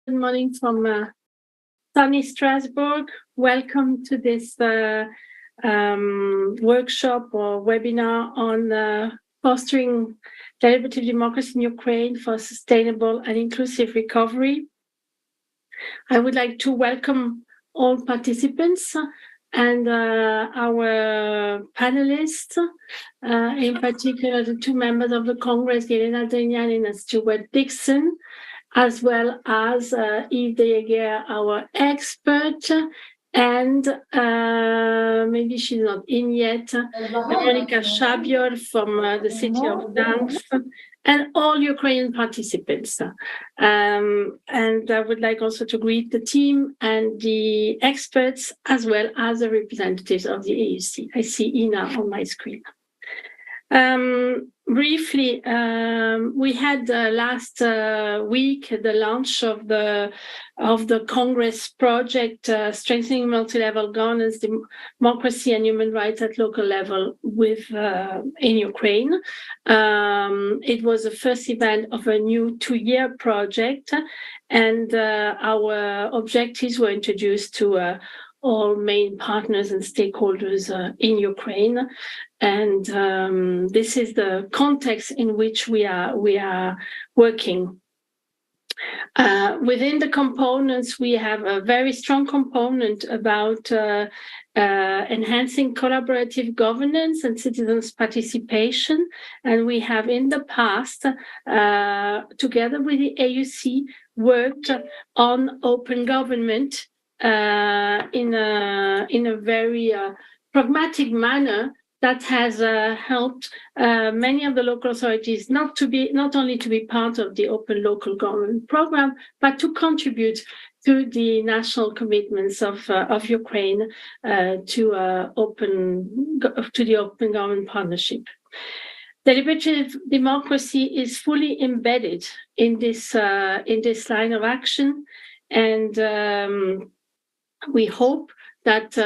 Good morning from sunny Strasbourg. Welcome to this workshop or webinar on fostering deliberative democracy in Ukraine for sustainable and inclusive recovery. I would like to welcome all participants and our panelists, in particular the two members of the Congress, Yelena Drinianin and Stuart Dixon, as well as Yves Deyeguer, our expert, and maybe she's not in yet, Veronika Shabior from the city of Gdansk, and all Ukrainian participants. And I would like also to greet the team and the experts, as well as the representatives of the AUC. I see Ina on my screen. Briefly, we had last week the launch of the Congress project, Strengthening Multi-Level Governance, Democracy and Human Rights at Local Level in Ukraine. It was the first event of a new 2-year project, and our objectives were introduced to all main partners and stakeholders in Ukraine. And this is the context in which we are working. Within the components, we have a very strong component about enhancing collaborative governance and citizens' participation. And we have in the past, together with the AUC, worked on open government in a very pragmatic manner that has helped many of the local authorities not only to be part of the Open Local Government Program, but to contribute to the national commitments of Ukraine to the Open Government Partnership. Deliberative democracy is fully embedded in this line of action, and we hope that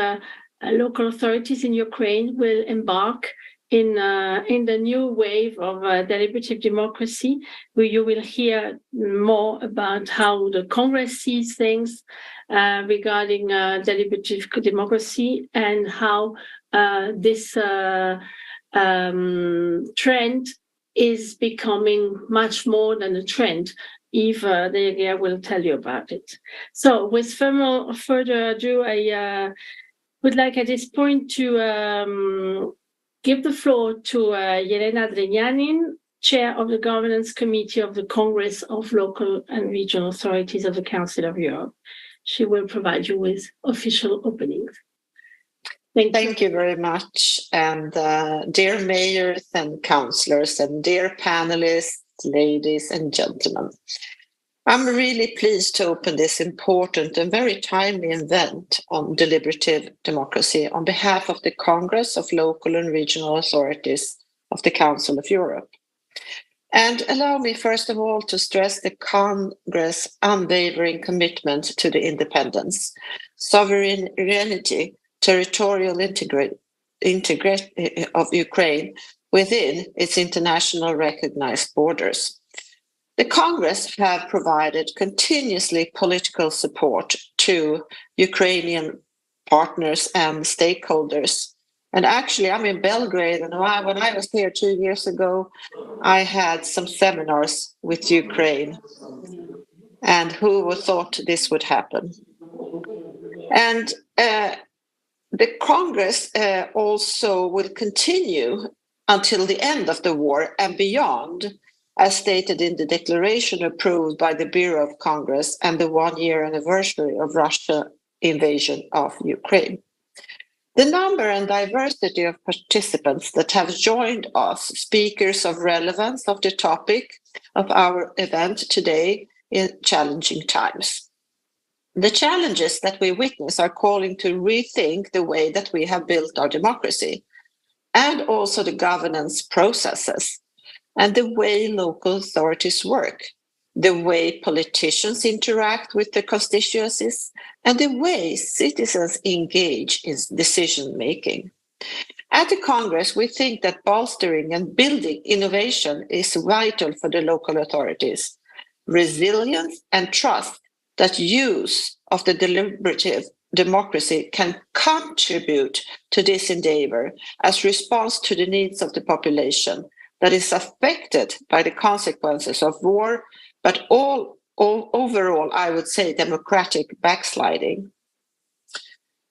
local authorities in Ukraine will embark in the new wave of deliberative democracy, where you will hear more about how the Congress sees things regarding deliberative democracy and how this trend is becoming much more than a trend. Yves Deyeguer will tell you about it. So with further ado, I would like at this point to give the floor to Yelena Drinianin, Chair of the Governance Committee of the Congress of Local and Regional Authorities of the Council of Europe. She will provide you with official openings. Thank you very much. And dear mayors and councillors and dear panelists, ladies and gentlemen, I'm really pleased to open this important and very timely event on deliberative democracy on behalf of the Congress of Local and Regional Authorities of the Council of Europe. And allow me, first of all, to stress the Congress' unwavering commitment to the independence, sovereignty, territorial integrity of Ukraine within its international recognized borders. The Congress have provided continuously political support to Ukrainian partners and stakeholders. And actually, I'm in Belgrade, and when I was here 2 years ago, I had some seminars with Ukraine. And who would thought this would happen? And the Congress also will continue until the end of the war and beyond, as stated in the declaration approved by the Bureau of Congress and the 1-year anniversary of Russia's invasion of Ukraine. The number and diversity of participants that have joined us, speakers of relevance of the topic of our event today in challenging times. The challenges that we witness are calling to rethink the way that we have built our democracy and also the governance processes and the way local authorities work, the way politicians interact with their constituencies, and the way citizens engage in decision-making. At the Congress, we think that bolstering and building innovation is vital for the local authorities. Resilience and trust that use of the deliberative democracy can contribute to this endeavor as response to the needs of the population that is affected by the consequences of war, but overall, I would say, democratic backsliding.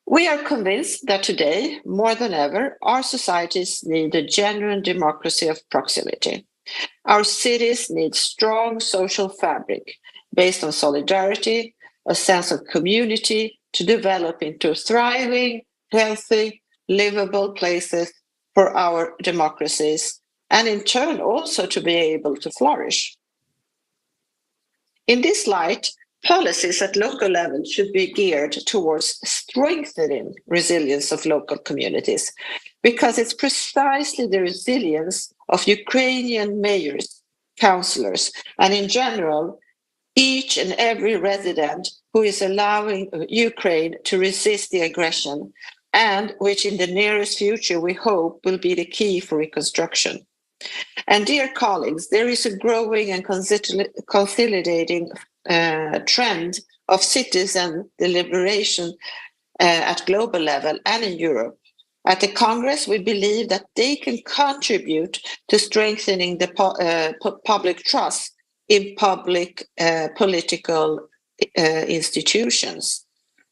We are convinced that today, more than ever, our societies need a genuine democracy of proximity. Our cities need strong social fabric based on solidarity, a sense of community to develop into thriving, healthy, livable places for our democracies, and in turn also to be able to flourish. In this light, policies at local level should be geared towards strengthening resilience of local communities, because it's precisely the resilience of Ukrainian mayors, councillors, and in general, each and every resident who is allowing Ukraine to resist the aggression, and which in the nearest future we hope will be the key for reconstruction. And dear colleagues, there is a growing and consolidating trend of citizen deliberation at global level and in Europe. At the Congress, we believe that they can contribute to strengthening the public trust in public political institutions,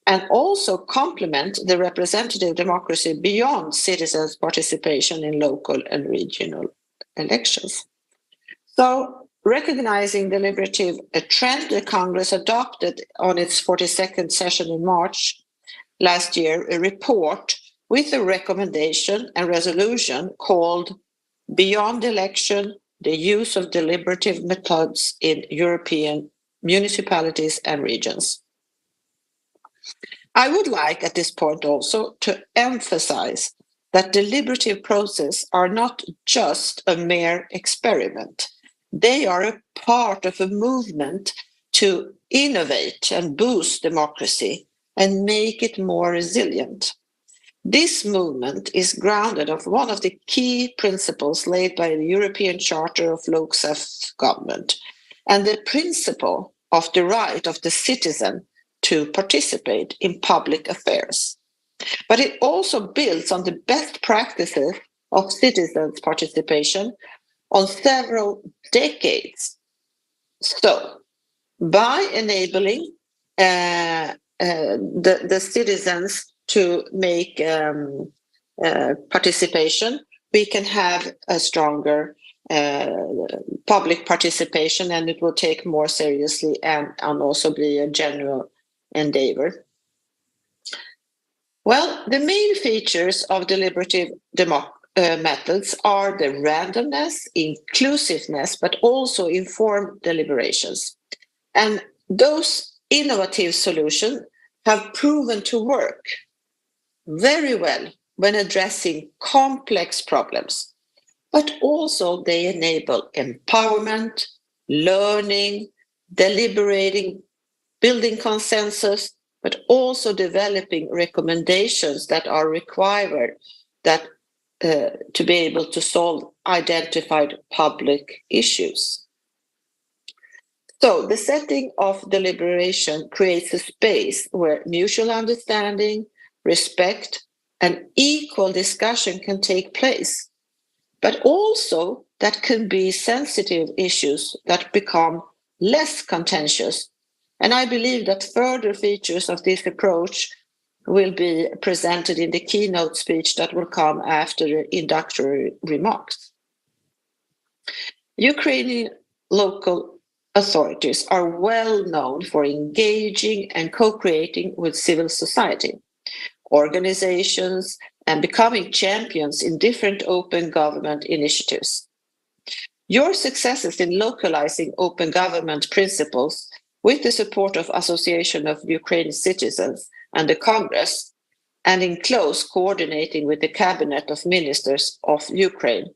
and also complement the representative democracy beyond citizens' participation in local and regional elections. So, recognizing deliberative trend, the Congress adopted on its 42nd session in March last year a report with a recommendation and resolution called Beyond Election, the Use of Deliberative Methods in European Municipalities and Regions. I would like at this point also to emphasize that deliberative processes are not just a mere experiment. They are a part of a movement to innovate and boost democracy and make it more resilient. This movement is grounded of one of the key principles laid by the European Charter of Local Self-Government, and the principle of the right of the citizen to participate in public affairs. But it also builds on the best practices of citizens' participation on several decades. So, by enabling the citizens to make participation, we can have a stronger public participation, and it will take more seriously and also be a general endeavor. Well, the main features of deliberative methods are the randomness, inclusiveness, but also informed deliberations. And those innovative solutions have proven to work very well when addressing complex problems, but also they enable empowerment, learning, deliberating, building consensus, but also developing recommendations that are required to be able to solve identified public issues. So the setting of deliberation creates a space where mutual understanding, respect, and equal discussion can take place, but also that can be sensitive issues that become less contentious. And I believe that further features of this approach will be presented in the keynote speech that will come after the introductory remarks. Ukrainian local authorities are well known for engaging and co-creating with civil society organizations and becoming champions in different open government initiatives. Your successes in localizing open government principles with the support of Association of Ukrainian Citizens and the Congress, and in close coordinating with the Cabinet of Ministers of Ukraine,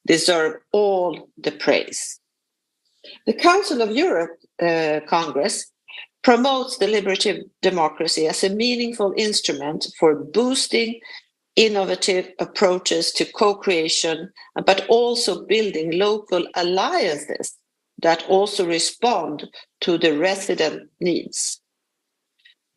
deserve all the praise. The Council of Europe Congress promotes deliberative democracy as a meaningful instrument for boosting innovative approaches to co-creation, but also building local alliances that also respond to the resident needs.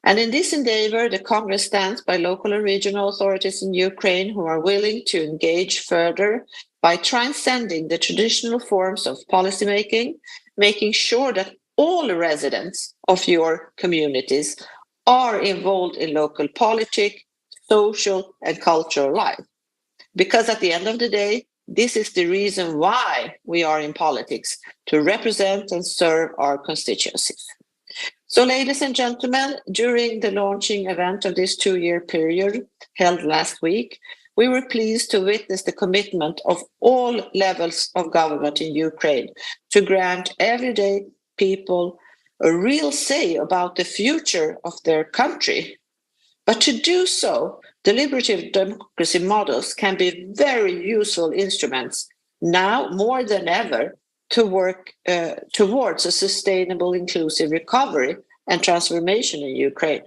And in this endeavor, the Congress stands by local and regional authorities in Ukraine who are willing to engage further by transcending the traditional forms of policymaking, making sure that all residents of your communities are involved in local politics, social, and cultural life. Because at the end of the day, this is the reason why we are in politics, to represent and serve our constituencies. So, ladies and gentlemen, during the launching event of this 2-year period held last week, we were pleased to witness the commitment of all levels of government in Ukraine to grant everyday people a real say about the future of their country. But to do so, deliberative democracy models can be very useful instruments now more than ever to work towards a sustainable, inclusive recovery and transformation in Ukraine.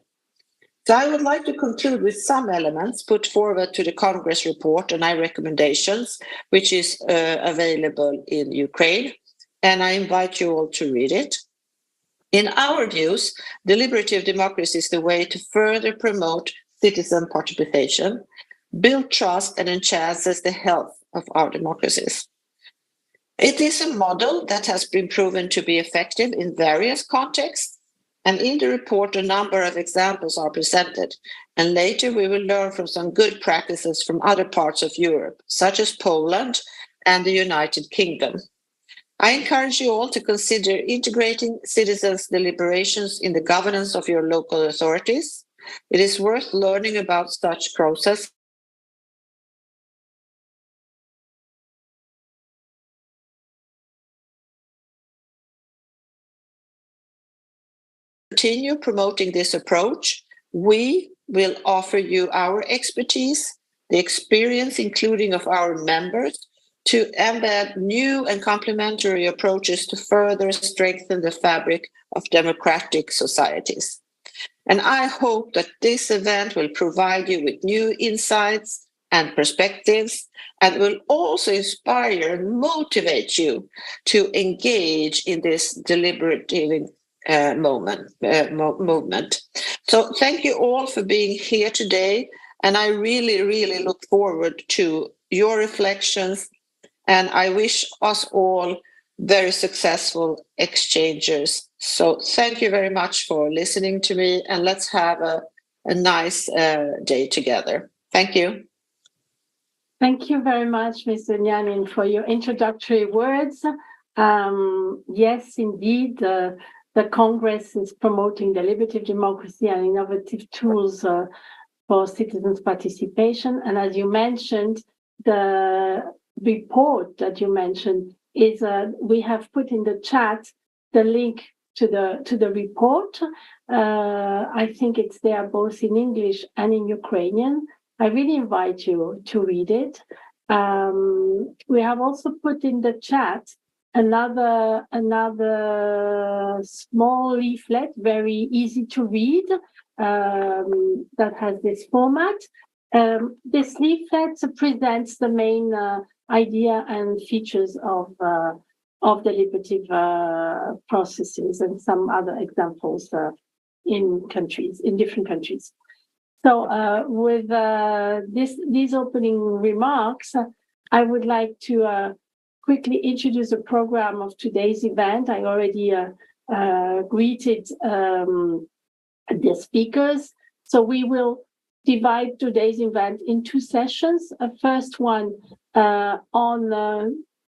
So I would like to conclude with some elements put forward to the Congress report and our recommendations, which is available in Ukraine, and I invite you all to read it. In our views, deliberative democracy is the way to further promote citizen participation, build trust, and enhances the health of our democracies. It is a model that has been proven to be effective in various contexts, and in the report, a number of examples are presented, and later we will learn from some good practices from other parts of Europe, such as Poland and the United Kingdom. I encourage you all to consider integrating citizens' deliberations in the governance of your local authorities. It is worth learning about such process. Continue promoting this approach. We will offer you our expertise, the experience, including of our members, to embed new and complementary approaches to further strengthen the fabric of democratic societies. And I hope that this event will provide you with new insights and perspectives, and will also inspire and motivate you to engage in this deliberative movement. So thank you all for being here today, and I really, really look forward to your reflections, and I wish us all very successful exchanges. So thank you very much for listening to me, and let's have a nice day together. Thank you. Thank you very much, Mr. Nyanin, for your introductory words. Yes, indeed, the Congress is promoting deliberative democracy and innovative tools for citizens' participation. And as you mentioned, the report that you mentioned is we have put in the chat the link to the report. I think it's there both in English and in Ukrainian. I really invite you to read it. We have also put in the chat another small leaflet, very easy to read, that has this format. This leaflet presents the main idea and features of deliberative processes and some other examples in different countries. So with these opening remarks, I would like to quickly introduce the program of today's event. I already greeted the speakers. So we will divide today's event in 2 sessions. A first one on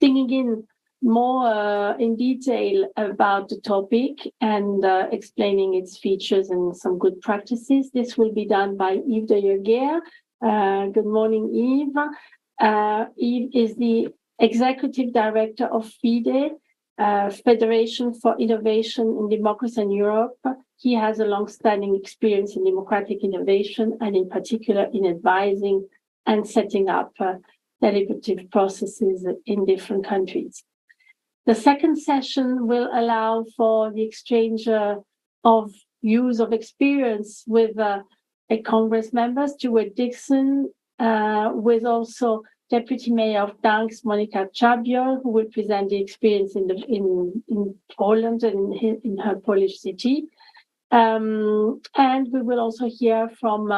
digging in more in detail about the topic and explaining its features and some good practices. This will be done by Yves de Jager. Good morning, Yves. Yves is the Executive Director of FIDE, Federation for Innovation in Democracy in Europe. He has a long-standing experience in democratic innovation and in particular in advising and setting up deliberative processes in different countries. The second session will allow for the exchange of views of experience with a Congress member, Stuart Dixon, with also Deputy Mayor of Gdańsk, Monika Czabiol, who will present the experience in Poland and in her Polish city. And we will also hear from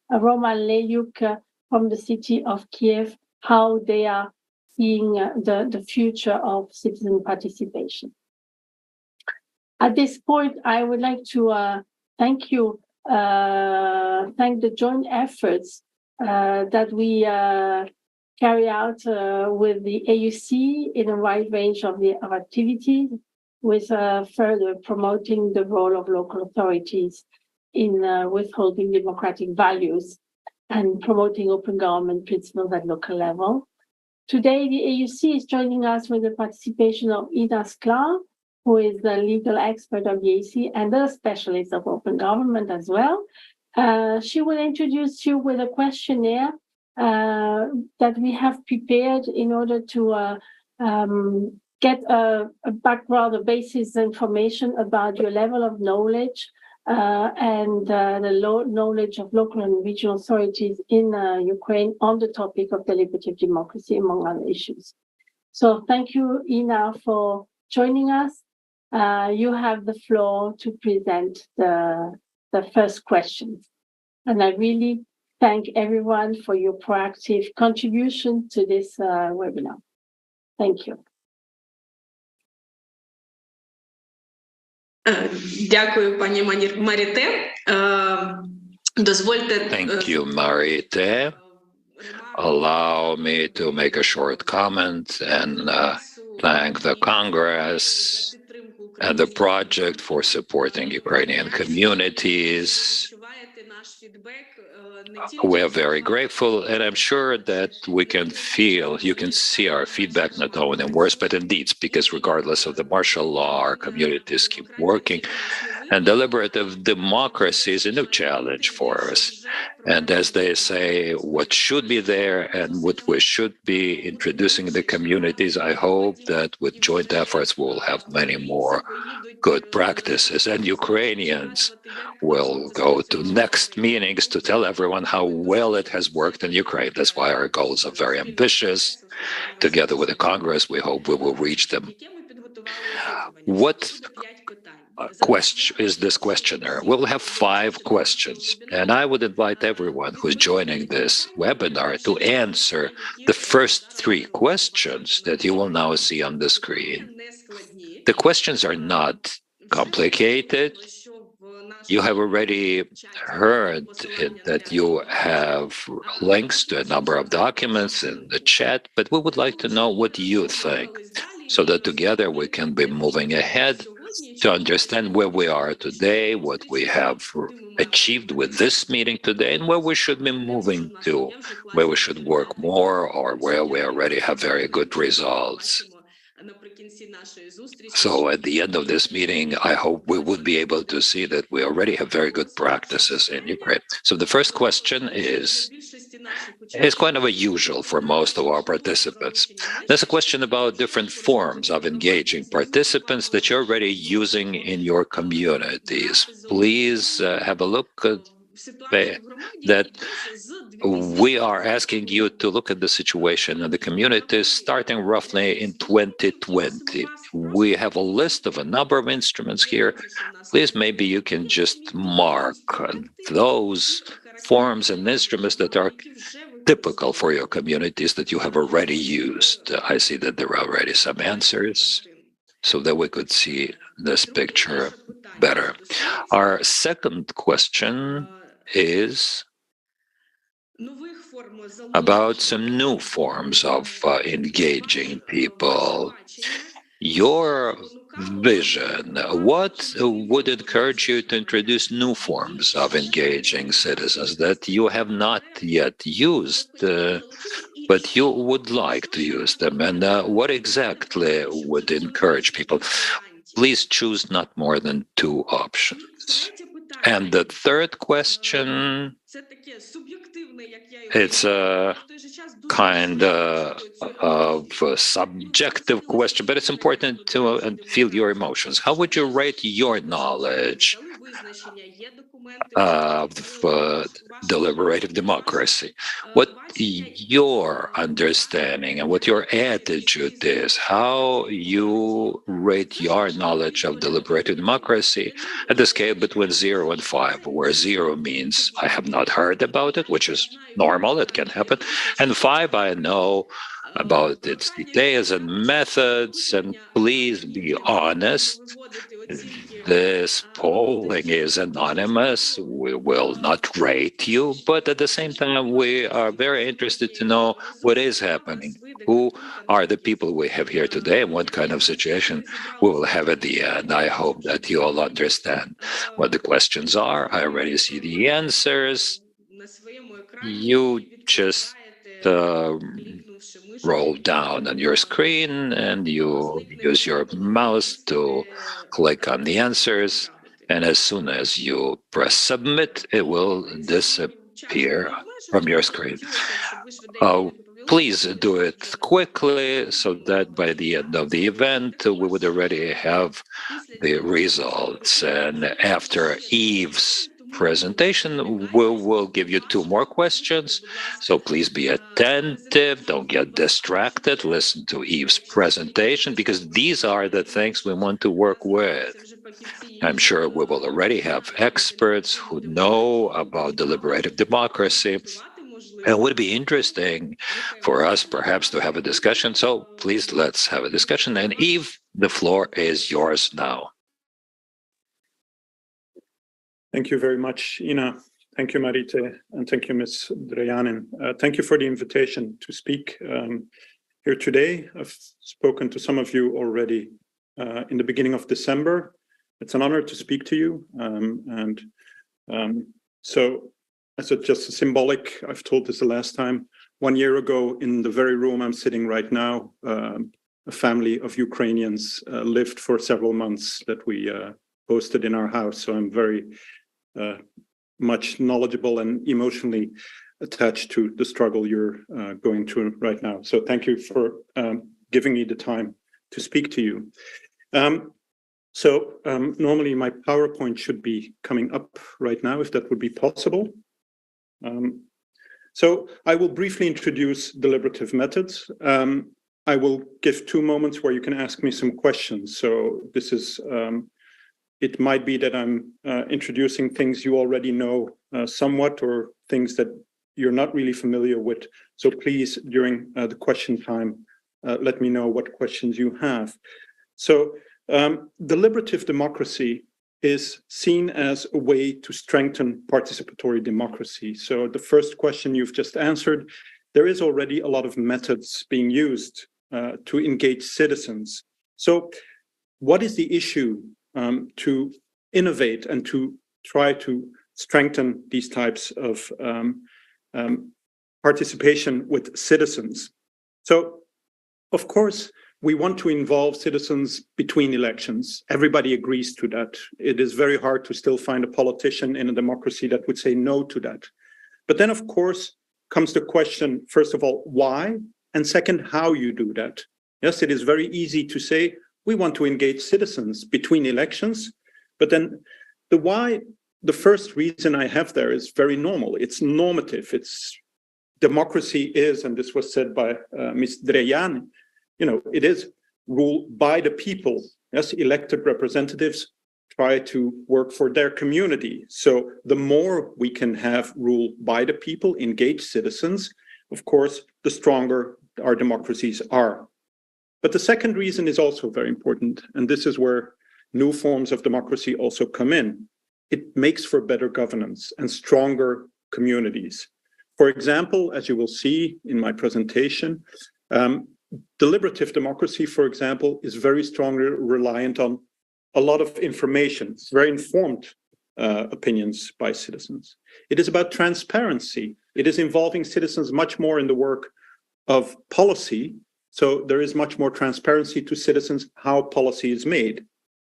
Roman Leyuk from the city of Kiev, how they are seeing the future of citizen participation. At this point, I would like to thank the joint efforts that we carry out with the AUC in a wide range of activities, with further promoting the role of local authorities in withholding democratic values and promoting open government principles at local level. Today, the AUC is joining us with the participation of Ina Sklar, who is the legal expert of the AUC and a specialist of open government as well. She will introduce you with a questionnaire that we have prepared in order to get a background, a basis information about your level of knowledge and the knowledge of local and regional authorities in Ukraine on the topic of deliberative democracy, among other issues. So thank you, Ina, for joining us. You have the floor to present the first questions. And I really thank everyone for your proactive contribution to this webinar. Thank you. Дякую, пані Маріте. Дозвольте. Thank you, Marite. Allow me to make a short comment and thank the Congress and the project for supporting Ukrainian communities. We are very grateful, and I'm sure that we can feel, you can see our feedback not only in words but in deeds, because regardless of the martial law, our communities keep working, and deliberative democracy is a new challenge for us. And as they say, what should be there and what we should be introducing in the communities, I hope that with joint efforts we'll have many more good practices, and Ukrainians will go to next meetings to tell everyone how well it has worked in Ukraine. That's why our goals are very ambitious. Together with the Congress, we hope we will reach them. What question is this questionnaire? We'll have 5 questions, and I would invite everyone who's joining this webinar to answer the first 3 questions that you will now see on the screen. The questions are not complicated. You have already heard that you have links to a number of documents in the chat, but we would like to know what you think, so that together we can be moving ahead to understand where we are today, what we have achieved with this meeting today, and where we should be moving to, where we should work more, or where we already have very good results. So at the end of this meeting, I hope we would be able to see that we already have very good practices in Ukraine. So the first question is kind of unusual for most of our participants. There's a question about different forms of engaging participants that you're already using in your communities. Please have a look at that. We are asking you to look at the situation in the communities starting roughly in 2020. We have a list of a number of instruments here. Please, maybe you can just mark those forms and instruments that are typical for your communities that you have already used. I see that there are already some answers, so that we could see this picture better. Our second question is about some new forms of engaging people. Your vision, what would encourage you to introduce new forms of engaging citizens that you have not yet used, but you would like to use them? And what exactly would encourage people? Please choose not more than 2 options. And the third question, it's a kind of a subjective question, but it's important to feel your emotions. How would you rate your knowledge of deliberative democracy. What your understanding and what your attitude is, how you rate your knowledge of deliberative democracy at the scale between 0 and 5, where 0 means I have not heard about it, which is normal, it can happen, and 5, I know about its details and methods, and please be honest. This polling is anonymous. We will not rate you, but at the same time, we are very interested to know what is happening. Who are the people we have here today, and what kind of situation we will have at the end? I hope that you all understand what the questions are. I already see the answers. You just roll down on your screen and you use your mouse to click on the answers. And as soon as you press submit, it will disappear from your screen. Please do it quickly so that by the end of the event, we would already have the results. And after Eve's presentation, we will give you 2 more questions. So please be attentive, don't get distracted, listen to Eve's presentation, because these are the things we want to work with. I'm sure we will already have experts who know about deliberative democracy. It would be interesting for us perhaps to have a discussion. So please, let's have a discussion. And Eve, the floor is yours now. Thank you very much, Ina. Thank you, Marite, and thank you, Ms. Drejanin. Thank you for the invitation to speak here today. I've spoken to some of you already in the beginning of December. It's an honor to speak to you. So as just a symbolic, I've told this the last time, 1 year ago in the very room I'm sitting right now, a family of Ukrainians lived for several months that we hosted in our house. So I'm very much knowledgeable and emotionally attached to the struggle you're going through right now. So thank you for giving me the time to speak to you. Normally my PowerPoint should be coming up right now, if that would be possible. So I will briefly introduce deliberative methods. I will give 2 moments where you can ask me some questions. So this is, it might be that I'm introducing things you already know somewhat, or things that you're not really familiar with. So please, during the question time, let me know what questions you have. So deliberative democracy is seen as a way to strengthen participatory democracy. So the first question you've just answered, there is already a lot of methods being used to engage citizens. So what is the issue to innovate and to try to strengthen these types of participation with citizens? So, of course, we want to involve citizens between elections. Everybody agrees to that. It is very hard to still find a politician in a democracy that would say no to that. But then, of course, comes the question, first of all, why? And second, how you do that. Yes, it is very easy to say, we want to engage citizens between elections. But then the why, the first reason I have there is very normal. It's normative. It's democracy is, and this was said by Ms. Drejan, it is ruled by the people. Yes, elected representatives try to work for their community. So the more we can have rule by the people, engage citizens, of course, the stronger our democracies are. But the second reason is also very important, and this is where new forms of democracy also come in. It makes for better governance and stronger communities. For example, as you will see in my presentation, deliberative democracy, for example, is very strongly reliant on a lot of information, very informed opinions by citizens. It is about transparency. It is involving citizens much more in the work of policy. So there is much more transparency to citizens how policy is made.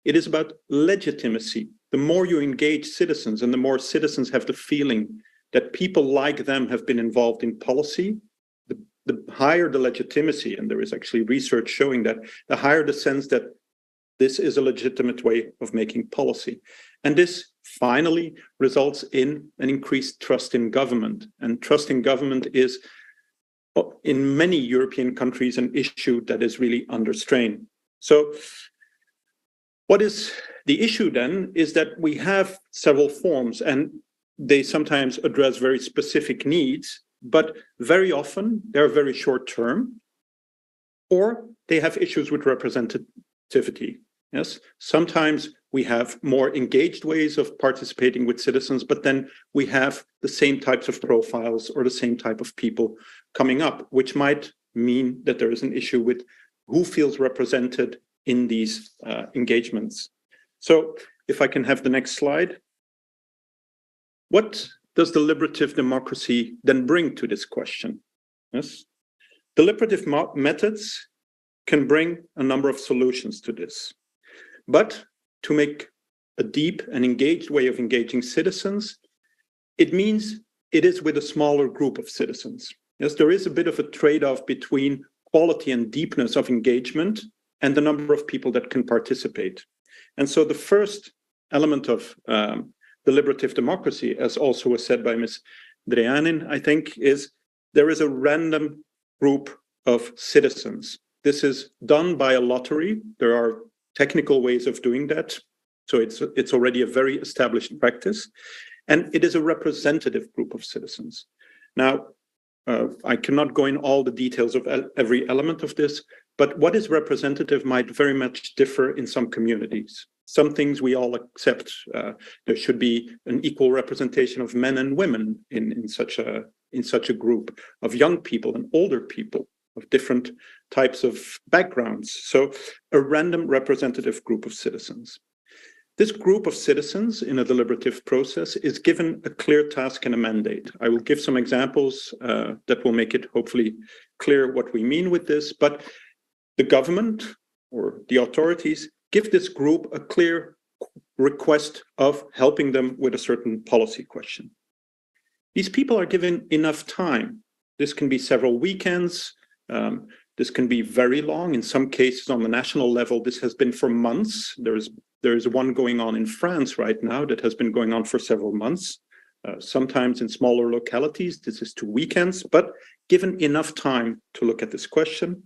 It is about legitimacy. The more you engage citizens and the more citizens have the feeling that people like them have been involved in policy, the higher the legitimacy, and there is actually research showing that, the higher the sense that this is a legitimate way of making policy. And this finally results in an increased trust in government. And trust in government is, in many European countries, an issue that is really under strain. So what is the issue then is that we have several forms, and they sometimes address very specific needs, but very often they're very short term, or they have issues with representativity. Yes, sometimes we have more engaged ways of participating with citizens, but then we have the same types of profiles or the same type of people coming up, which might mean that there is an issue with who feels represented in these engagements. So if I can have the next slide. What does deliberative democracy then bring to this question? Yes, deliberative methods can bring a number of solutions to this. But to make a deep and engaged way of engaging citizens, it means it is with a smaller group of citizens. Yes, there is a bit of a trade-off between quality and deepness of engagement and the number of people that can participate. And so the first element of deliberative democracy, as also was said by Ms. Dreanin, I think, is there is a random group of citizens. This is done by a lottery. There are technical ways of doing that. So it's already a very established practice. And it is a representative group of citizens. Now, I cannot go in all the details of every element of this, but what is representative might very much differ in some communities. Some things we all accept. There should be an equal representation of men and women in such a group, of young people and older people, of different types of backgrounds. So a random representative group of citizens. This group of citizens in a deliberative process is given a clear task and a mandate. I will give some examples that will make it hopefully clear what we mean with this, but the government or the authorities give this group a clear request of helping them with a certain policy question. These people are given enough time. This can be several weekends. This can be very long. In some cases on the national level, this has been for months. There is one going on in France right now that has been going on for several months. Sometimes in smaller localities, this is 2 weekends, but given enough time to look at this question.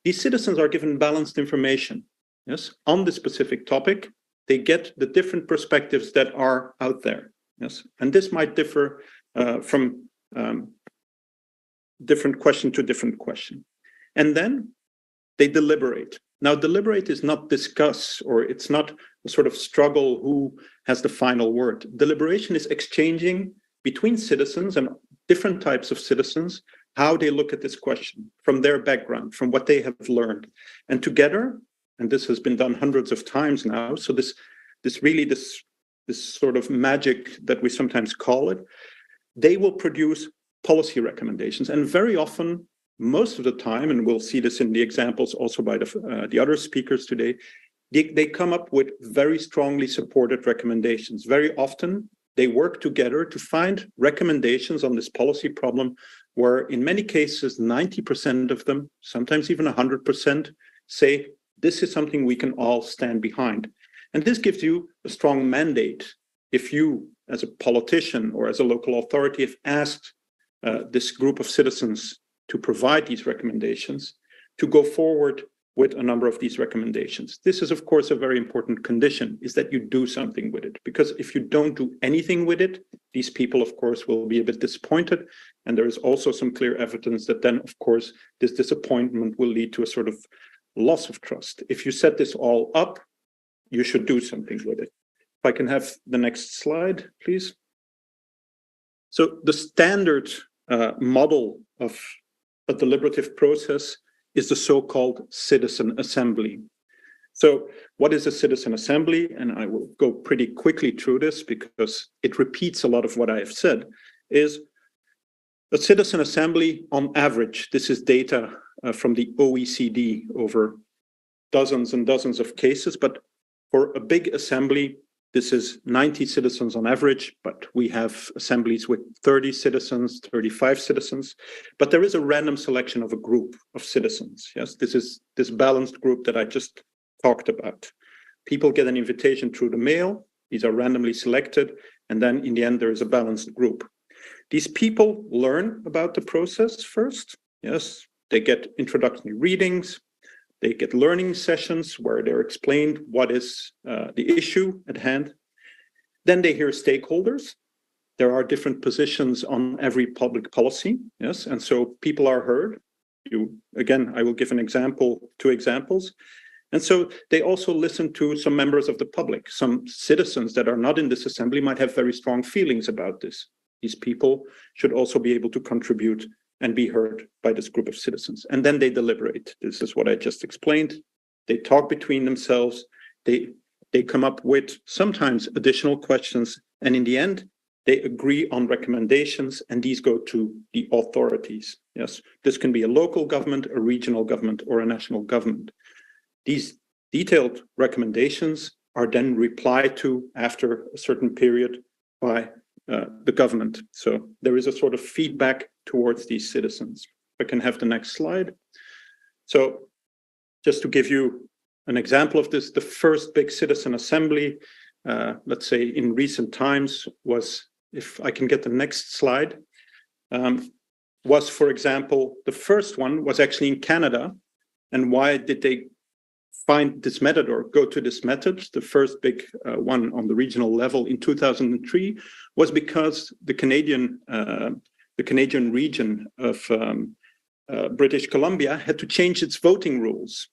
These citizens are given balanced information, yes, on the specific topic. They get the different perspectives that are out there, yes, and this might differ from different question to different question. And then they deliberate. Now, deliberate is not discuss, or it's not a sort of struggle who has the final word. Deliberation is exchanging between citizens and different types of citizens how they look at this question from their background, from what they have learned. And together, and this has been done hundreds of times now, so this sort of magic that we sometimes call it, they will produce policy recommendations. And very often, most of the time, and we'll see this in the examples also by the other speakers today, they come up with very strongly supported recommendations. Very often, they work together to find recommendations on this policy problem where in many cases, 90% of them, sometimes even 100%, say, this is something we can all stand behind. And this gives you a strong mandate. If you, as a politician or as a local authority, have asked this group of citizens to provide these recommendations, to go forward with a number of these recommendations. This is, of course, a very important condition, is that you do something with it. Because if you don't do anything with it, these people, of course, will be a bit disappointed. And there is also some clear evidence that then, of course, this disappointment will lead to a sort of loss of trust. If you set this all up, you should do something with it. If I can have the next slide, please. So the standard model of a deliberative process is the so-called citizen assembly. So what is a citizen assembly? And I will go pretty quickly through this because it repeats a lot of what I have said, is a citizen assembly on average, this is data from the OECD over dozens and dozens of cases, but for a big assembly, this is 90 citizens on average, but we have assemblies with 30 citizens, 35 citizens. But there is a random selection of a group of citizens. Yes, this is this balanced group that I just talked about. People get an invitation through the mail. These are randomly selected. And then in the end, there is a balanced group. These people learn about the process first. Yes, they get introductory readings. They get learning sessions where they're explained what is the issue at hand. Then they hear stakeholders. There are different positions on every public policy. Yes, and so people are heard. Again, I will give an example, 2 examples. And so they also listen to some members of the public. Some citizens that are not in this assembly might have very strong feelings about this. These people should also be able to contribute and be heard by this group of citizens. And then they deliberate. This is what I just explained. They talk between themselves. They come up with sometimes additional questions. And in the end, they agree on recommendations, and these go to the authorities. Yes, this can be a local government, a regional government, or a national government. These detailed recommendations are then replied to after a certain period by the government. So there is a sort of feedback towards these citizens. If I can have the next slide. So just to give you an example of this, the first big citizen assembly, let's say in recent times, was, if I can get the next slide, was, for example, the first one was actually in Canada. And why did they find this method or go to this method? The first big one on the regional level in 2003 was because the Canadian region of British Columbia had to change its voting rules.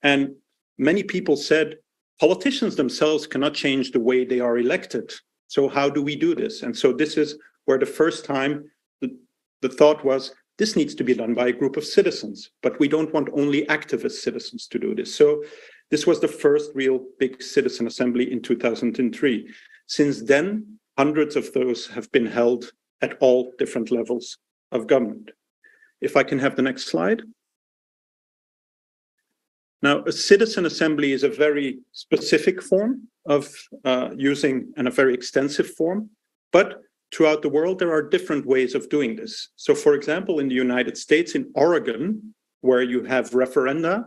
And many people said, politicians themselves cannot change the way they are elected. So how do we do this? And so this is where the first time the thought was, this needs to be done by a group of citizens, but we don't want only activist citizens to do this. So this was the first real big citizen assembly in 2003. Since then, hundreds of those have been held at all different levels of government. If I can have the next slide. Now, a citizen assembly is a very specific form of using, and a very extensive form, but throughout the world, there are different ways of doing this. So for example, in the United States, in Oregon, where you have referenda,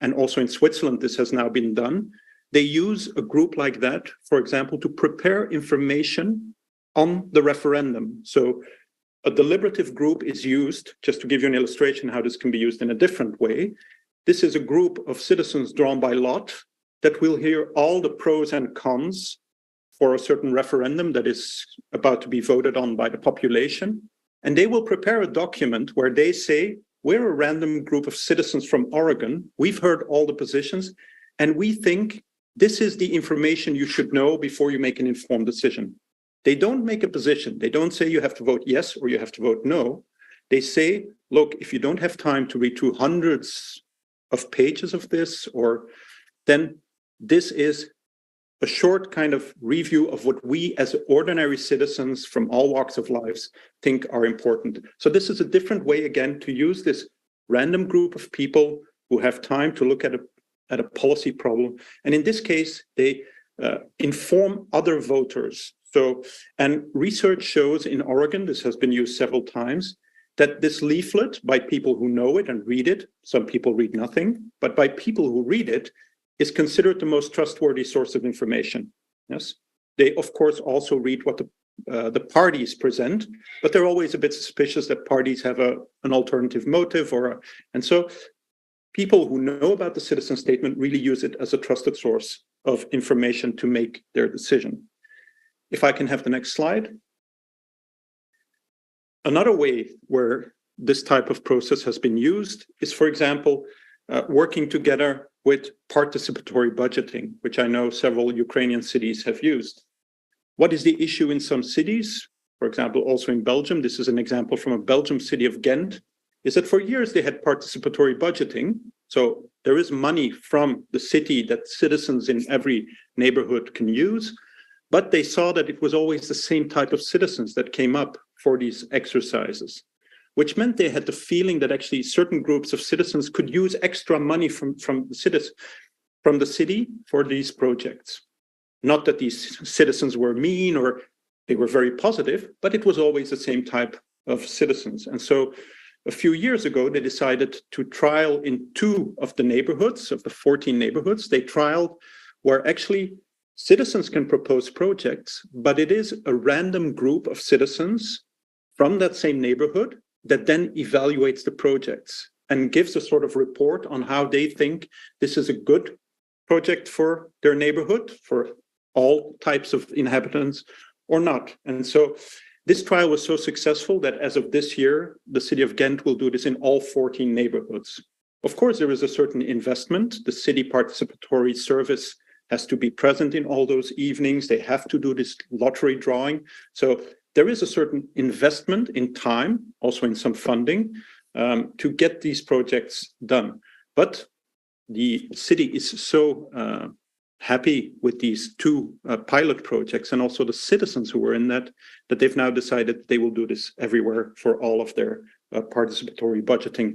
and also in Switzerland, this has now been done, they use a group like that, for example, to prepare information on the referendum. So a deliberative group is used, just to give you an illustration how this can be used in a different way. This is a group of citizens drawn by lot that will hear all the pros and cons for a certain referendum that is about to be voted on by the population. And they will prepare a document where they say, we're a random group of citizens from Oregon. We've heard all the positions, and we think this is the information you should know before you make an informed decision. They don't make a position. They don't say you have to vote yes or you have to vote no. They say, look, if you don't have time to read through hundreds of pages of this, or then this is a short kind of review of what we as ordinary citizens from all walks of lives think are important. So this is a different way, again, to use this random group of people who have time to look at a policy problem. And in this case, they inform other voters. So, and research shows in Oregon, this has been used several times, that this leaflet, by people who know it and read it, some people read nothing, but by people who read it, is considered the most trustworthy source of information. Yes, they of course also read what the parties present, but they're always a bit suspicious that parties have an alternative motive, and so people who know about the citizen statement really use it as a trusted source of information to make their decision. If I can have the next slide. Another way where this type of process has been used is, for example, working together with participatory budgeting, which I know several Ukrainian cities have used. What is the issue in some cities? For example, also in Belgium, this is an example from a Belgium city of Ghent, is that for years they had participatory budgeting. So there is money from the city that citizens in every neighborhood can use, but they saw that it was always the same type of citizens that came up for these exercises, which meant they had the feeling that actually certain groups of citizens could use extra money from the city for these projects. Not that these citizens were mean or they were very positive, but it was always the same type of citizens. And so a few years ago, they decided to trial in 2 of the neighborhoods, of the 14 neighborhoods. They trialed where actually citizens can propose projects, but it is a random group of citizens from that same neighborhood that then evaluates the projects and gives a sort of report on how they think this is a good project for their neighborhood, for all types of inhabitants or not. And so this trial was so successful that as of this year, the city of Ghent will do this in all 14 neighborhoods. Of course, there is a certain investment. The city participatory service has to be present in all those evenings. They have to do this lottery drawing. So there is a certain investment in time, also in some funding, to get these projects done. But the city is so happy with these 2 pilot projects, and also the citizens who were in that they've now decided they will do this everywhere for all of their participatory budgeting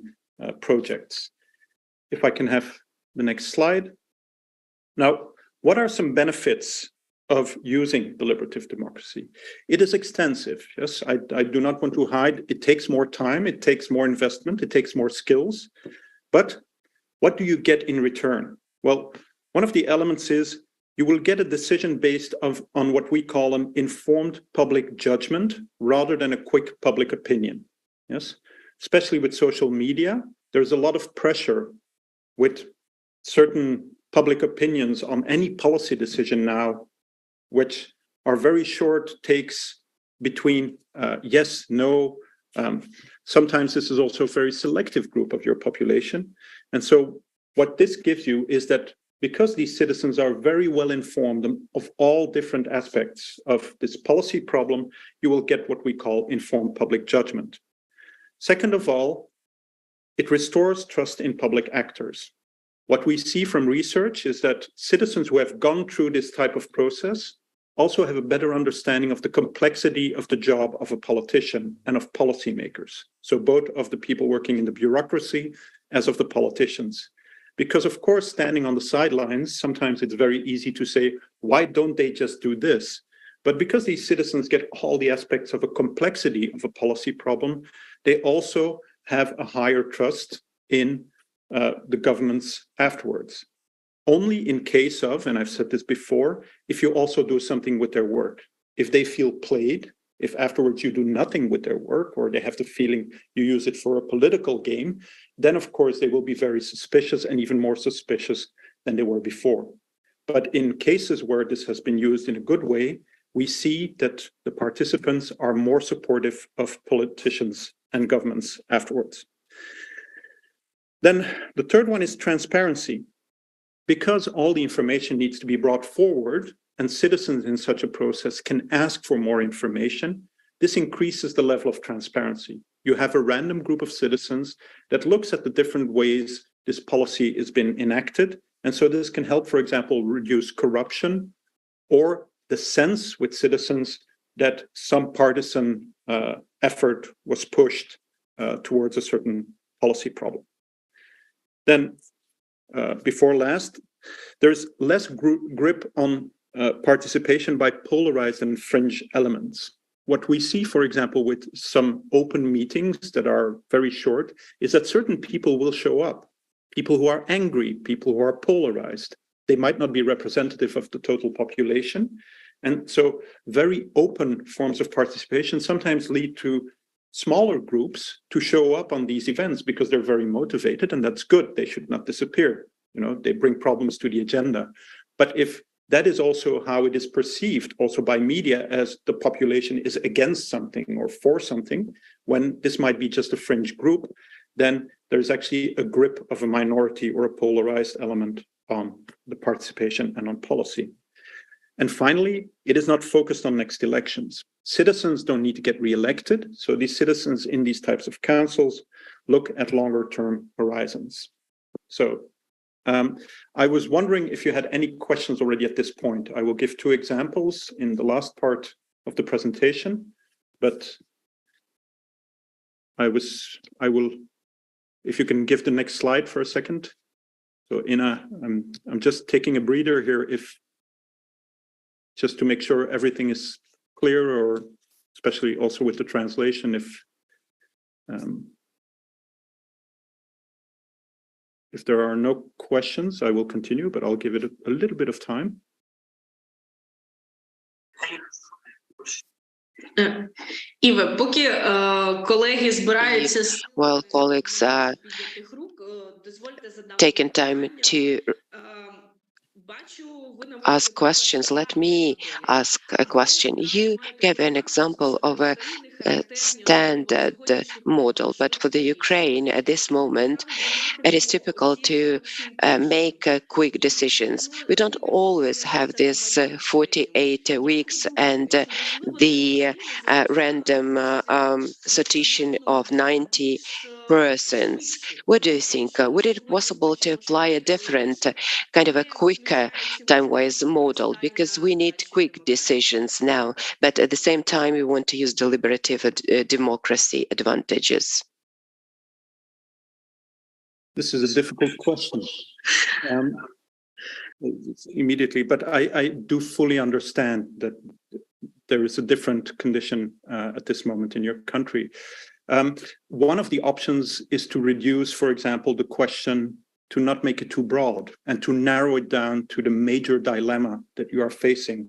projects. If I can have the next slide. Now, what are some benefits of using deliberative democracy? It is extensive. Yes, I do not want to hide. It takes more time, it takes more investment, it takes more skills. But what do you get in return? Well, one of the elements is you will get a decision based on what we call an informed public judgment rather than a quick public opinion. Yes, especially with social media, there's a lot of pressure with certain public opinions on any policy decision now, which are very short takes between yes, no. Sometimes this is also a very selective group of your population. And so what this gives you is that because these citizens are very well informed of all different aspects of this policy problem, you will get what we call informed public judgment. Second of all, it restores trust in public actors. What we see from research is that citizens who have gone through this type of process also have a better understanding of the complexity of the job of a politician and of policymakers. So both of the people working in the bureaucracy as of the politicians. Because of course, standing on the sidelines, sometimes it's very easy to say, why don't they just do this? But because these citizens get all the aspects of a complexity of a policy problem, they also have a higher trust in the governments afterwards. Only in case of, and I've said this before, if you also do something with their work. If they feel played, if afterwards you do nothing with their work, or they have the feeling you use it for a political game, then of course they will be very suspicious, and even more suspicious than they were before. But in cases where this has been used in a good way, we see that the participants are more supportive of politicians and governments afterwards. Then the third one is transparency. Because all the information needs to be brought forward and citizens in such a process can ask for more information, this increases the level of transparency. You have a random group of citizens that looks at the different ways this policy has been enacted. And so this can help, for example, reduce corruption or the sense with citizens that some partisan effort was pushed towards a certain policy problem. Then before last, there's less grip on participation by polarized and fringe elements. What we see, for example, with some open meetings that are very short, is that certain people will show up. People who are angry, people who are polarized. They might not be representative of the total population. And so very open forms of participation sometimes lead to smaller groups to show up on these events because they're very motivated, and that's good. They should not disappear. You know, they bring problems to the agenda. But if that is also how it is perceived also by media as the population is against something or for something, when this might be just a fringe group, then there's actually a grip of a minority or a polarized element on the participation and on policy. And finally, it is not focused on next elections. Citizens don't need to get re-elected. So these citizens in these types of councils look at longer term horizons. So I was wondering if you had any questions already at this point. I will give 2 examples in the last part of the presentation, but I will, if you can give the next slide for a second. So I'm just taking a breather here, just to make sure everything is clear, or especially also with the translation, if If there are no questions, I will continue, but I'll give it a little bit of time. Іве, поки колеги збираються While colleagues are taking time to ask questions, let me ask a question. You gave an example of a standard model, but for the Ukraine at this moment, it is typical to make quick decisions. We don't always have this 48 weeks and the random sortition of 90%. What do you think? Would it be possible to apply a different kind of a quicker time-wise model? Because we need quick decisions now, but at the same time, we want to use deliberative democracy advantages. This is a difficult question immediately, but I do fully understand that there is a different condition at this moment in your country. One of the options is to reduce, for example, the question, to not make it too broad and to narrow it down to the major dilemma that you are facing.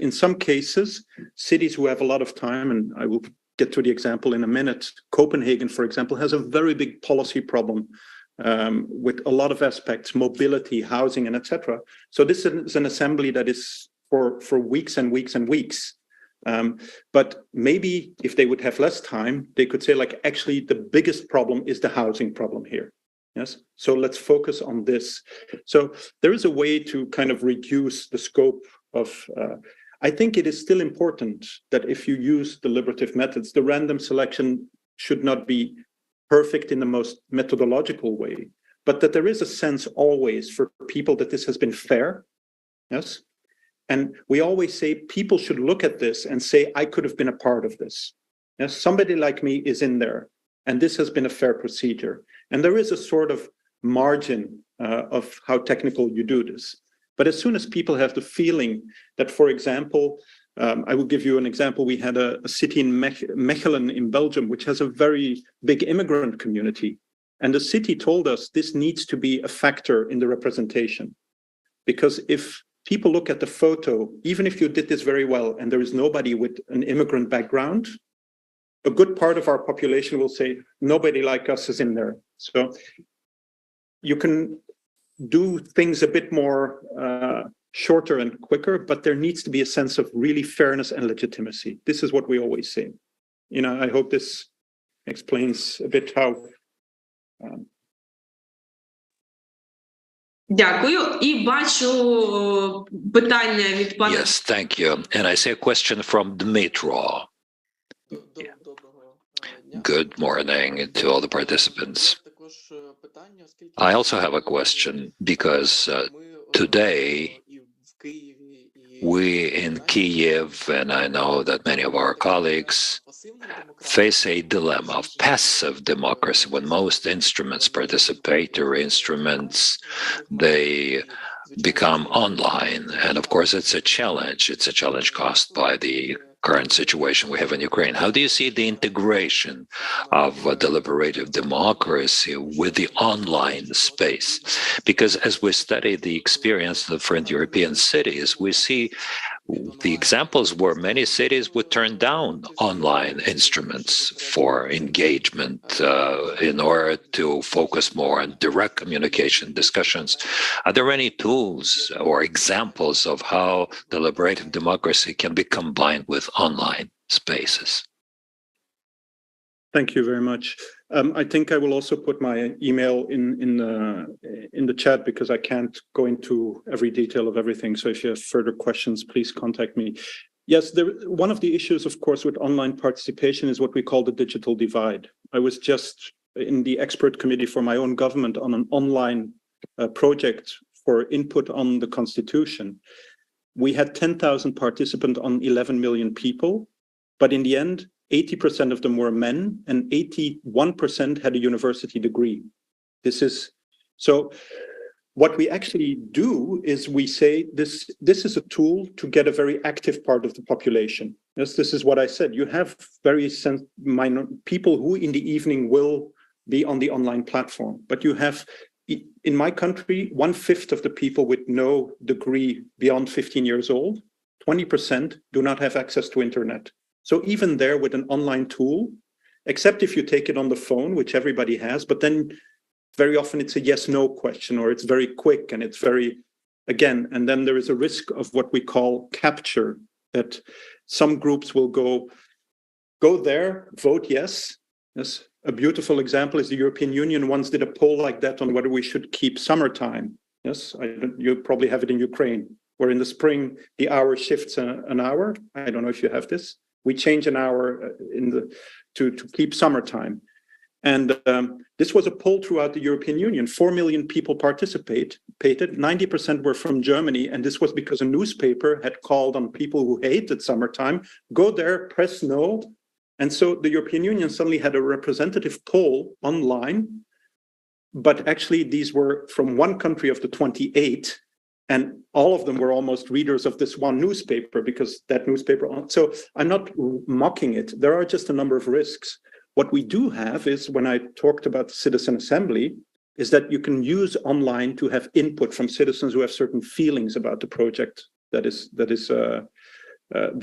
In some cases, cities who have a lot of time, and I will get to the example in a minute, Copenhagen, for example, has a very big policy problem with a lot of aspects, mobility, housing, and etc. So this is an assembly that is for weeks and weeks and weeks. But maybe if they would have less time, they could say, like, actually, the biggest problem is the housing problem here. Yes. So let's focus on this. So there is a way to kind of reduce the scope of. I think it is still important that if you use deliberative methods, the random selection should not be perfect in the most methodological way, but that there is a sense always for people that this has been fair. Yes. And we always say people should look at this and say, I could have been a part of this. Yes, somebody like me is in there, and this has been a fair procedure. And there is a sort of margin of how technical you do this. But as soon as people have the feeling that, for example, I will give you an example. We had a city in Mechelen in Belgium, which has a very big immigrant community. And the city told us this needs to be a factor in the representation. Because if people look at the photo, even if you did this very well and there is nobody with an immigrant background, a good part of our population will say, nobody like us is in there. So you can do things a bit more shorter and quicker, but there needs to be a sense of really fairness and legitimacy. This is what we always say. You know, I hope this explains a bit how. Дякую. І бачу питання від пана. Yes, thank you. And I see a question from Dmitro. Good morning to all the participants. I also have a question because today we in Kyiv, and I know that many of our colleagues face a dilemma of passive democracy when most instruments, participatory instruments, they become online. And of course, it's a challenge. It's a challenge caused by the current situation we have in Ukraine. How do you see the integration of deliberative democracy with the online space? Because as we study the experience of different European cities, we see the examples where many cities would turn down online instruments for engagement in order to focus more on direct communication discussions. Are there any tools or examples of how deliberative democracy can be combined with online spaces? Thank you very much. I think I will also put my email in the chat because I can't go into every detail of everything. So if you have further questions, please contact me. Yes, one of the issues, of course, with online participation is what we call the digital divide. I was just in the expert committee for my own government on an online project for input on the Constitution. We had 10,000 participants on 11 million people, but in the end, 80% of them were men and 81% had a university degree. This is so what we actually do is we say this is a tool to get a very active part of the population. Yes, this is what I said. You have very minor people who in the evening will be on the online platform, but you have in my country, 1/5 of the people with no degree beyond 15 years old, 20% do not have access to internet. So even there with an online tool, except if you take it on the phone, which everybody has, but then very often it's a yes/no question, or it's very quick and it's very, again, and then there is a risk of what we call capture, that some groups will go there, vote yes. Yes. A beautiful example is the European Union once did a poll like that on whether we should keep summertime. Yes, you probably have it in Ukraine, where in the spring the hour shifts an hour. I don't know if you have this. We change an hour to keep summertime. And this was a poll throughout the European Union. 4 million people participated. 90% were from Germany. And this was because a newspaper had called on people who hated summertime, go there, press no. And so the European Union suddenly had a representative poll online. But actually, these were from one country of the 28. And all of them were almost readers of this one newspaper, because that newspaper. So I'm not mocking it. There are just a number of risks. What we do have is, when I talked about the citizen assembly, is that you can use online to have input from citizens who have certain feelings about the project that is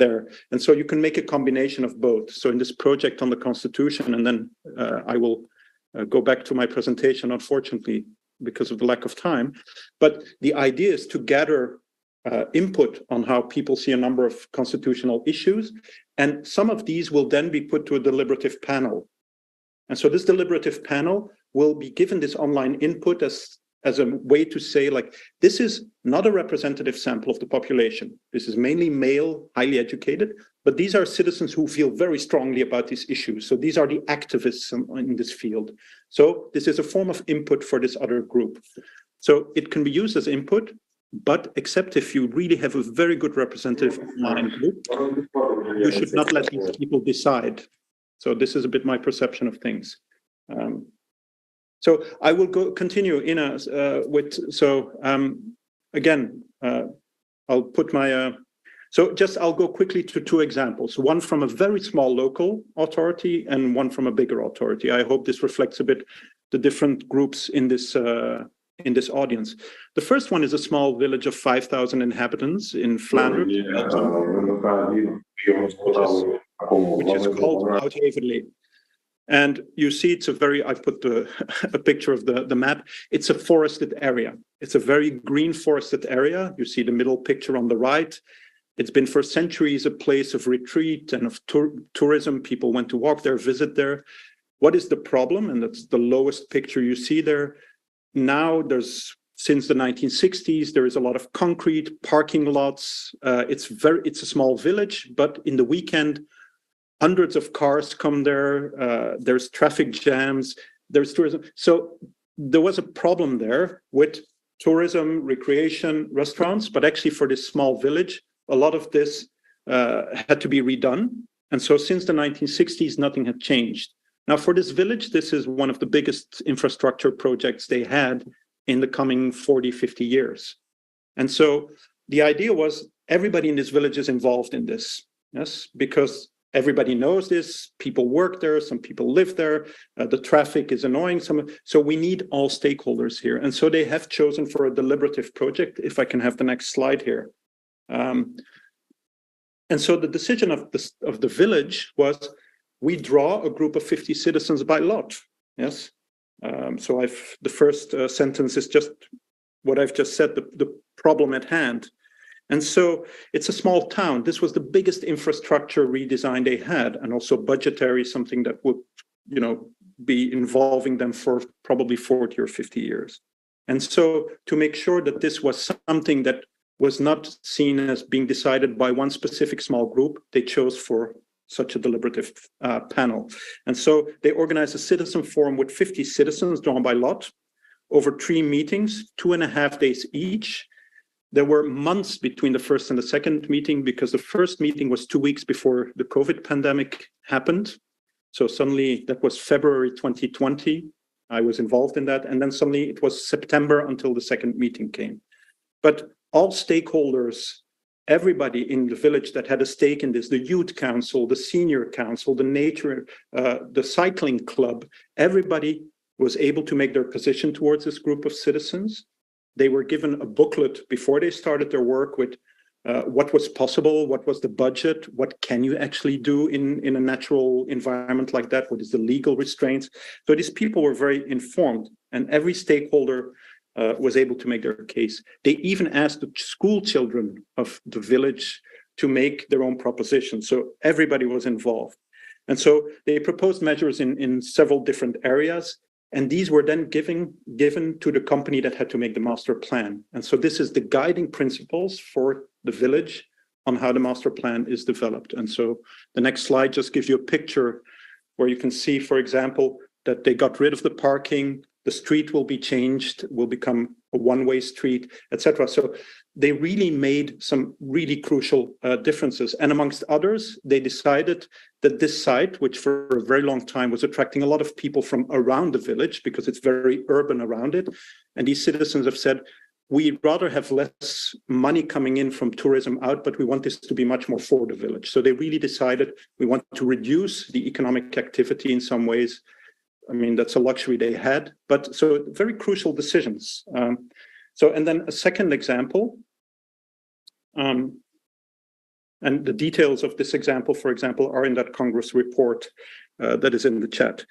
there. And so you can make a combination of both. So in this project on the Constitution, and then I will go back to my presentation, unfortunately, because of the lack of time. But the idea is to gather input on how people see a number of constitutional issues. And some of these will then be put to a deliberative panel. And so this deliberative panel will be given this online input as a way to say, like, this is not a representative sample of the population. This is mainly male, highly educated, but these are citizens who feel very strongly about these issues. So these are the activists in this field. So this is a form of input for this other group. So it can be used as input, but except if you really have a very good representative online group, you should not let these people decide. So this is a bit my perception of things. So I will continue again, I'll put my, I'll go quickly to two examples, one from a very small local authority and one from a bigger authority. I hope this reflects a bit the different groups in this audience. The first one is a small village of 5,000 inhabitants in Flanders, which is called Oud-Heverlee. And you see, I put a picture of the map. It's a forested area. It's a very green forested area. You see the middle picture on the right. It's been for centuries a place of retreat and of tourism. People went to walk there, visit there. What is the problem? And that's the lowest picture you see there. Now since the 1960s, there is a lot of concrete, parking lots. It's a small village, but in the weekend, hundreds of cars come there. There's traffic jams. There's tourism. So there was a problem there with tourism, recreation, restaurants. But actually, for this small village, a lot of this had to be redone. And so since the 1960s, nothing had changed. Now, for this village, this is one of the biggest infrastructure projects they had in the coming 40, 50 years. And so the idea was everybody in this village is involved in this. Yes, because everybody knows this, people work there, some people live there, the traffic is annoying. So we need all stakeholders here. And so they have chosen for a deliberative project, if I can have the next slide here. And so the decision of the village was, we draw a group of 50 citizens by lot. Yes. So the first sentence is just what I've just said, the problem at hand. And so it's a small town. This was the biggest infrastructure redesign they had, and also budgetary, something that would, be involving them for probably 40 or 50 years. And so to make sure that this was something that was not seen as being decided by one specific small group, they chose for such a deliberative panel. And so they organized a citizen forum with 50 citizens drawn by lot over 3 meetings, 2.5 days each. There were months between the first and the second meeting, because the first meeting was 2 weeks before the COVID pandemic happened. So suddenly that was February 2020. I was involved in that. And then suddenly it was September until the second meeting came. But all stakeholders, everybody in the village that had a stake in this, the youth council, the senior council, the nature, the cycling club, everybody was able to make their position towards this group of citizens. They were given a booklet before they started their work with what was possible, what was the budget, what can you actually do in a natural environment like that, what is the legal restraints. So these people were very informed, and every stakeholder was able to make their case. They even asked the school children of the village to make their own propositions. So everybody was involved. And so they proposed measures in several different areas. And these were then given to the company that had to make the master plan. And so this is the guiding principles for the village on how the master plan is developed. And so the next slide just gives you a picture where you can see, for example, that they got rid of the parking, the street will be changed, will become a one-way street, etc. So they really made some really crucial differences. And amongst others, they decided that this site, which for a very long time was attracting a lot of people from around the village because it's very urban around it, and these citizens have said, we'd rather have less money coming in from tourism out, but we want this to be much more for the village. So they really decided we want to reduce the economic activity in some ways. I mean, that's a luxury they had, but so very crucial decisions. And then a second example, and the details of this example, for example, are in that Congress report that is in the chat.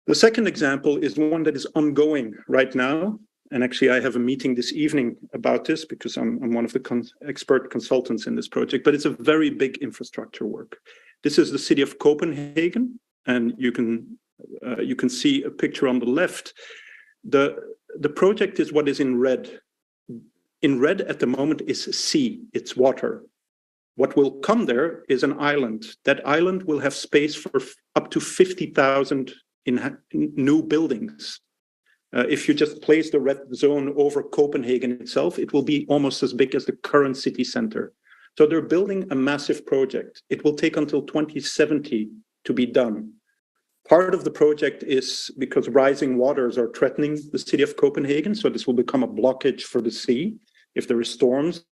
The second example is one that is ongoing right now. And actually, I have a meeting this evening about this because I'm one of the expert consultants in this project, but it's a very big infrastructure work. This is the city of Copenhagen, and you can see a picture on the left. The project is what is in red. In red at the moment is sea, it's water. What will come there is an island. That island will have space for up to 50,000 new buildings. If you just place the red zone over Copenhagen itself, it will be almost as big as the current city center. So they're building a massive project. It will take until 2070 to be done. Part of the project is because rising waters are threatening the city of Copenhagen, so this will become a blockage for the sea if there are storms.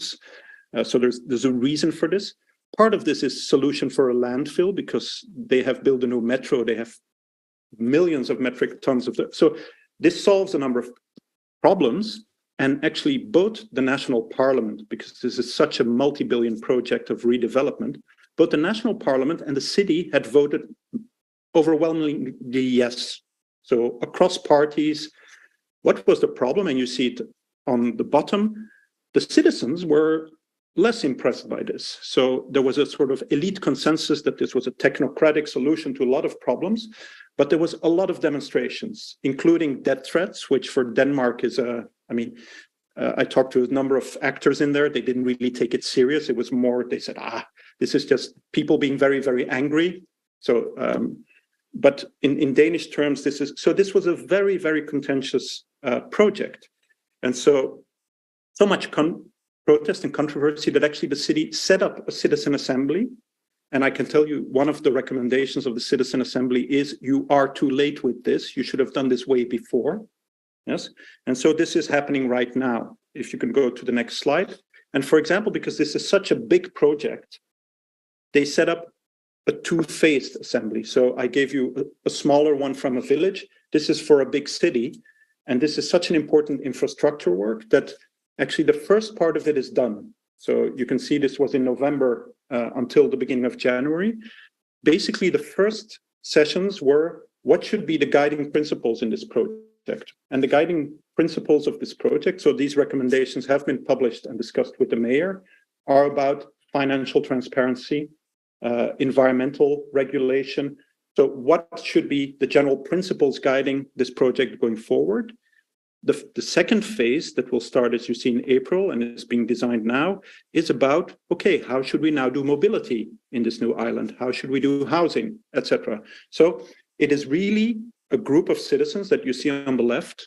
So there's a reason for this. Part of this is solution for a landfill because they have built a new metro. They have millions of metric tons of so this solves a number of problems. And actually both the national parliament, because this is such a multi-billion project of redevelopment, both the national parliament and the city had voted overwhelmingly yes. So across parties, what was the problem? And you see it on the bottom. The citizens were less impressed by this. So there was a sort of elite consensus that this was a technocratic solution to a lot of problems, but there was a lot of demonstrations, including death threats, which for Denmark is I talked to a number of actors in there. They didn't really take it serious. It was more, they said, this is just people being very, very angry. So, but in Danish terms, this was a very, very contentious project. And so much protest and controversy that actually the city set up a citizen assembly. And I can tell you one of the recommendations of the citizen assembly is you are too late with this. You should have done this way before. Yes. And so this is happening right now. If you can go to the next slide. And for example, because this is such a big project, they set up a two-phased assembly. So I gave you a smaller one from a village. This is for a big city. And this is such an important infrastructure work that actually the first part of it is done. So you can see this was in November until the beginning of January. Basically, the first sessions were what should be the guiding principles in this project. And the guiding principles of this project, so these recommendations have been published and discussed with the mayor, are about financial transparency, environmental regulation. So what should be the general principles guiding this project going forward? The second phase that will start, as you see, in April and is being designed now, is about, okay, how should we now do mobility in this new island? How should we do housing, etc.? So it is really a group of citizens that you see on the left.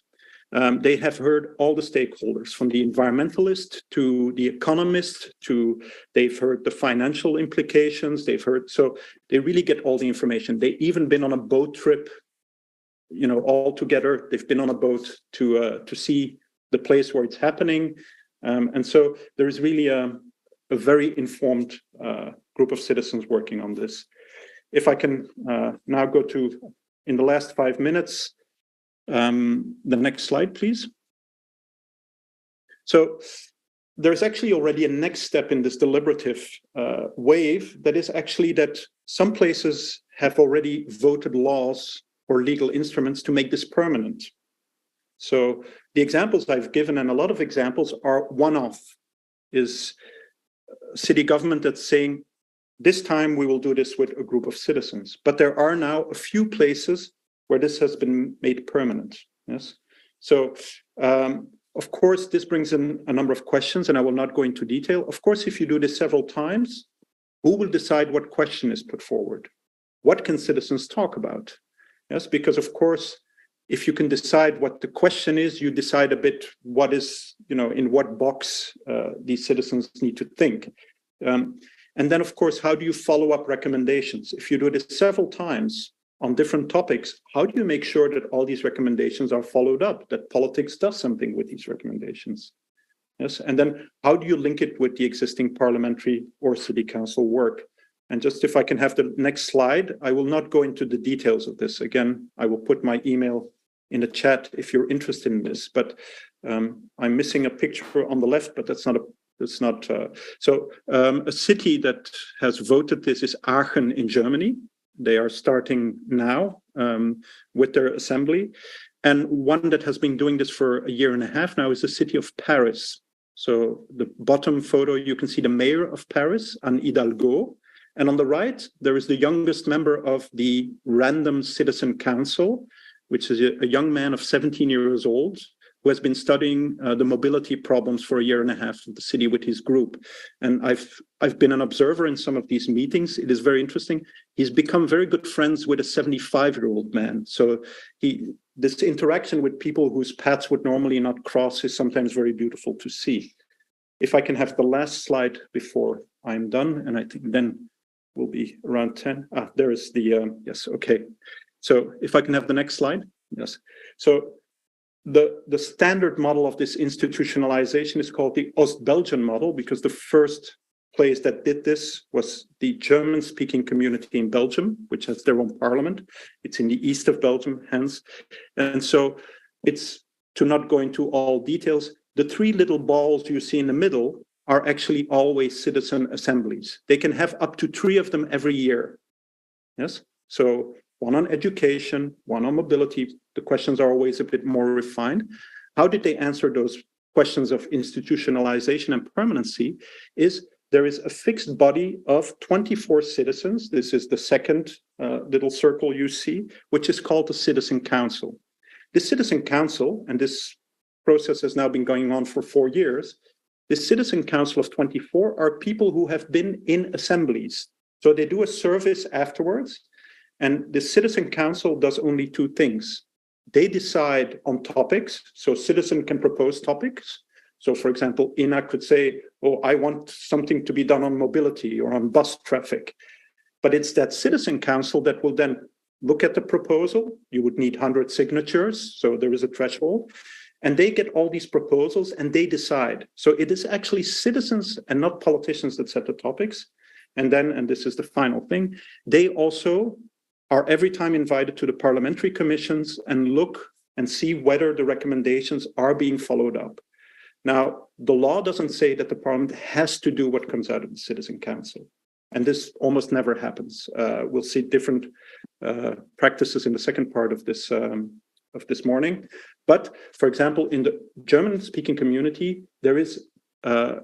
They have heard all the stakeholders, from the environmentalist to the economist to they've heard the financial implications. So they really get all the information. They've even been on a boat trip, all together. They've been on a boat to see the place where it's happening. And so there is really a very informed group of citizens working on this. If I can now go to, in the last 5 minutes, The next slide, please. So there's actually already a next step in this deliberative wave that is actually that some places have already voted laws or legal instruments to make this permanent. So the examples I've given, and a lot of examples are one-off, is city government that's saying, this time we will do this with a group of citizens. But there are now a few places where this has been made permanent. Yes. So, of course, this brings in a number of questions, and I will not go into detail. Of course, if you do this several times, who will decide what question is put forward? What can citizens talk about? Yes, because of course, if you can decide what the question is, you decide a bit what is, in what box these citizens need to think. And then, of course, how do you follow up recommendations? If you do this several times on different topics, how do you make sure that all these recommendations are followed up, that politics does something with these recommendations? Yes, and then how do you link it with the existing parliamentary or city council work? And just if I can have the next slide, I will not go into the details of this. Again, I will put my email in the chat if you're interested in this, but I'm missing a picture on the left, but that's not a city that has voted this is Aachen in Germany. They are starting now with their assembly. And one that has been doing this for a year and a half now is the city of Paris. So the bottom photo, you can see the mayor of Paris, Anne Hidalgo. And on the right, there is the youngest member of the Random Citizen Council, which is a young man of 17 years old, who has been studying the mobility problems for a year and a half of the city with his group. And I've been an observer in some of these meetings. It is very interesting. He's become very good friends with a 75-year-old man. So this interaction with people whose paths would normally not cross is sometimes very beautiful to see. If I can have the last slide before I'm done, and I think then we'll be around 10. There is the, yes, okay. So if I can have the next slide, yes. So the standard model of this institutionalization is called the Ost-Belgian model, because the first place that did this was the German-speaking community in Belgium, which has their own parliament. It's in the east of Belgium, hence. And so it's, to not go into all details, the three little balls you see in the middle are actually always citizen assemblies. They can have up to 3 of them every year. Yes, so one on education, one on mobility. The questions are always a bit more refined. How did they answer those questions of institutionalization and permanency? Is there is a fixed body of 24 citizens. This is the second little circle you see, which is called the Citizen Council. The Citizen Council, and this process has now been going on for 4 years, the Citizen Council of 24 are people who have been in assemblies. So they do a service afterwards, and the Citizen Council does only 2 things. They decide on topics, so citizen can propose topics. So for example, Ina could say, oh, I want something to be done on mobility or on bus traffic. But it's that Citizen Council that will then look at the proposal. You would need 100 signatures, so there is a threshold. And they get all these proposals and they decide. So it is actually citizens and not politicians that set the topics. And then, and this is the final thing, they also are every time invited to the parliamentary commissions and look and see whether the recommendations are being followed up. Now, the law doesn't say that the parliament has to do what comes out of the Citizen Council. And this almost never happens. We'll see different practices in the second part of this morning. But for example, in the German-speaking community, there is the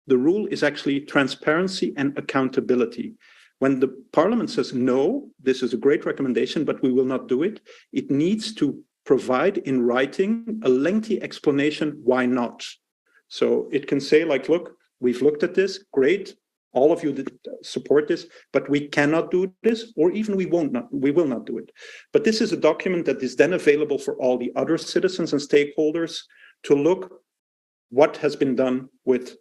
rule is actually transparency and accountability. When the parliament says, no, this is a great recommendation, but we will not do it, it needs to provide in writing a lengthy explanation why not. So it can say like, look, we've looked at this, great, all of you support this, but we cannot do this, or even we will not do it. But this is a document that is then available for all the other citizens and stakeholders to look what has been done with.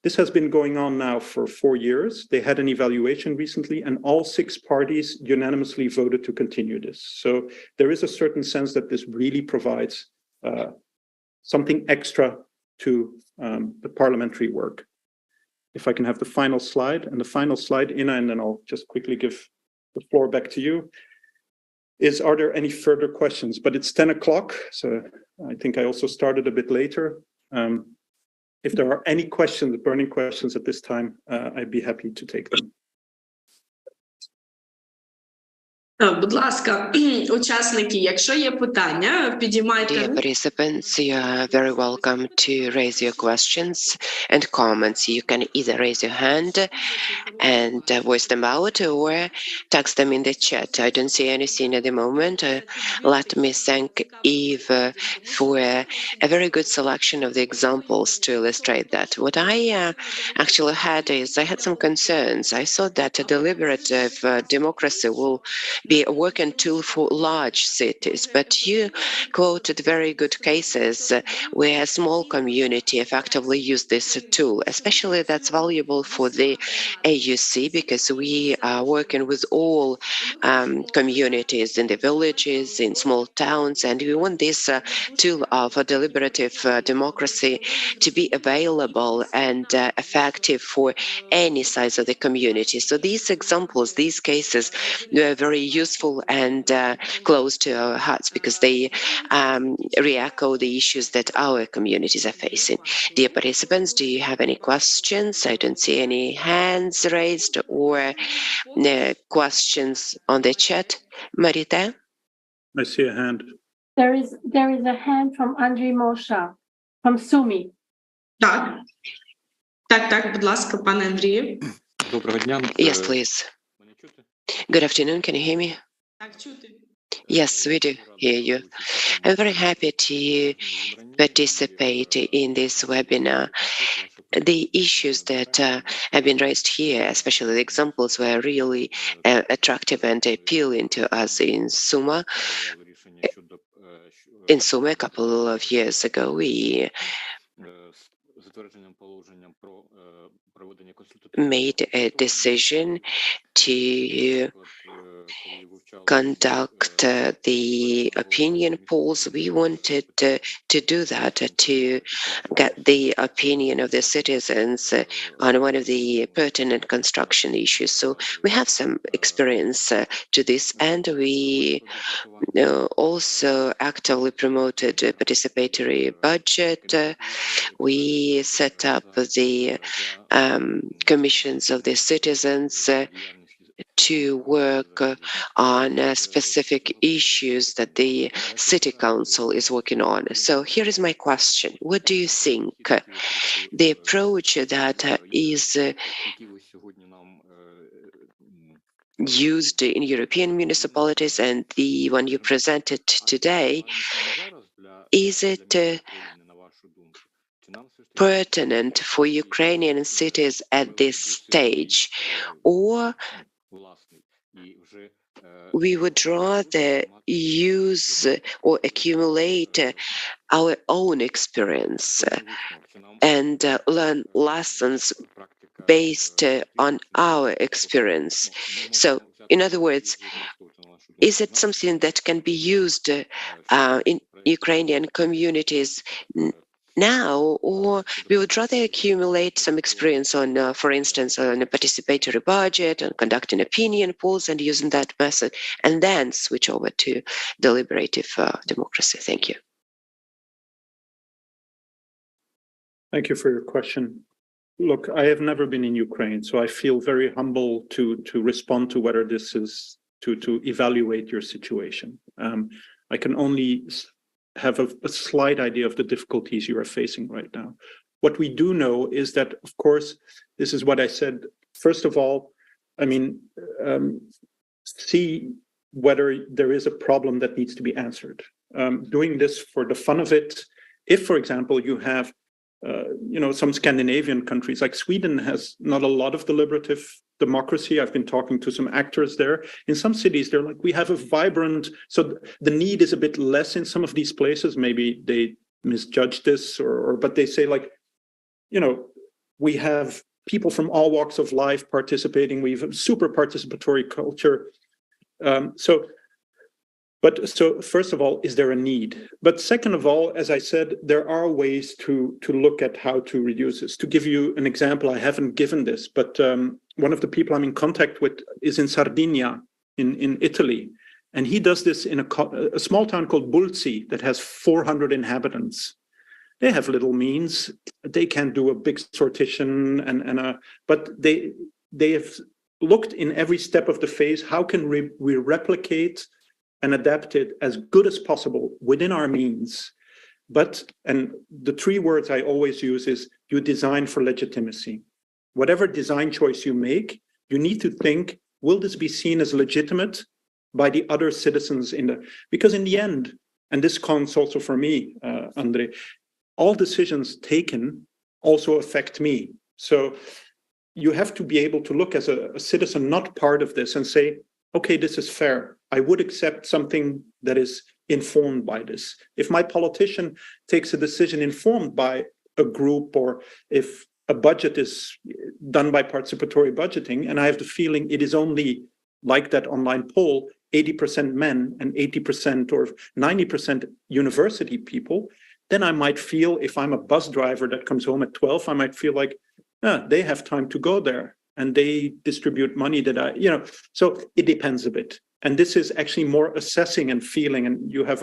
This has been going on now for 4 years. They had an evaluation recently, and all 6 parties unanimously voted to continue this. So there is a certain sense that this really provides something extra to the parliamentary work. If I can have the final slide, and the final slide, Ina, and then I'll just quickly give the floor back to you. are there any further questions? But it's 10 o'clock, so I think I also started a bit later. If there are any questions, burning questions at this time, I'd be happy to take them. Будь ласка, учасники, якщо є питання, підіймайте Dear руку. participants, you are very welcome to raise your questions and comments. You can either raise your hand and voice them out or text them in the chat. I don't see anything at the moment. Let me thank Eve for a very good selection of the examples to illustrate that. What I actually had is I had some concerns. I thought that a deliberative democracy will be a working tool for large cities, but you quoted very good cases where a small community effectively used this tool. Especially that's valuable for the AUC because we are working with all communities in the villages, in small towns, and we want this tool of a deliberative democracy to be available and effective for any size of the community. So these examples, these cases, were very useful and close to our hearts because they re-echo the issues that our communities are facing. Dear participants, do you have any questions? I don't see any hands raised or questions on the chat. Marita? I see a hand. There is a hand from Andriy Mosha, from Sumi. Так. Так, будь ласка, пане Андрію. Доброго дня. Yes, please. Good afternoon. Can you hear me? Так, чути. Yes, we do hear you. I'm very happy to participate in this webinar. The issues that have been raised here, especially the examples, were really attractive and appealing to us in Suma. In Suma, a couple of years ago, we made a decision to conduct the opinion polls. We wanted to do that, to get the opinion of the citizens on one of the pertinent construction issues. So we have some experience to this, and we also actively promoted a participatory budget. We set up the commissions of the citizens to work on specific issues that the city council is working on. So here is my question. What do you think? The approach that is used in European municipalities and the one you presented today, is it pertinent for Ukrainian cities at this stage, or we would rather use or accumulate our own experience and learn lessons based on our experience? So, in other words, is it something that can be used in Ukrainian communities now, or we would rather accumulate some experience on, for instance, on a participatory budget and conducting opinion polls and using that method, and then switch over to deliberative democracy? Thank you. Thank you for your question. Look, I have never been in Ukraine, so I feel very humble to respond to whether this is to evaluate your situation. I can only have a slight idea of the difficulties you are facing right now. What we do know is that, of course, this is what I said. First of all, I mean, see whether there is a problem that needs to be answered. Doing this for the fun of it, if, for example, you have some Scandinavian countries, like Sweden has not a lot of deliberative democracy. I've been talking to some actors there. In some cities, they're like, we have a vibrant, so the need is a bit less in some of these places. Maybe they misjudge this, but they say, like, we have people from all walks of life participating. We have a super participatory culture. So first of all, is there a need? But second of all, as I said, there are ways to look at how to reduce this. To give you an example, I haven't given this, but one of the people I'm in contact with is in Sardinia, in Italy. And he does this in a small town called Bulci that has 400 inhabitants. They have little means. They can't do a big sortition, but they have looked in every step of the phase. How can we replicate and adapt it as good as possible within our means? And the three words I always use is you design for legitimacy. Whatever design choice you make, you need to think, will this be seen as legitimate by the other citizens because in the end, and this counts also for me, Andre, all decisions taken also affect me. So you have to be able to look as a citizen, not part of this, and say, okay, this is fair. I would accept something that is informed by this. If my politician takes a decision informed by a group, or if a budget is done by participatory budgeting, and I have the feeling it is only like that online poll, 80% men and 80% or 90% university people, then I might feel, if I'm a bus driver that comes home at 12, I might feel like, they have time to go there and they distribute money that so it depends a bit. And this is actually more assessing and feeling, and you have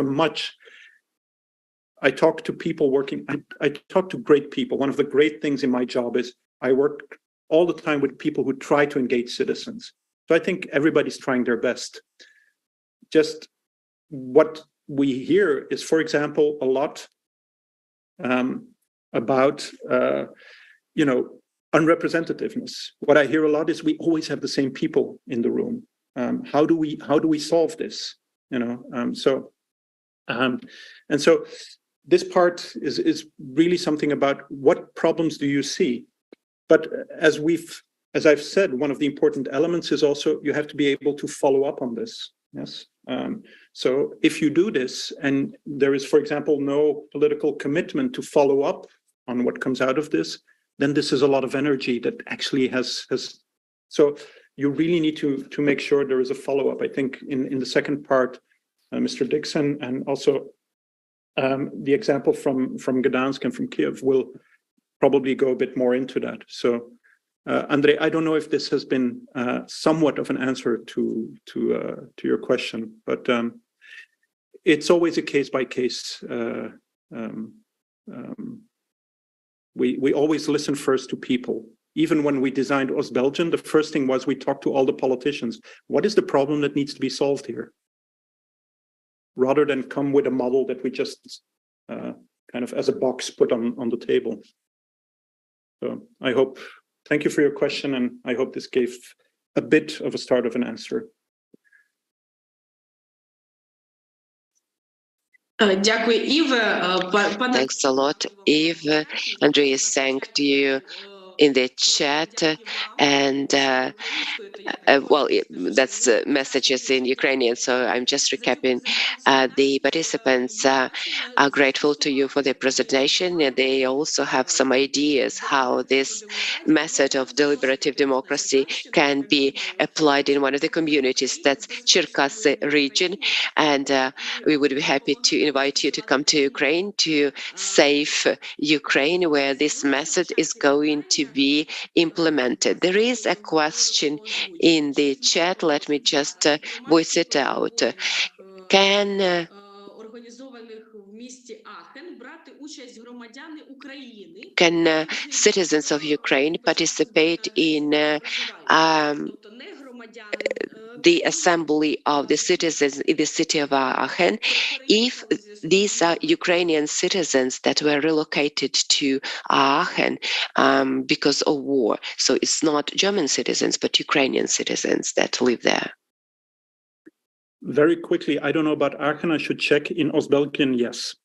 I talk to people I talk to great people. One of the great things in my job is I work all the time with people who try to engage citizens. So I think everybody's trying their best. Just what we hear is, for example, a lot about, unrepresentativeness. What I hear a lot is we always have the same people in the room. How do we solve this? And so this part is really something about what problems do you see? But as I've said, one of the important elements is also you have to be able to follow up on this. Yes. So if you do this and there is, for example, no political commitment to follow up on what comes out of this, then this is a lot of energy that actually has. So you really need to make sure there is a follow-up. I think in the second part, Mr. Dixon, and also the example from Gdansk and from Kiev will probably go a bit more into that. So, Andre, I don't know if this has been somewhat of an answer to your question, but it's always a case by case. We always listen first to people. Even when we designed Ost-Belgium, the first thing was we talked to all the politicians. What is the problem that needs to be solved here? Rather than come with a model that we just kind of as a box put on the table. So thank you for your question, and I hope this gave a bit of a start of an answer. Thanks a lot, Eve. Andreas thanked you in the chat, and that's messages in Ukrainian, so I'm just recapping. The participants are grateful to you for the presentation, and they also have some ideas how this method of deliberative democracy can be applied in one of the communities, that's Cherkasy region, and we would be happy to invite you to come to Ukraine to save Ukraine, where this method is going to be implemented. There is a question in the chat. Let me just voice it out. Can citizens of Ukraine participate in the assembly of the citizens in the city of Aachen if these are Ukrainian citizens that were relocated to Aachen because of war? So it's not German citizens, but Ukrainian citizens that live there. Very quickly, I don't know about Aachen. I should check. In Ost-Belgium, yes.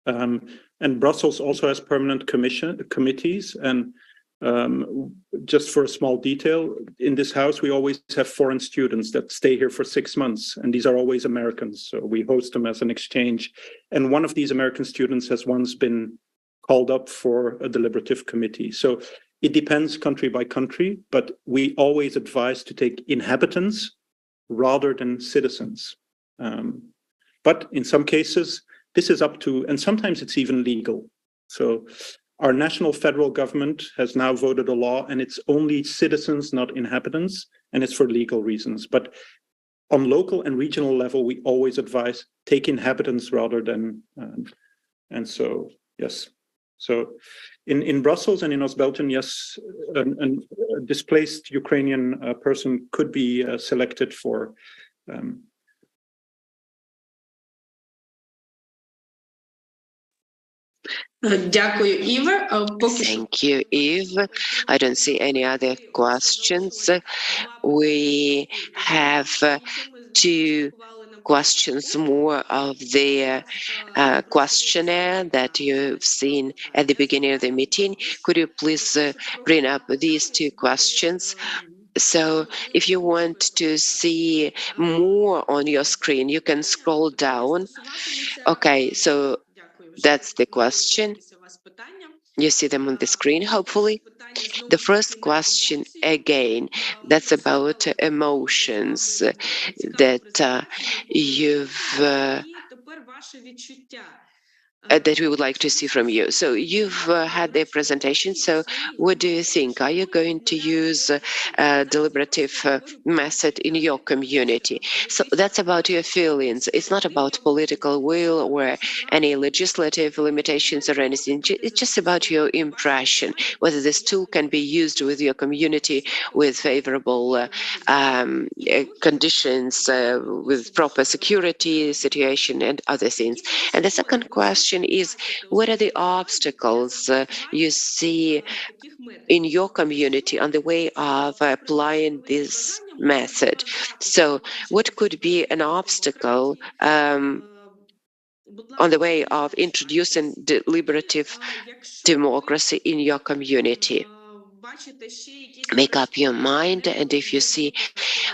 And Brussels also has permanent committees. And just for a small detail, in this house, we always have foreign students that stay here for 6 months. And these are always Americans. So we host them as an exchange. And one of these American students has once been called up for a deliberative committee. So it depends country by country, but we always advise to take inhabitants rather than citizens. But in some cases, this is up to, and sometimes it's even legal. So our national federal government has now voted a law, and it's only citizens, not inhabitants, and it's for legal reasons. But on local and regional level, we always advise take inhabitants rather than, and so, yes. So in Brussels and in Oost-Belgium, yes, a displaced Ukrainian person could be selected for Thank you, Eve. I don't see any other questions. We have two questions more of the questionnaire that you've seen at the beginning of the meeting. Could you please bring up these two questions? So if you want to see more on your screen, you can scroll down. Okay, so that's the question. You see them on the screen, hopefully. The first question, again, that's about emotions that that we would like to see from you. So you've had the presentation. So what do you think? Are you going to use a deliberative method in your community? So that's about your feelings. It's not about political will or any legislative limitations or anything. It's just about your impression, whether this tool can be used with your community with favorable conditions, with proper security situation and other things. And the second question is, what are the obstacles you see in your community on the way of applying this method? So what could be an obstacle on the way of introducing deliberative democracy in your community? Make up your mind, and if you see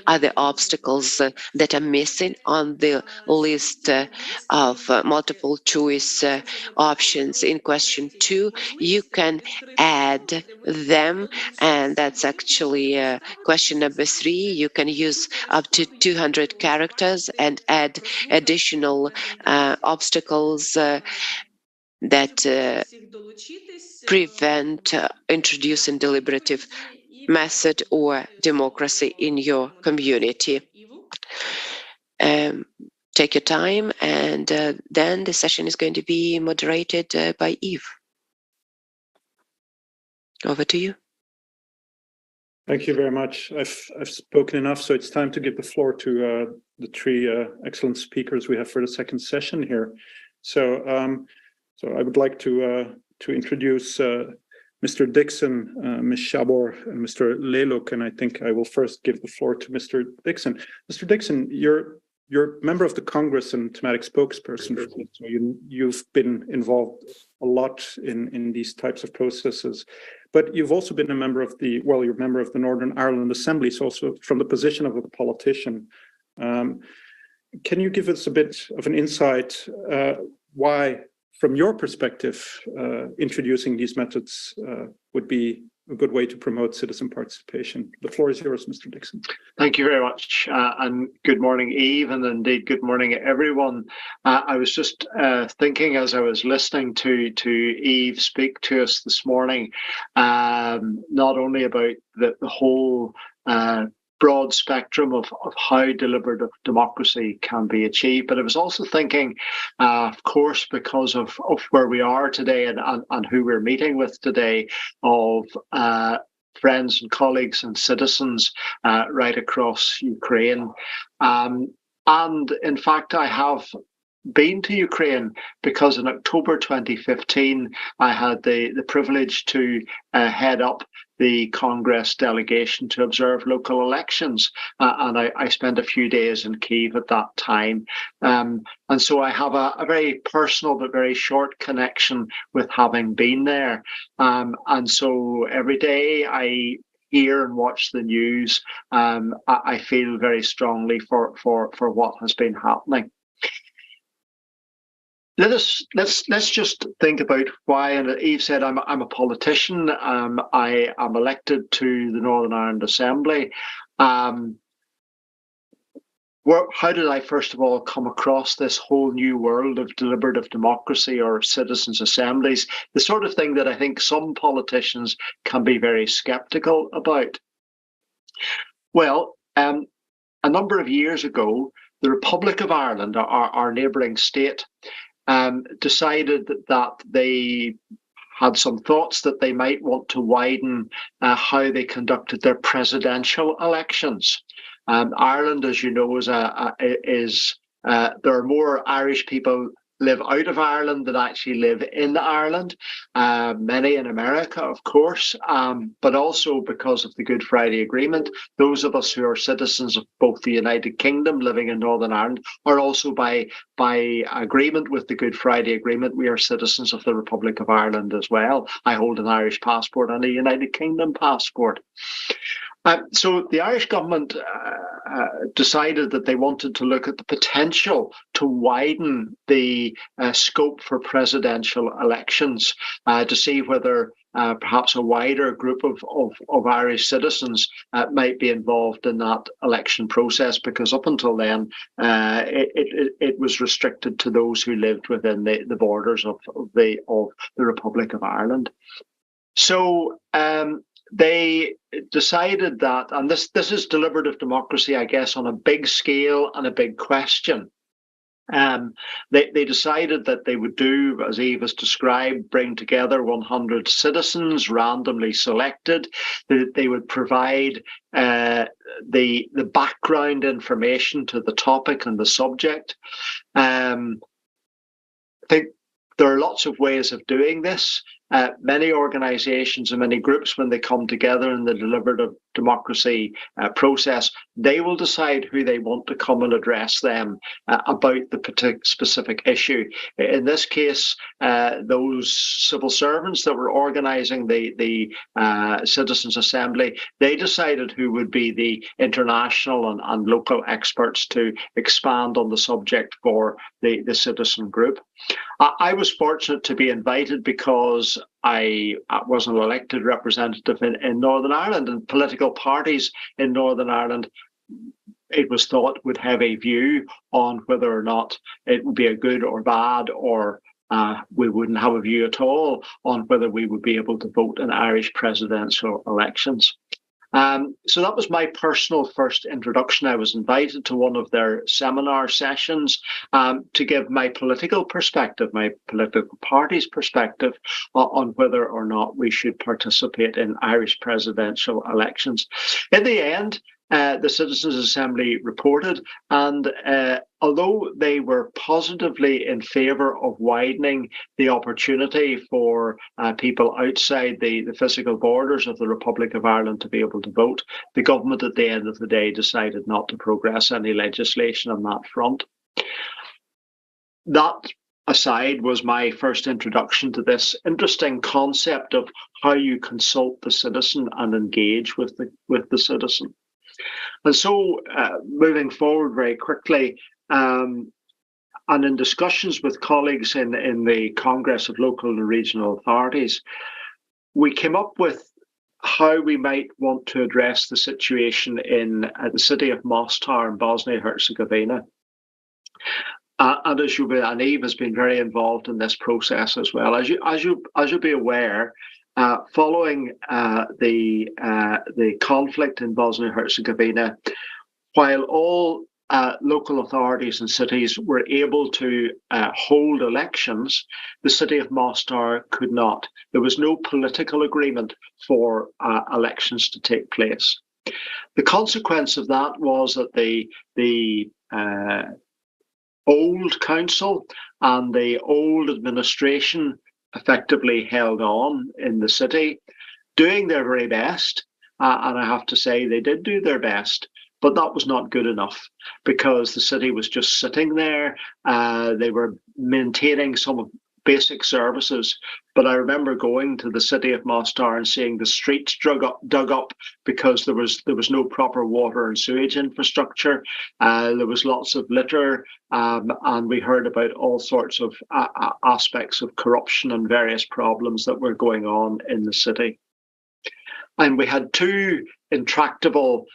other obstacles that are missing on the list of multiple choice options in question 2, you can add them, and that's actually question number 3. You can use up to 200 characters and add additional obstacles that prevent introducing deliberative method or democracy in your community. Take your time, and then the session is going to be moderated by Eve. Over to you. Thank you very much. I've spoken enough, so it's time to give the floor to the three excellent speakers we have for the second session here. So I would like to introduce Mr. Dixon, Ms. Shabor, and Mr. Leluk, and I think I will first give the floor to Mr. Dixon. Mr. Dixon, you're a member of the Congress and thematic spokesperson. So you've been involved a lot in these types of processes, but you've also been a member of you're a member of the Northern Ireland Assembly, so also from the position of a politician. Can you give us a bit of an insight why, from your perspective, introducing these methods would be a good way to promote citizen participation? The floor is yours, Mr. Dixon. Thank you very much, and good morning, Eve, and indeed good morning, everyone. I was just thinking as I was listening to Eve speak to us this morning, not only about the whole broad spectrum of how deliberative democracy can be achieved. But I was also thinking, of course, because of where we are today and who we're meeting with today, of friends and colleagues and citizens right across Ukraine. And in fact, I have been to Ukraine because in October 2015, I had the privilege to head up the Congress delegation to observe local elections. And I spent a few days in Kyiv at that time. And so I have a very personal but very short connection with having been there. And so every day I hear and watch the news, I feel very strongly for what has been happening. Let's just think about why. And Eve said, I'm a politician. I am elected to the Northern Ireland Assembly. How did I first of all come across this whole new world of deliberative democracy or citizens' assemblies? The sort of thing that I think some politicians can be very skeptical about. Well, a number of years ago, the Republic of Ireland, our neighbouring state, decided that they had some thoughts that they might want to widen how they conducted their presidential elections. Ireland, as you know, there are more Irish people live out of Ireland that actually live in Ireland, many in America, of course, but also because of the Good Friday Agreement, those of us who are citizens of both the United Kingdom living in Northern Ireland are also by agreement with the Good Friday Agreement, we are citizens of the Republic of Ireland as well. I hold an Irish passport and a United Kingdom passport. So the Irish government decided that they wanted to look at the potential to widen the scope for presidential elections to see whether perhaps a wider group of Irish citizens might be involved in that election process, because up until then it was restricted to those who lived within the borders of the Republic of Ireland. So they decided that, and this is deliberative democracy, I guess, on a big scale and a big question. They decided that they would do, as Eve has described, bring together 100 citizens randomly selected. They would provide the background information to the topic and the subject. I think there are lots of ways of doing this. Many organisations and many groups, when they come together in the deliberative democracy process, they will decide who they want to come and address them about the specific issue. In this case, those civil servants that were organising the Citizens' Assembly, they decided who would be the international and local experts to expand on the subject for the citizen group. I was fortunate to be invited because I was an elected representative in Northern Ireland, and political parties in Northern Ireland, it was thought, would have a view on whether or not it would be a good or bad, or we wouldn't have a view at all on whether we would be able to vote in Irish presidential elections. So that was my personal first introduction. I was invited to one of their seminar sessions to give my political perspective, my political party's perspective on whether or not we should participate in Irish presidential elections. In the end, the Citizens' Assembly reported, and although they were positively in favour of widening the opportunity for people outside the physical borders of the Republic of Ireland to be able to vote, the government at the end of the day decided not to progress any legislation on that front. That aside was my first introduction to this interesting concept of how you consult the citizen and engage with the citizen. And so moving forward very quickly, and in discussions with colleagues in the Congress of Local and Regional Authorities, we came up with how we might want to address the situation in the city of Mostar in Bosnia-Herzegovina. And as and Eve has been very involved in this process as well. As you'll be aware, following the conflict in Bosnia-Herzegovina, while all local authorities and cities were able to hold elections, the city of Mostar could not. There was no political agreement for elections to take place. The consequence of that was that the old council and the old administration effectively held on in the city, doing their very best. And I have to say they did do their best, but that was not good enough because the city was just sitting there. They were maintaining some basic services. But I remember going to the city of Mostar and seeing the streets dug up because there was no proper water and sewage infrastructure. There was lots of litter, and we heard about all sorts of aspects of corruption and various problems that were going on in the city. And we had two intractable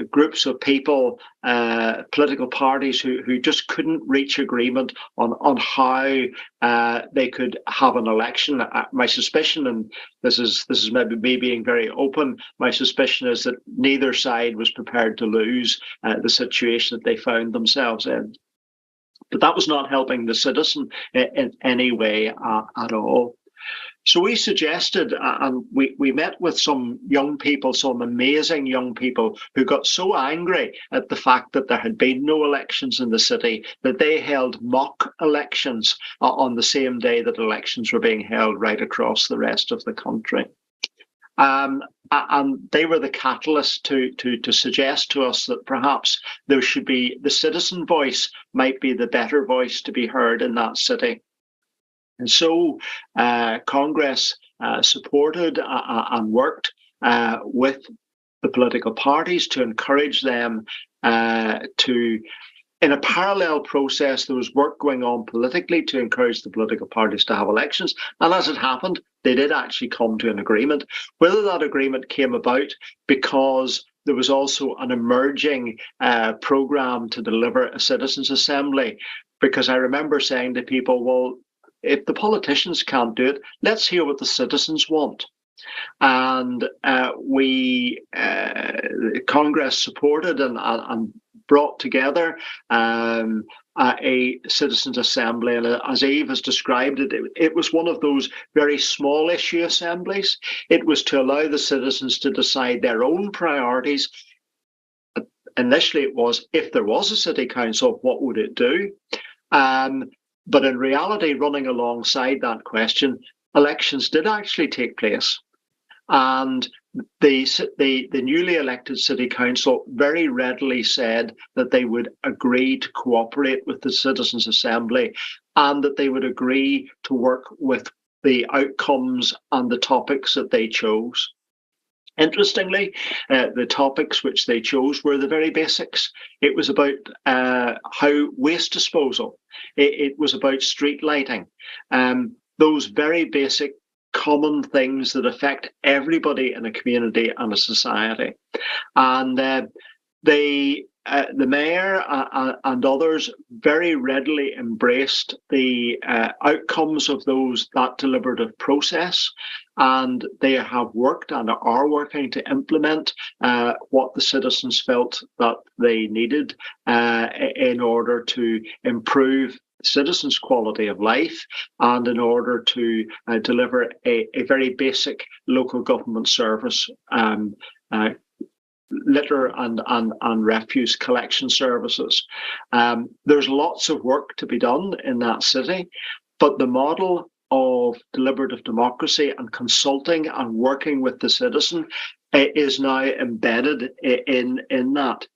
groups of people, political parties who just couldn't reach agreement on how they could have an election. My suspicion, and this is maybe me being very open, my suspicion is that neither side was prepared to lose the situation that they found themselves in. But that was not helping the citizen in any way at all. So we suggested, and we met with some young people, some amazing young people who got so angry at the fact that there had been no elections in the city that they held mock elections on the same day that elections were being held right across the rest of the country. And they were the catalyst to suggest to us that perhaps there should be the citizen voice might be the better voice to be heard in that city. And so Congress supported and worked with the political parties to encourage them to, in a parallel process, there was work going on politically to encourage the political parties to have elections. And as it happened, they did actually come to an agreement. Whether that agreement came about because there was also an emerging programme to deliver a citizens' assembly, because I remember saying to people, well, if the politicians can't do it, let's hear what the citizens want. And Congress supported and brought together a citizens' assembly. And as Eve has described it, it was one of those very small issue assemblies. It was to allow the citizens to decide their own priorities. Initially, it was, if there was a city council, what would it do? But in reality, running alongside that question, elections did actually take place. And the newly elected city council very readily said that they would agree to cooperate with the Citizens' Assembly and that they would agree to work with the outcomes and the topics that they chose. Interestingly, the topics which they chose were the very basics. It was about how waste disposal. It was about street lighting. Those very basic common things that affect everybody in a community and a society. And the mayor and others very readily embraced the outcomes of that deliberative process, and they have worked and are working to implement what the citizens felt that they needed in order to improve citizens' quality of life and in order to deliver a very basic local government service, litter and refuse collection services. There's lots of work to be done in that city, but the model of deliberative democracy and consulting and working with the citizen is now embedded in that.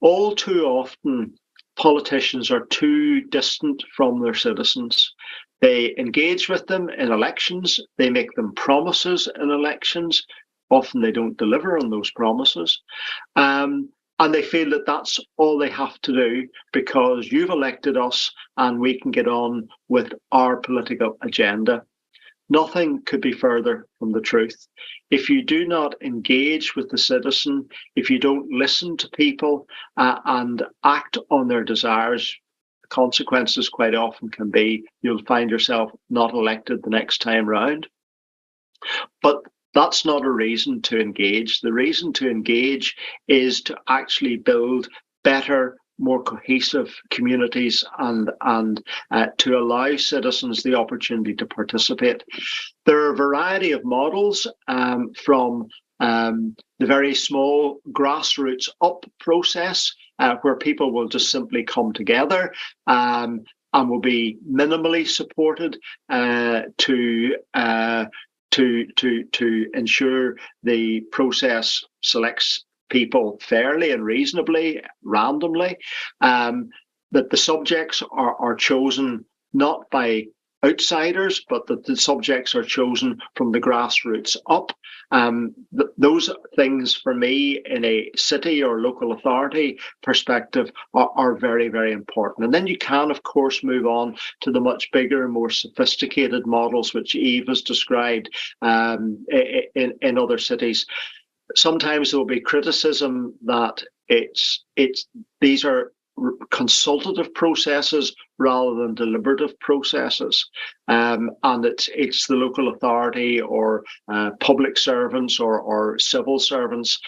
All too often, politicians are too distant from their citizens. They engage with them in elections, they make them promises in elections. Often they don't deliver on those promises. And they feel that that's all they have to do because you've elected us and we can get on with our political agenda. Nothing could be further from the truth. If you do not engage with the citizen, if you don't listen to people and act on their desires, the consequences quite often can be you'll find yourself not elected the next time round. But that's not a reason to engage. The reason to engage is to actually build better, more cohesive communities and to allow citizens the opportunity to participate. There are a variety of models from the very small grassroots up process where people will just simply come together and will be minimally supported to ensure the process selects people fairly and reasonably, randomly, that the subjects are chosen not by outsiders, but that the subjects are chosen from the grassroots up. Those things for me in a city or local authority perspective are very, very important. And then you can, of course, move on to the much bigger, more sophisticated models, which Eve has described in other cities. sometimes there will be criticism that these are consultative processes rather than deliberative processes, and it's the local authority or public servants or civil servants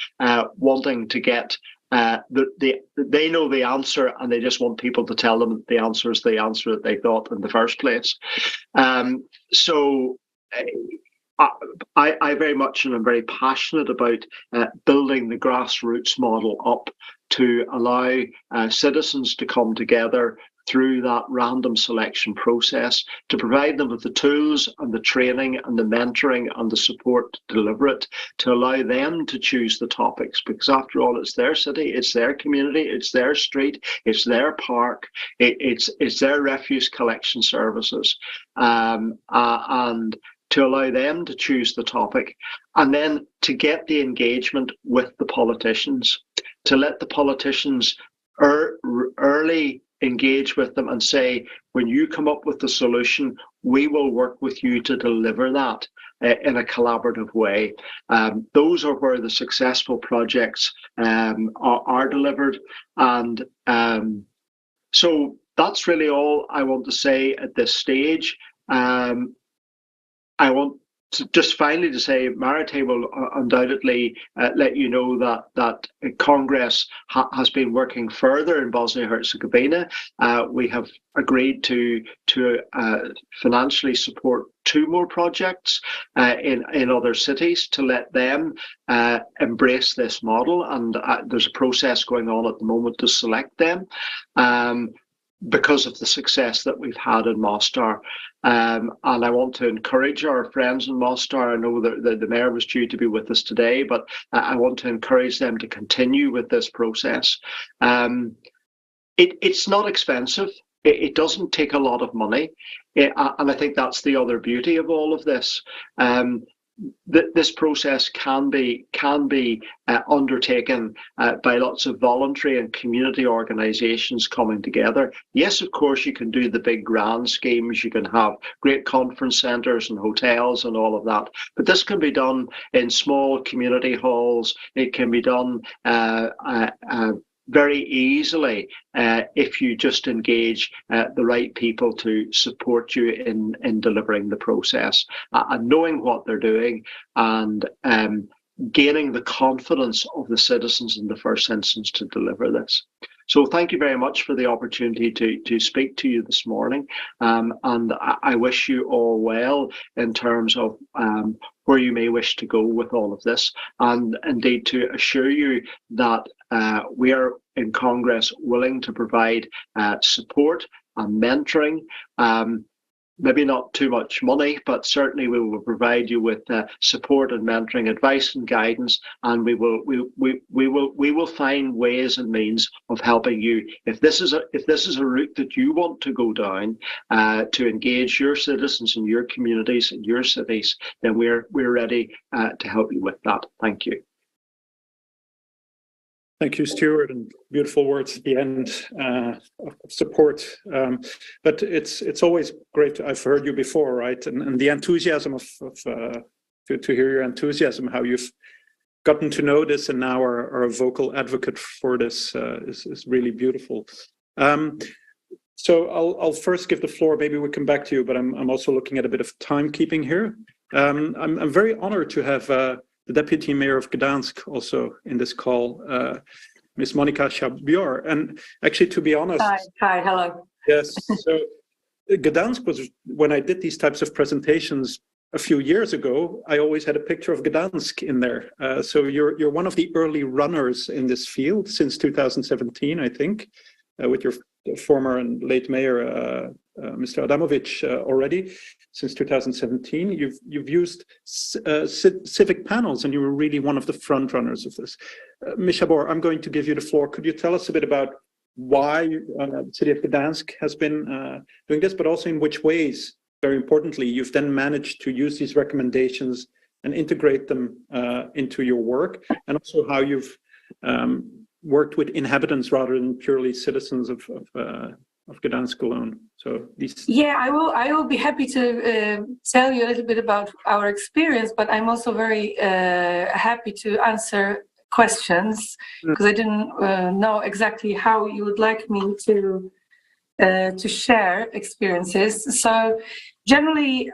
wanting to get they know the answer, and they just want people to tell them the answer is the answer that they thought in the first place. So I very much and I'm very passionate about building the grassroots model up to allow citizens to come together through that random selection process, to provide them with the tools and the training and the mentoring and the support to deliver it, to allow them to choose the topics, because after all, it's their city, it's their community, it's their street, it's their park, it's their refuse collection services, and to allow them to choose the topic, and then to get the engagement with the politicians, to let the politicians early engage with them and say, when you come up with the solution, we will work with you to deliver that in a collaborative way. Those are where the successful projects are delivered. And so that's really all I want to say at this stage. I want to just finally to say, Marite will undoubtedly let you know that Congress has been working further in Bosnia-Herzegovina. We have agreed to financially support 2 more projects in other cities to let them embrace this model, and there's a process going on at the moment to select them. Because of the success that we've had in Mostar. And I want to encourage our friends in Mostar. I know that the mayor was due to be with us today, but I want to encourage them to continue with this process. It's not expensive. It doesn't take a lot of money. And I think that's the other beauty of all of this. This process can be undertaken by lots of voluntary and community organisations coming together. Yes, of course, you can do the big grand schemes. You can have great conference centres and hotels and all of that. But this can be done in small community halls. It can be done very easily if you just engage the right people to support you in delivering the process, and knowing what they're doing, and gaining the confidence of the citizens in the first instance to deliver this. So thank you very much for the opportunity to speak to you this morning, and I wish you all well in terms of where you may wish to go with all of this, and indeed to assure you that we are in Congress willing to provide support and mentoring. Maybe not too much money, but certainly we will provide you with support and mentoring, advice and guidance, and we will find ways and means of helping you. If this is a route that you want to go down to engage your citizens in your communities and your cities, then we're ready to help you with that. Thank you. Thank you, Stuart, and beautiful words at the end of support. But it's always great. I've heard you before, right? And the enthusiasm to hear your enthusiasm, how you've gotten to know this and now are a vocal advocate for this is really beautiful. So I'll first give the floor. Maybe we come back to you, but I'm also looking at a bit of timekeeping here. I'm very honored to have the Deputy Mayor of Gdansk also in this call, Ms. Monika Szabior. And actually, to be honest... Hi, hello. Yes, so Gdansk was, when I did these types of presentations a few years ago, I always had a picture of Gdansk in there. So you're one of the early runners in this field since 2017, I think, with your former and late mayor, Mr. Adamovich, already since 2017. You've used civic panels, and you were really one of the front runners of this. Ms. Szabior, I'm going to give you the floor. Could you tell us a bit about why the city of Gdansk has been doing this, but also in which ways, very importantly, you've then managed to use these recommendations and integrate them into your work, and also how you've worked with inhabitants rather than purely citizens of Gdansk alone. So these. Yeah, I will be happy to tell you a little bit about our experience, but I'm also very happy to answer questions because I didn't know exactly how you would like me to share experiences. So generally,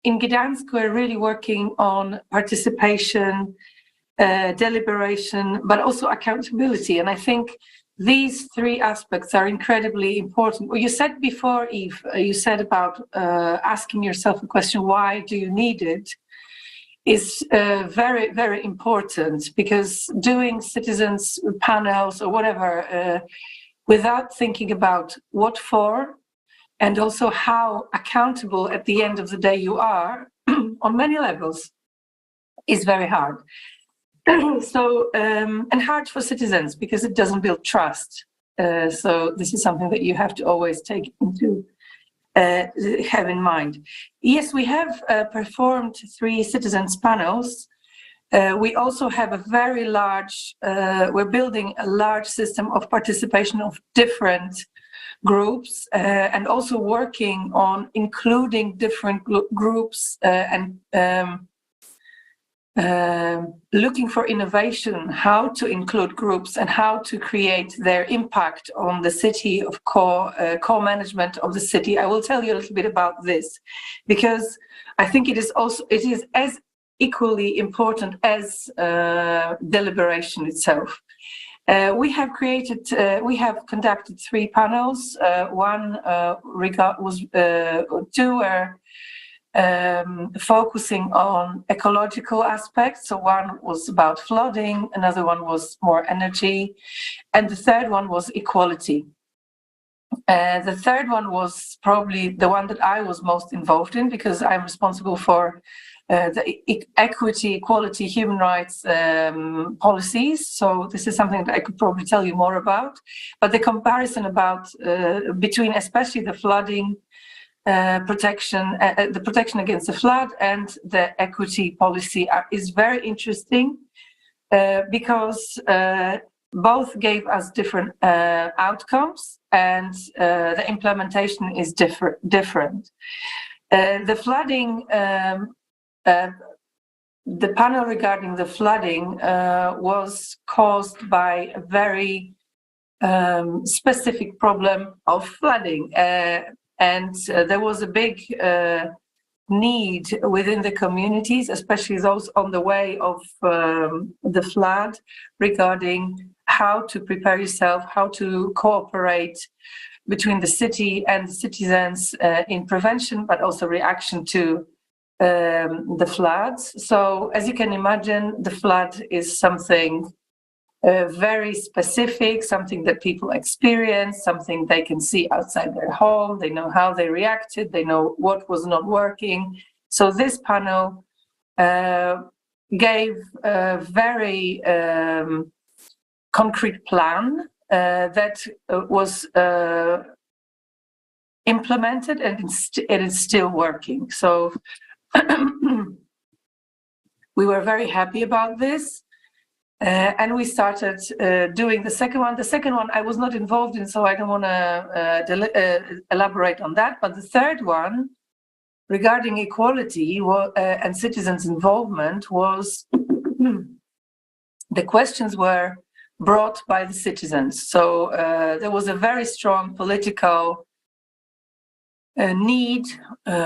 in Gdansk, we're really working on participation, deliberation, but also accountability. And I think these three aspects are incredibly important. Well, you said before, Eve, you said about asking yourself a question, why do you need it? Is very, very important, because doing citizens panels or whatever without thinking about what for and also how accountable at the end of the day you are on many levels is very hard. So, and hard for citizens because it doesn't build trust. So this is something that you have to always take into have in mind. Yes, we have performed 3 citizens panels. We also have a very large, we're building a large system of participation of different groups and also working on including different groups and looking for innovation, how to include groups and how to create their impact on the city of co-management of the city. I will tell you a little bit about this because I think it is as equally important as deliberation itself. We have conducted 3 panels. Two were focusing on ecological aspects. So one was about flooding, another one was more energy, and the third one was equality. The third one was probably the one that I was most involved in because I'm responsible for the equity, equality, human rights policies. So this is something that I could probably tell you more about. But the comparison about between especially the flooding protection, the protection against the flood and the equity policy is very interesting because both gave us different outcomes and the implementation is different. The flooding, the panel regarding the flooding was caused by a very specific problem of flooding. And there was a big need within the communities, especially those on the way of the flood, regarding how to prepare yourself, how to cooperate between the city and the citizens in prevention, but also reaction to the floods. So as you can imagine, the flood is something very specific, something that people experience, something they can see outside their home. They know how they reacted. They know what was not working. So this panel gave a very concrete plan that was implemented and it is still working. So we were very happy about this. And we started doing the second one. The second one I was not involved in, so I don't want to elaborate on that. But the third one, regarding equality and citizens' involvement, was the questions were brought by the citizens. So there was a very strong political need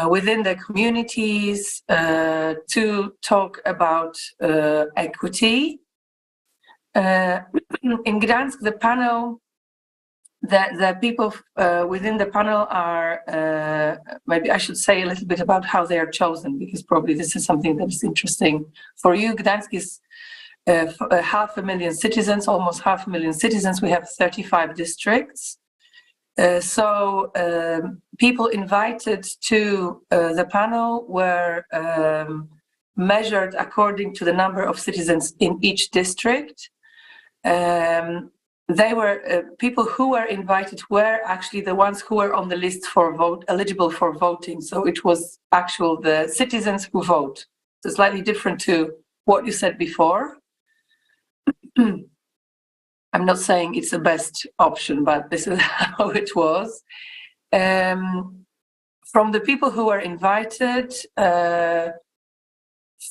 within the communities to talk about equity. In Gdansk, the panel, the people within the panel are, maybe I should say a little bit about how they are chosen, because probably this is something that is interesting for you. Gdansk is 500,000 citizens, almost 500,000 citizens. We have 35 districts. So people invited to the panel were measured according to the number of citizens in each district. They were people who were invited were actually the ones who were on the list for eligible for voting. So it was the citizens who vote. So slightly different to what you said before. I'm not saying it's the best option, but this is how it was. From the people who were invited,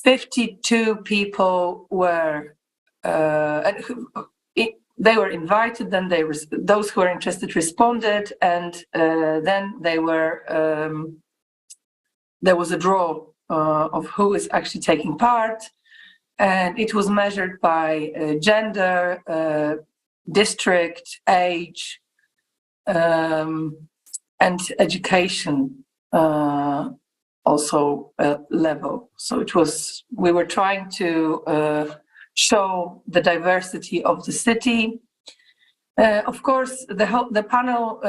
52 people were they were invited. Then those who were interested responded, and then there was a draw of who is actually taking part, and it was measured by gender, district, age, and education also level. So we were trying to show the diversity of the city. Of course, the panel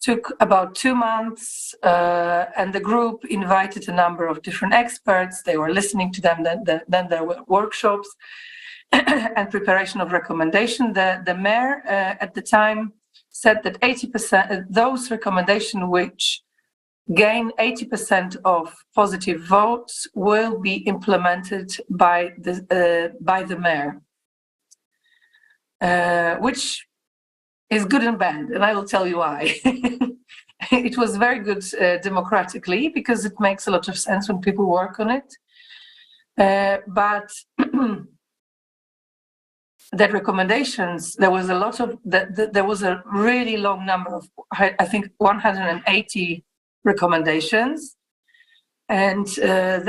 took about 2 months, and the group invited a number of different experts. They were listening to them. Then there were workshops and preparation of recommendation. The mayor at the time said that 80% those recommendations which gain 80% of positive votes will be implemented by the mayor, which is good and bad, and I will tell you why. It was very good democratically, because it makes a lot of sense when people work on it. But the recommendations, there was a really long number of, I think, 180 recommendations, and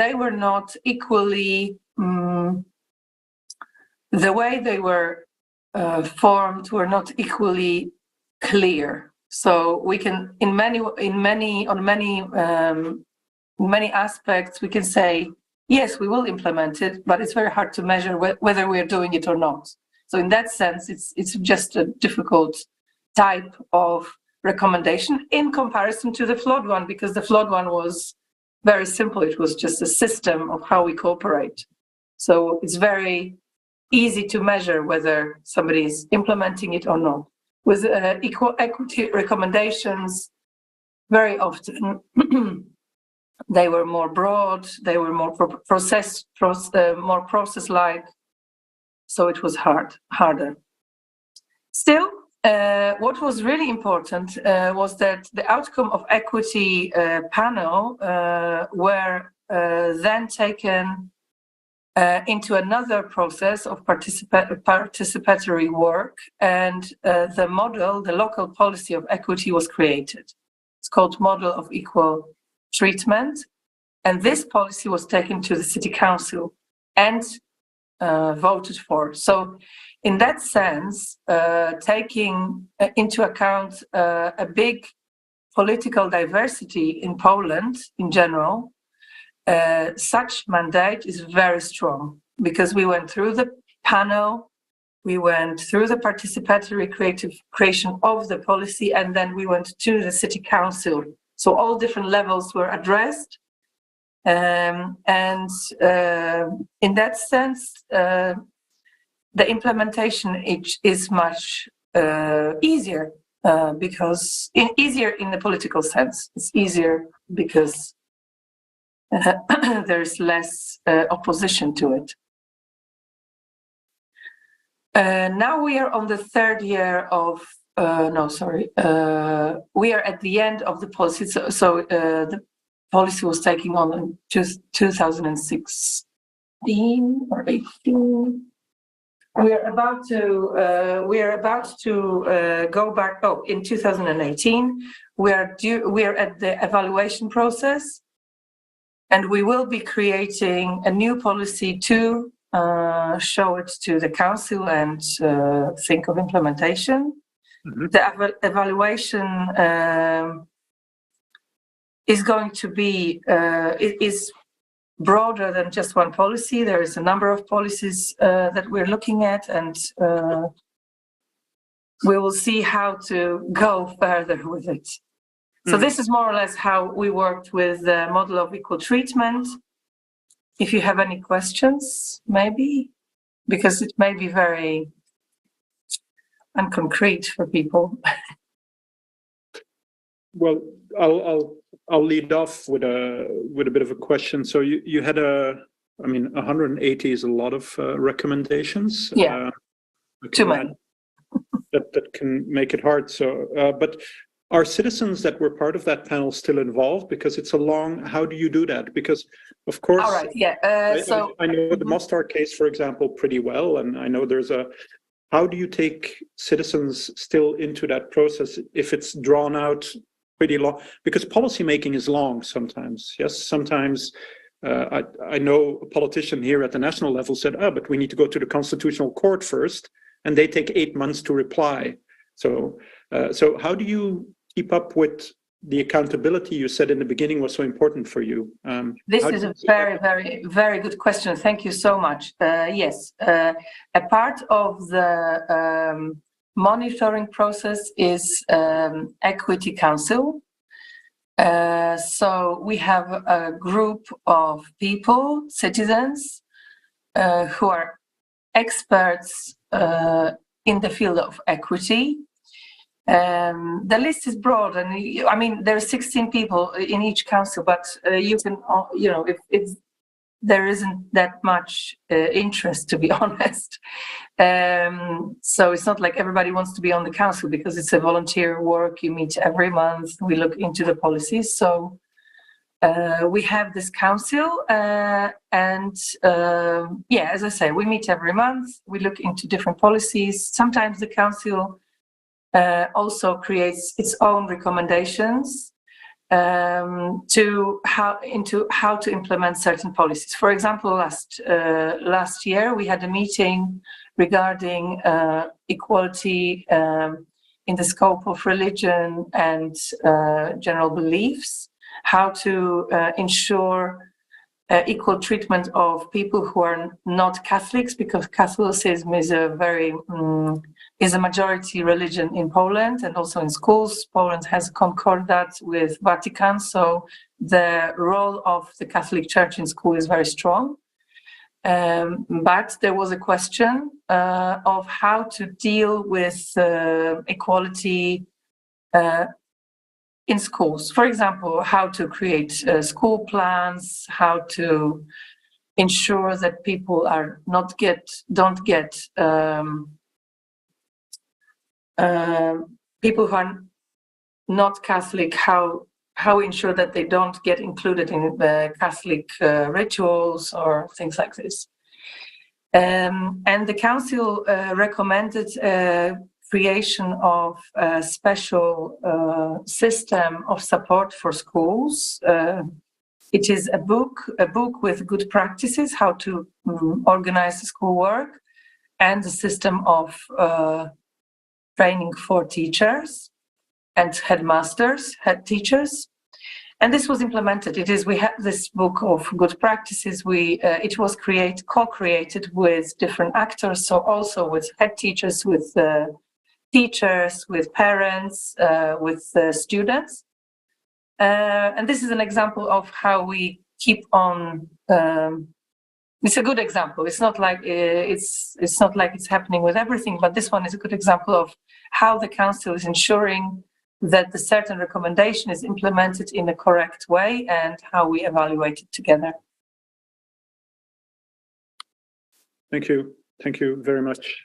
they were not equally, the way they were formed were not equally clear. So we can, in many aspects, we can say, yes, we will implement it, but it's very hard to measure whether we are doing it or not. So in that sense, it's just a difficult type of recommendation in comparison to the flawed one, because the flawed one was very simple. It was just a system of how we cooperate. So it's very easy to measure whether somebody is implementing it or not. With equity recommendations, very often they were more broad, they were more more process-like, so it was harder. Still, what was really important was that the outcome of equity panel were then taken into another process of participatory work, and the model, the local policy of equity, was created. It's called Model of Equal Treatment, and this policy was taken to the city council and voted for. So in that sense, taking into account a big political diversity in Poland in general, such mandate is very strong, because we went through the panel, we went through the participatory creation of the policy, and then we went to the city council. So all different levels were addressed. And in that sense, the implementation is much easier, because easier in the political sense. It's easier because there's less opposition to it. Now we are on the third year of, we are at the end of the policy. So the policy was taken on in 2016 or 18. We are about to go back. Oh, in 2018, we are at the evaluation process, and we will be creating a new policy to show it to the council and think of implementation. Mm-hmm. The evaluation is going to be is broader than just one policy. There is a number of policies that we're looking at, and we will see how to go further with it. So this is more or less how we worked with the model of equal treatment. If you have any questions, maybe, because it may be very unconcrete for people. Well, I'll lead off with a bit of a question. So you had 180 is a lot of recommendations. Yeah, too many. that can make it hard. So, but are citizens that were part of that panel still involved? Because it's a long. How do you do that? Because, of course, all right, yeah. I know the Mostar case, for example, pretty well, and I know there's a. How do you take citizens still into that process if it's drawn out pretty long? Because policymaking is long sometimes. Yes, sometimes. I know a politician here at the national level said, but we need to go to the Constitutional Court first, and they take 8 months to reply. So how do you keep up with the accountability you said in the beginning was so important for you? This is a very, very, very good question. Thank you so much. Yes, a part of the monitoring process is Equity Council. So we have a group of people, citizens, who are experts in the field of equity. The list is broad, and I mean there are 16 people in each council, but you can, if there isn't that much interest, to be honest. So it's not like everybody wants to be on the council because it's a volunteer work. You meet every month. We look into the policies. So we have this council, and as I say, we meet every month. We look into different policies. Sometimes the council also creates its own recommendations to how to implement certain policies. For example, last year we had a meeting regarding equality in the scope of religion and general beliefs, how to ensure equal treatment of people who are not Catholics, because Catholicism is a majority religion in Poland and also in schools. Poland has a concordat with Vatican, so the role of the Catholic Church in school is very strong. But there was a question of how to deal with equality in schools. For example, how to create school plans, how to ensure that people don't get people who are not Catholic, how ensure that they don't get included in the Catholic rituals or things like this. And the council recommended creation of a special system of support for schools. It is a book with good practices, how to organize the schoolwork, and a system of training for teachers and head teachers. And this was implemented. We have this book of good practices. It was co-created with different actors, so also with head teachers, with teachers, with parents, with students. And this is an example of how we keep on. It's a good example. It's not like it's happening with everything, but this one is a good example of how the council is ensuring that the certain recommendation is implemented in a correct way and how we evaluate it together. Thank you very much.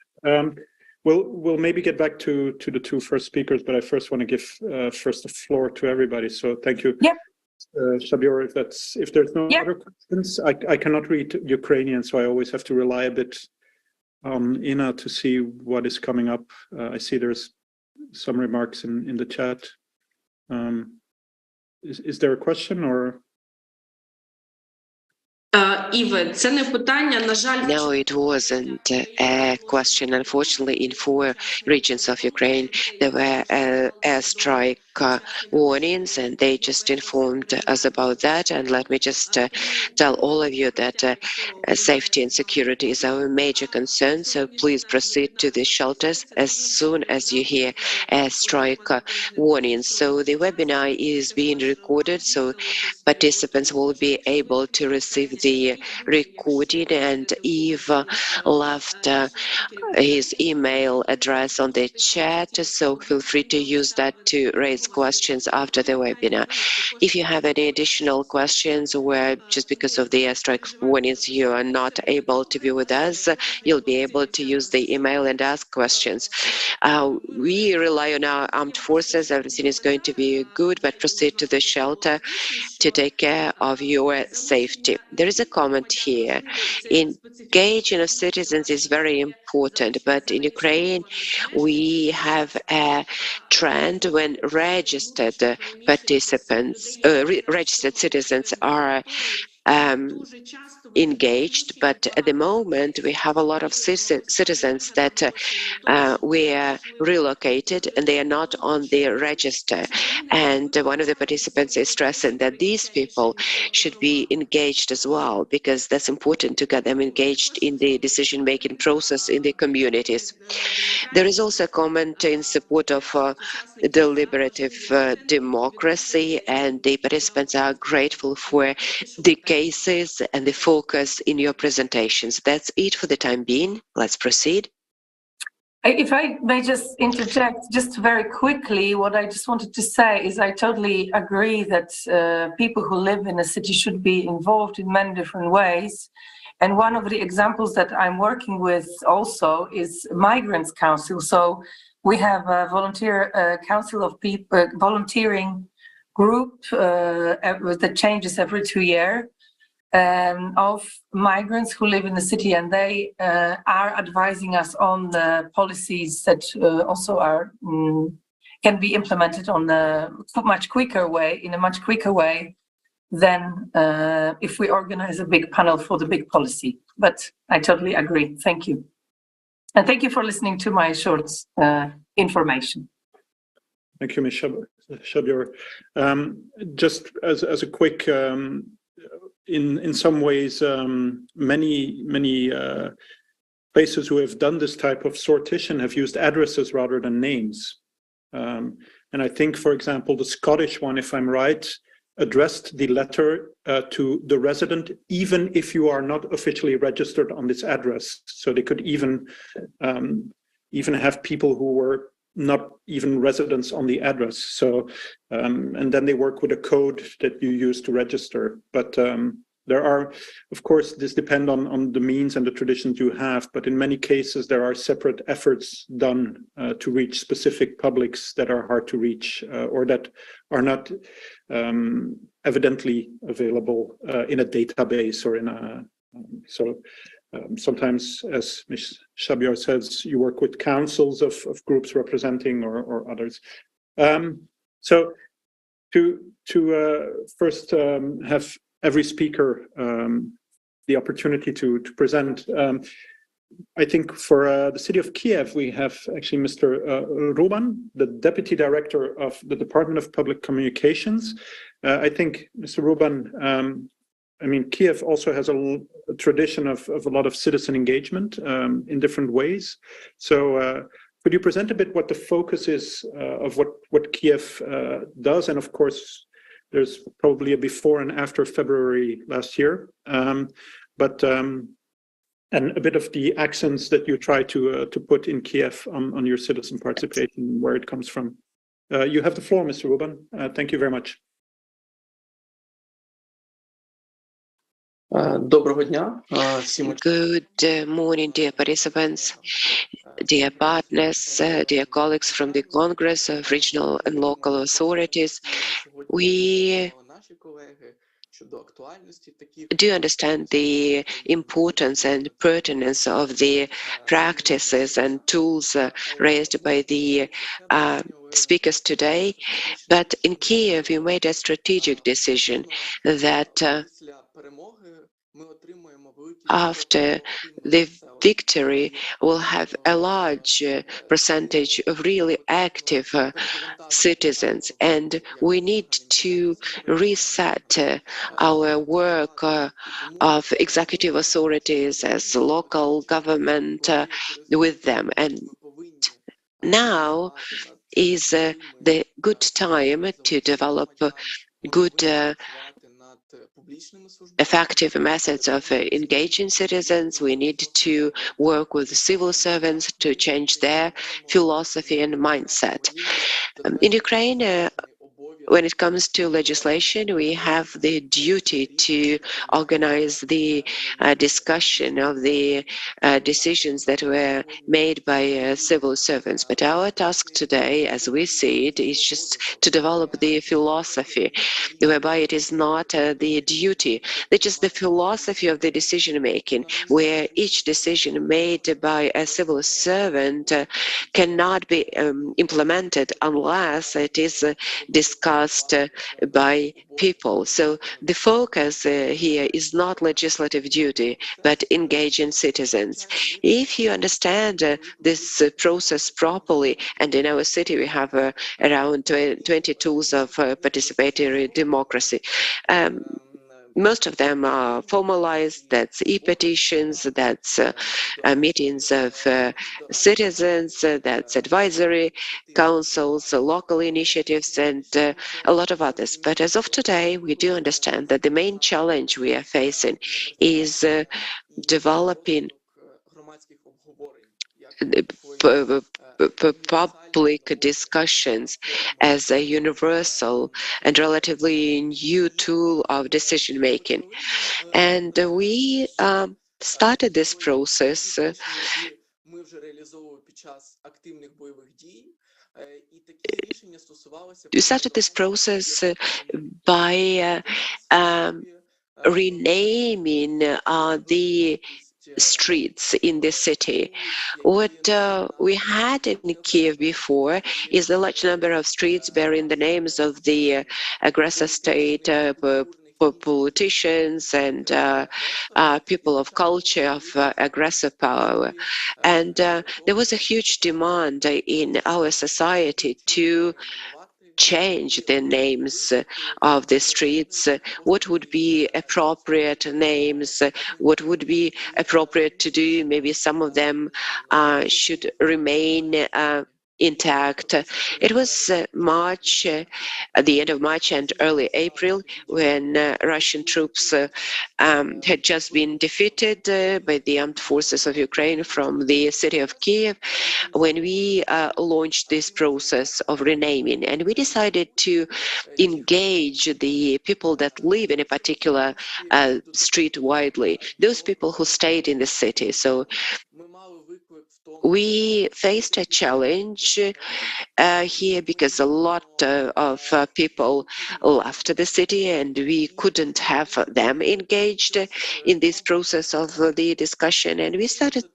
We'll maybe get back to the two first speakers, but I first want to give first the floor to everybody. So thank you. Yeah. Shabior, if there's no other questions, I cannot read Ukrainian, so I always have to rely a bit on Ina to see what is coming up. I see there's some remarks in the chat. Is there a question or? No, it wasn't a question. Unfortunately, in 4 regions of Ukraine, there were airstrike warnings, and they just informed us about that. And let me just tell all of you that safety and security is our major concern. So please proceed to the shelters as soon as you hear airstrike warnings. So the webinar is being recorded, so participants will be able to receive the recording, and Eve left his email address on the chat, so feel free to use that to raise questions after the webinar. If you have any additional questions where just because of the airstrike warnings you are not able to be with us, you'll be able to use the email and ask questions. We rely on our armed forces. Everything is going to be good, but proceed to the shelter to take care of your safety. There is a comment here. Engaging of citizens is very important, but in Ukraine we have a trend when registered participants, registered citizens are engaged, but at the moment we have a lot of citizens that were relocated and they are not on the register. And one of the participants is stressing that these people should be engaged as well, because that's important to get them engaged in the decision-making process in the communities. There is also a comment in support of deliberative democracy, and the participants are grateful for the cases and the focus in your presentations. That's it for the time being. Let's proceed. If I may just interject just very quickly, what I just wanted to say is I totally agree that people who live in a city should be involved in many different ways. And one of the examples that I'm working with also is Migrants Council. So we have a volunteer council of people, volunteering group that changes every 2 years. Of migrants who live in the city, and they are advising us on the policies that also are can be implemented on a much quicker way than if we organize a big panel for the big policy. But I totally agree. Thank you. And thank you for listening to my short information. Thank you, Ms. Shabir. Just as a quick in some ways, many places who have done this type of sortition have used addresses rather than names. And I think, for example, the Scottish one, if I'm right, addressed the letter to the resident, even if you are not officially registered on this address. So they could even have people who were not even residents on the address. So, and then they work with a code that you use to register. But there are, of course, this depends on the means and the traditions you have, but in many cases there are separate efforts done to reach specific publics that are hard to reach or that are not evidently available in a database or in a, sometimes, as Ms. Shabir says, you work with councils of groups representing or others. So to first have every speaker the opportunity to present. I think for the city of Kiev, we have actually Mr. Ruban, the Deputy Director of the Department of Public Communications. I think, Mr. Ruban, I mean, Kiev also has a tradition of a lot of citizen engagement in different ways. So could you present a bit what the focus is of what Kiev does? And of course, there's probably a before and after February last year, and a bit of the accents that you try to put in Kiev on your citizen participation, where it comes from. You have the floor, Mr. Ruban. Thank you very much. Good morning, dear participants, dear partners, dear colleagues from the Congress of Regional and Local Authorities. We do understand the importance and pertinence of the practices and tools raised by the speakers today, but in Kiev we made a strategic decision that after the victory we'll have a large percentage of really active citizens, and we need to reset our work of executive authorities as local government with them. And now is the good time to develop good effective methods of engaging citizens. We need to work with civil servants to change their philosophy and mindset. In Ukraine, when it comes to legislation, we have the duty to organize the discussion of the decisions that were made by civil servants. But our task today, as we see it, is just to develop the philosophy, whereby it is not the duty, it's just the philosophy of the decision making, where each decision made by a civil servant cannot be implemented unless it is discussed by people. So the focus here is not legislative duty, but engaging citizens. If you understand this process properly, and in our city we have around 20 tools of participatory democracy, most of them are formalized. That's e-petitions, that's meetings of citizens, that's advisory councils, local initiatives, and a lot of others. But as of today, we do understand that the main challenge we are facing is developing public discussions as a universal and relatively new tool of decision making. And we started this process by renaming the streets in the city. What we had in Kiev before is a large number of streets bearing the names of the aggressor state, politicians and people of culture of aggressor power. And there was a huge demand in our society to change the names of the streets, what would be appropriate names, what would be appropriate to do. Maybe some of them should remain intact. It was March, at the end of March and early April, when Russian troops had just been defeated by the armed forces of Ukraine from the city of Kiev, when we launched this process of renaming. And we decided to engage the people that live in a particular street widely, those people who stayed in the city. So we faced a challenge here because a lot of people left the city and we couldn't have them engaged in this process of the discussion. And we started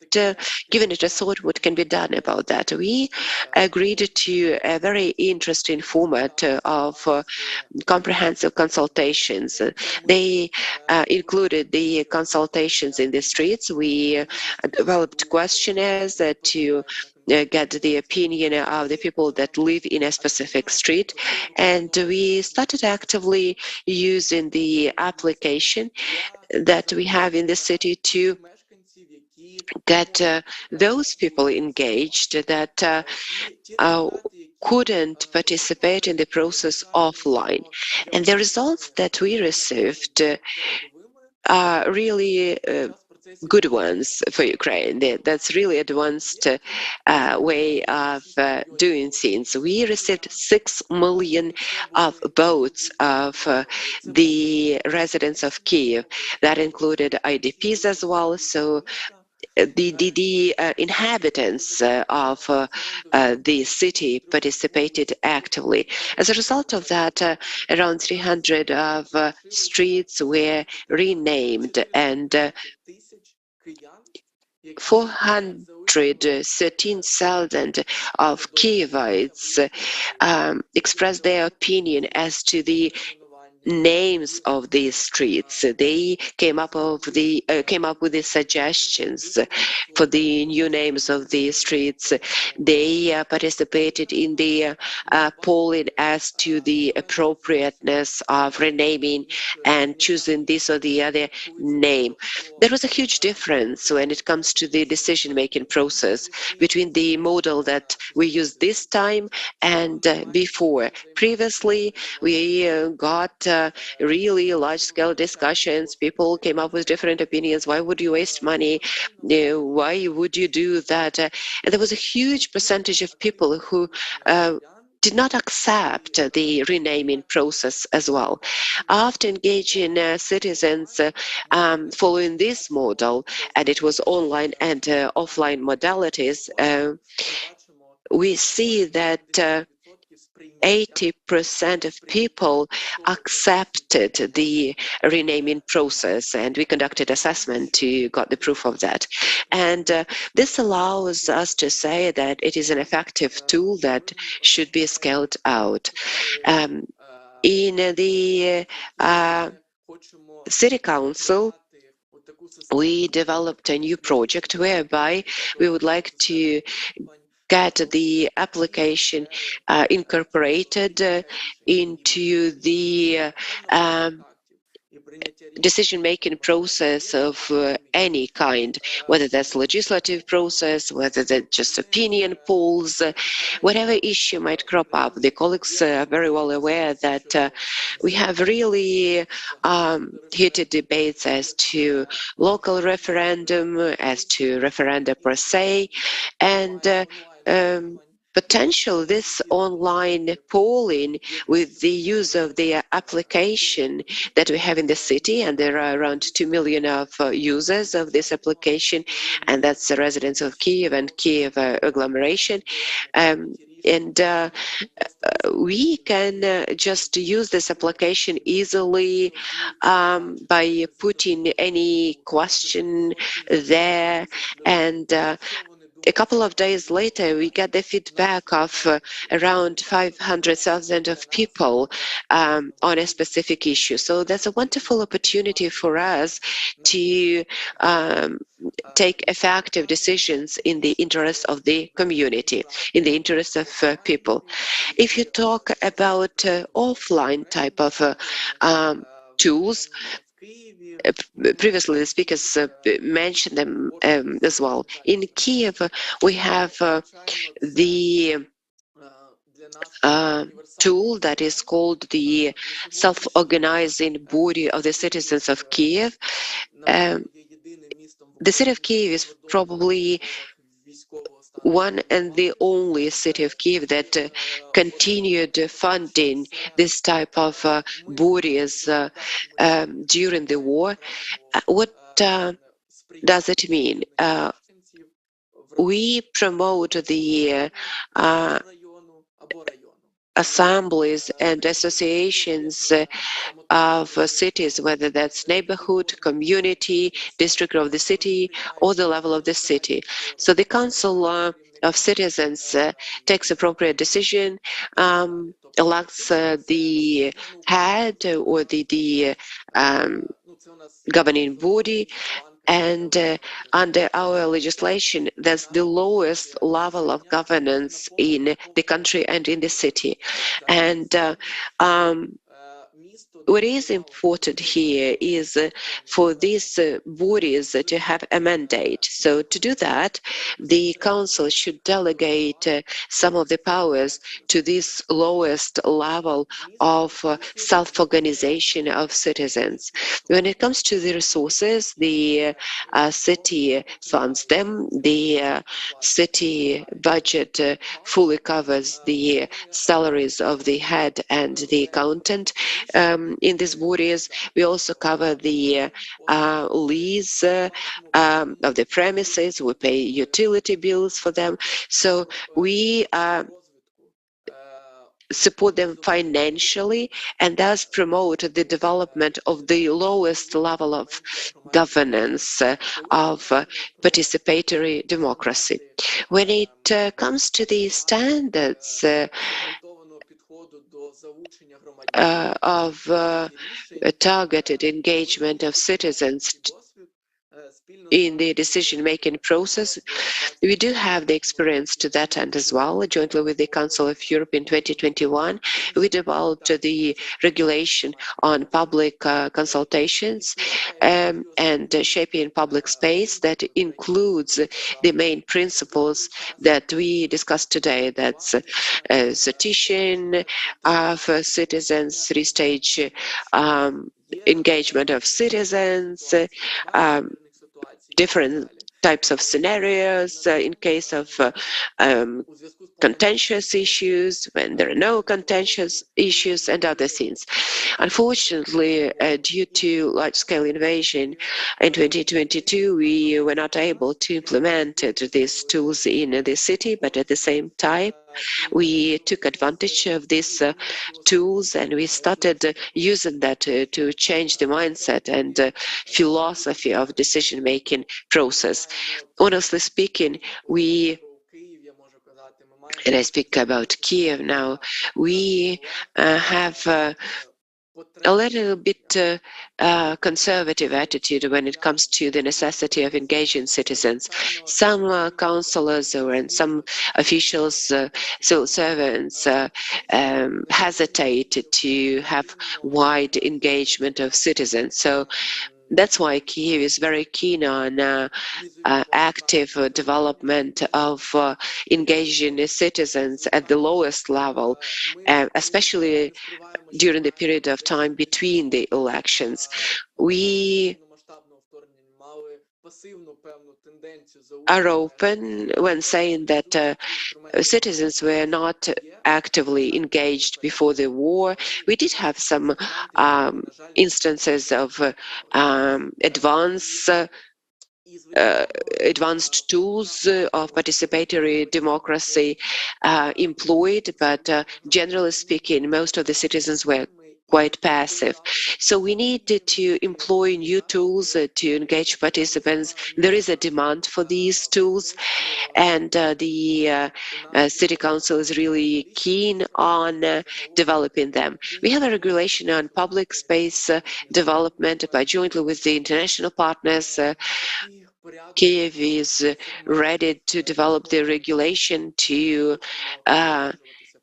giving it a thought what can be done about that. We agreed to a very interesting format of comprehensive consultations. They included the consultations in the streets. We developed questionnaires to get the opinion of the people that live in a specific street. And we started actively using the application that we have in the city to get those people engaged that couldn't participate in the process offline. And the results that we received are really good ones for Ukraine. That's really advanced way of doing things. We received 6 million of votes of the residents of Kiev. That included IDPs as well. So the inhabitants of the city participated actively. As a result of that, around 300 of streets were renamed, and 413,000 of Kievites expressed their opinion as to the names of these streets. They came up with the suggestions for the new names of these streets. They participated in the polling as to the appropriateness of renaming and choosing this or the other name. There was a huge difference when it comes to the decision-making process between the model that we used this time and before. Previously, we got really large-scale discussions. People came up with different opinions. Why would you waste money? Why would you do that? And there was a huge percentage of people who did not accept the renaming process as well. After engaging citizens following this model, and it was online and offline modalities, we see that 80% of people accepted the renaming process, and we conducted assessment to got the proof of that. And this allows us to say that it is an effective tool that should be scaled out. In the City Council, we developed a new project whereby we would like to get the application incorporated into the decision-making process of any kind, whether that's legislative process, whether that's just opinion polls, whatever issue might crop up. The colleagues are very well aware that we have really heated debates as to local referendum, as to referenda per se, and potential this online polling with the use of the application that we have in the city, and there are around 2 million of users of this application, and that's the residents of Kiev and Kiev agglomeration. We can just use this application easily by putting any question there, and a couple of days later, we get the feedback of around 500,000 of people on a specific issue. So that's a wonderful opportunity for us to take effective decisions in the interest of the community, in the interest of people. If you talk about offline type of tools, previously the speakers mentioned them as well. In Kiev, we have the tool that is called the self-organizing body of the citizens of Kiev. The city of Kiev is probably one and the only city of Kiev that continued funding this type of bodies during the war. What does it mean? We promote the assemblies and associations of cities, whether that's neighborhood, community, district of the city, or the level of the city. So the Council of Citizens takes appropriate decision, elects the head or the governing body, and under our legislation, that's the lowest level of governance in the country and in the city. And what is important here is for these bodies to have a mandate. So to do that, the council should delegate some of the powers to this lowest level of self-organization of citizens. When it comes to the resources, the city funds them. The city budget fully covers the salaries of the head and the accountant. In these bodies, we also cover the lease of the premises. We pay utility bills for them. So we support them financially and thus promote the development of the lowest level of governance of participatory democracy. When it comes to the standards of targeted engagement of citizens, in the decision-making process. We do have the experience to that end as well. Jointly with the Council of Europe in 2021, we developed the regulation on public consultations and shaping public space that includes the main principles that we discussed today. That's citation of citizens, three-stage engagement of citizens, different types of scenarios in case of contentious issues, when there are no contentious issues, and other things. Unfortunately, due to large-scale invasion in 2022, we were not able to implement these tools in the city, but at the same time, we took advantage of these tools and we started using that to change the mindset and philosophy of decision-making process. Honestly speaking, and I speak about Kiev now, we have a little bit conservative attitude when it comes to the necessity of engaging citizens. Some councillors and some officials, civil servants, hesitate to have wide engagement of citizens. So that's why Kiev is very keen on active development of engaging citizens at the lowest level, especially during the period of time between the elections. We are open when saying that citizens were not actively engaged before the war. We did have some instances of advanced tools of participatory democracy employed, but generally speaking, most of the citizens were quite passive. So we need to employ new tools to engage participants. There is a demand for these tools, and the City Council is really keen on developing them. We have a regulation on public space development by jointly with the international partners. Kiev is ready to develop the regulation to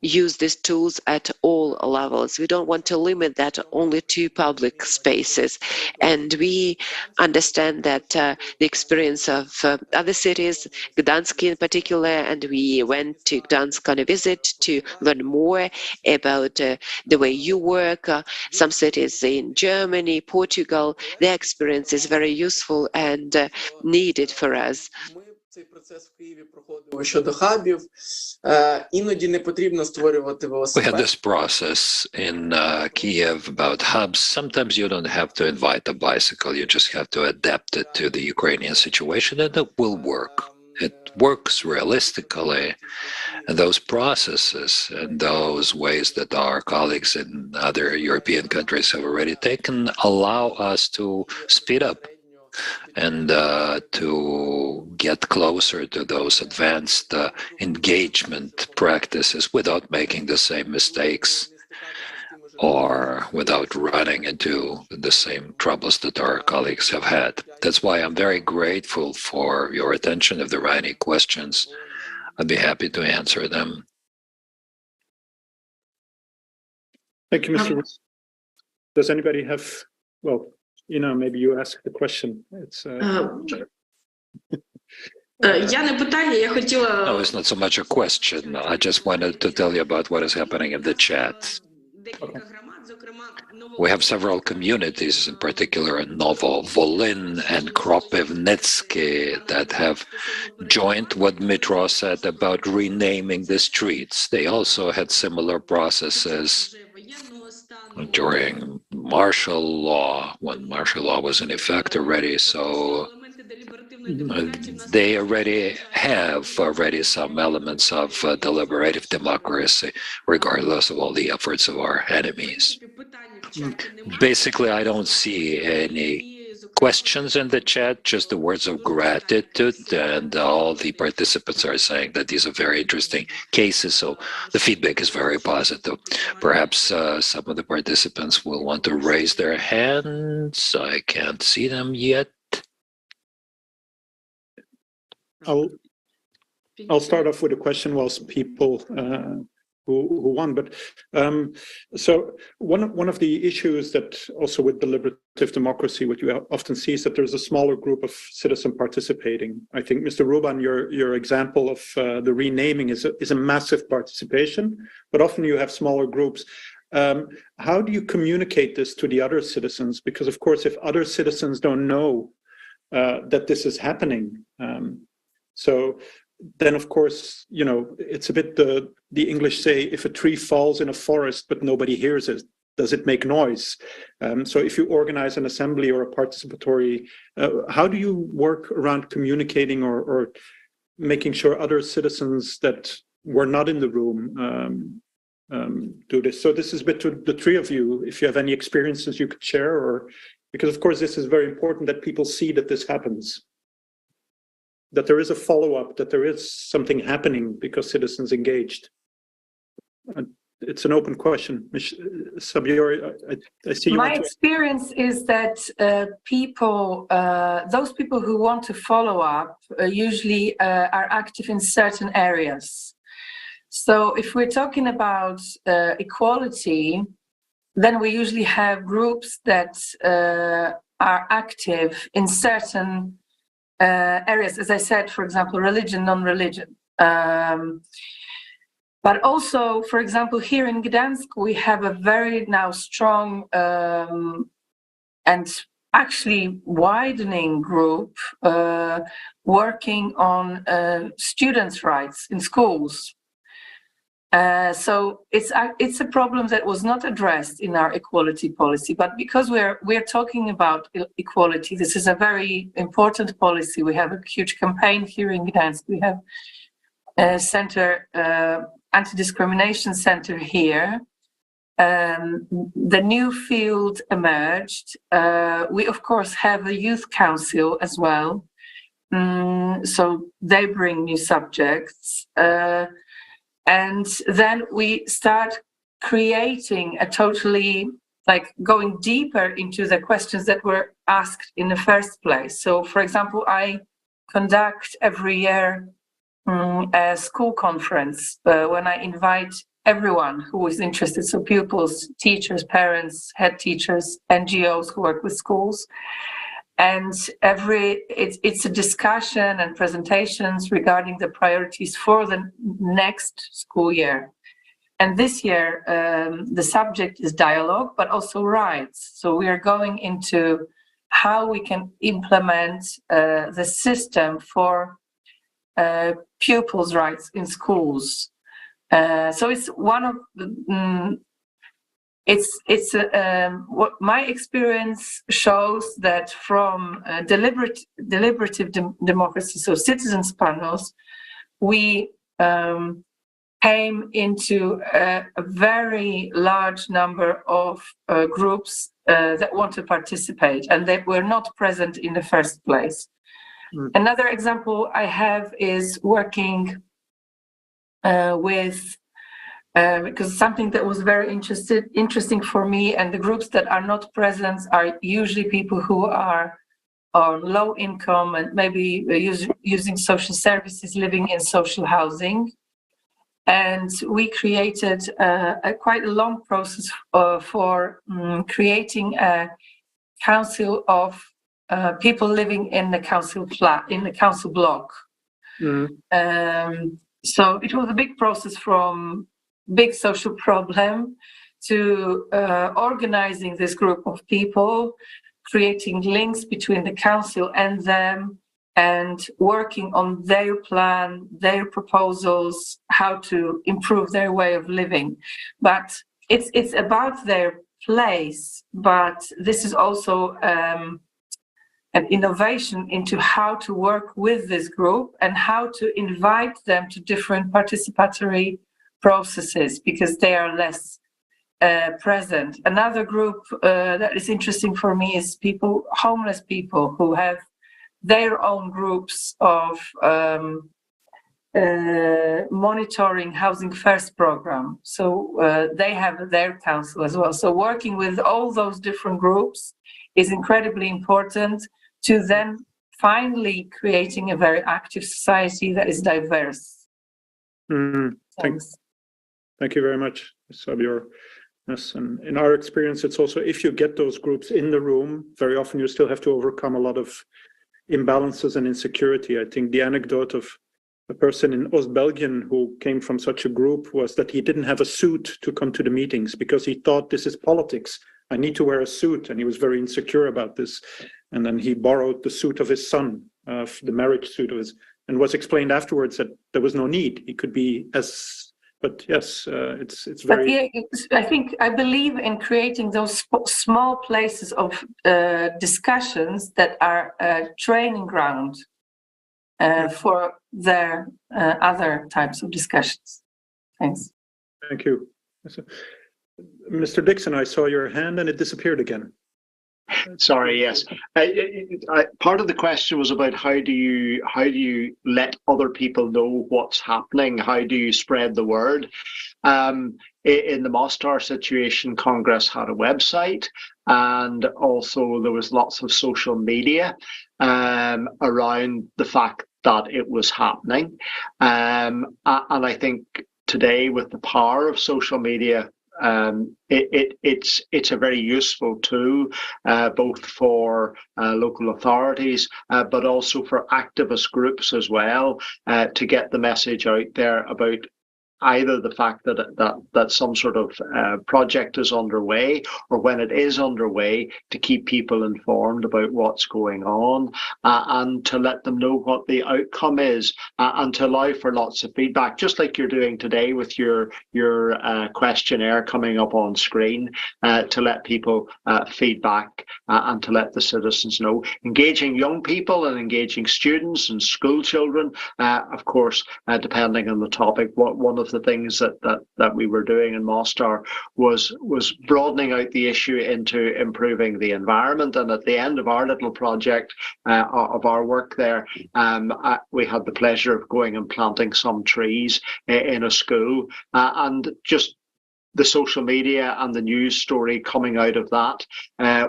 use these tools at all levels. We don't want to limit that only to public spaces. And we understand that the experience of other cities, Gdansk in particular, and we went to Gdansk on a visit to learn more about the way you work. Some cities in Germany, Portugal, their experience is very useful and needed for us. We had this process in Kiev about hubs. Sometimes you don't have to invite a bicycle, you just have to adapt it to the Ukrainian situation, and it will work. It works realistically, and those processes and those ways that our colleagues in other European countries have already taken allow us to speed up and to get closer to those advanced engagement practices without making the same mistakes or without running into the same troubles that our colleagues have had. That's why I'm very grateful for your attention. If there are any questions, I'd be happy to answer them. Thank you, Mr. Does anybody have, well, maybe you ask the question. It's No, it's not so much a question. I just wanted to tell you about what is happening in the chat. Okay. We have several communities, in particular in Novo Volyn and Kropivnitsky, that have joined what Mitro said about renaming the streets. They also had similar processes during martial law, when martial law was in effect already. So they already have some elements of deliberative democracy, regardless of all the efforts of our enemies. Basically, I don't see any questions in the chat, just the words of gratitude, and all the participants are saying that these are very interesting cases, so the feedback is very positive. Perhaps some of the participants will want to raise their hands. I can't see them yet. I'll start off with a question whilst people who won. But so one of the issues that also with deliberative democracy, what you often see is that there's a smaller group of citizens participating. I think, Mr. Ruban, your example of the renaming is a massive participation, but often you have smaller groups. How do you communicate this to the other citizens? Because of course, if other citizens don't know that this is happening, so then of course, you know, it's a bit the English say, if a tree falls in a forest but nobody hears it, does it make noise? So if you organize an assembly or a participatory, how do you work around communicating or making sure other citizens that were not in the room do this? So this is a bit to the three of you, if you have any experiences you could share, or because of course this is very important that people see that this happens, that there is a follow-up, that there is something happening because citizens engaged. It's an open question. Sabior, I see you. My experience is that people, those people who want to follow up usually are active in certain areas. So if we're talking about equality, then we usually have groups that are active in certain areas, as I said, for example, religion, non-religion. But also, for example, here in Gdansk, we have a very now strong and actually widening group working on students' rights in schools. So it's a problem that was not addressed in our equality policy, but because we're talking about equality, this is a very important policy. We have a huge campaign here in Gdansk. We have a center, anti-discrimination center here. The new field emerged. We of course have a youth council as well. So they bring new subjects. And then we start creating a totally, like going deeper into the questions that were asked in the first place. So, for example, I conduct every year a school conference when I invite everyone who is interested, so pupils, teachers, parents, head teachers, NGOs who work with schools. And it's a discussion and presentations regarding the priorities for the next school year. And this year, the subject is dialogue, but also rights. So we are going into how we can implement the system for pupils' rights in schools. So it's one of the what my experience shows that from deliberative democracy, so citizens panels, we came into a very large number of groups that want to participate and that were not present in the first place. Another example I have is working with because something that was very interesting for me, and the groups that are not present are usually people who are on low income and maybe using social services, living in social housing. And we created quite a long process for creating a council of people living in the council block. So it was a big process from big social problem to organizing this group of people, creating links between the council and them, and working on their plan, their proposals, how to improve their way of living. But it's about their place, but this is also an innovation into how to work with this group and how to invite them to different participatory processes because they are less present. Another group that is interesting for me is homeless people who have their own groups of monitoring Housing First program. So they have their council as well. So working with all those different groups is incredibly important to then finally creating a very active society that is diverse. Thank you very much, Sabir. Yes, and in our experience, it's also, if you get those groups in the room, very often you still have to overcome a lot of imbalances and insecurity. I think the anecdote of a person in Ost-Belgium who came from such a group was that he didn't have a suit to come to the meetings because he thought, this is politics, I need to wear a suit, and he was very insecure about this. And then he borrowed the suit of his son, the marriage suit of his, and was explained afterwards that there was no need. He could be as, but yes, it's very. But I believe in creating those small places of discussions that are a training ground for their other types of discussions. Thanks. Thank you. Mr. Dixon, I saw your hand and it disappeared again. Sorry, yes. Part of the question was about how do you let other people know what's happening? How do you spread the word? In the Mostar situation, Congress had a website, and also there was lots of social media around the fact that it was happening. And I think today, with the power of social media, it's a very useful tool, both for local authorities, but also for activist groups as well, to get the message out there about either the fact that some sort of project is underway, or when it is underway, to keep people informed about what's going on, and to let them know what the outcome is, and to allow for lots of feedback, just like you're doing today with your questionnaire coming up on screen, to let people feedback, and to let the citizens know. Engaging young people and engaging students and school children, of course, depending on the topic. One of the things that we were doing in Mostar was broadening out the issue into improving the environment. And at the end of our little project, of our work there, we had the pleasure of going and planting some trees in a school, and just the social media and the news story coming out of that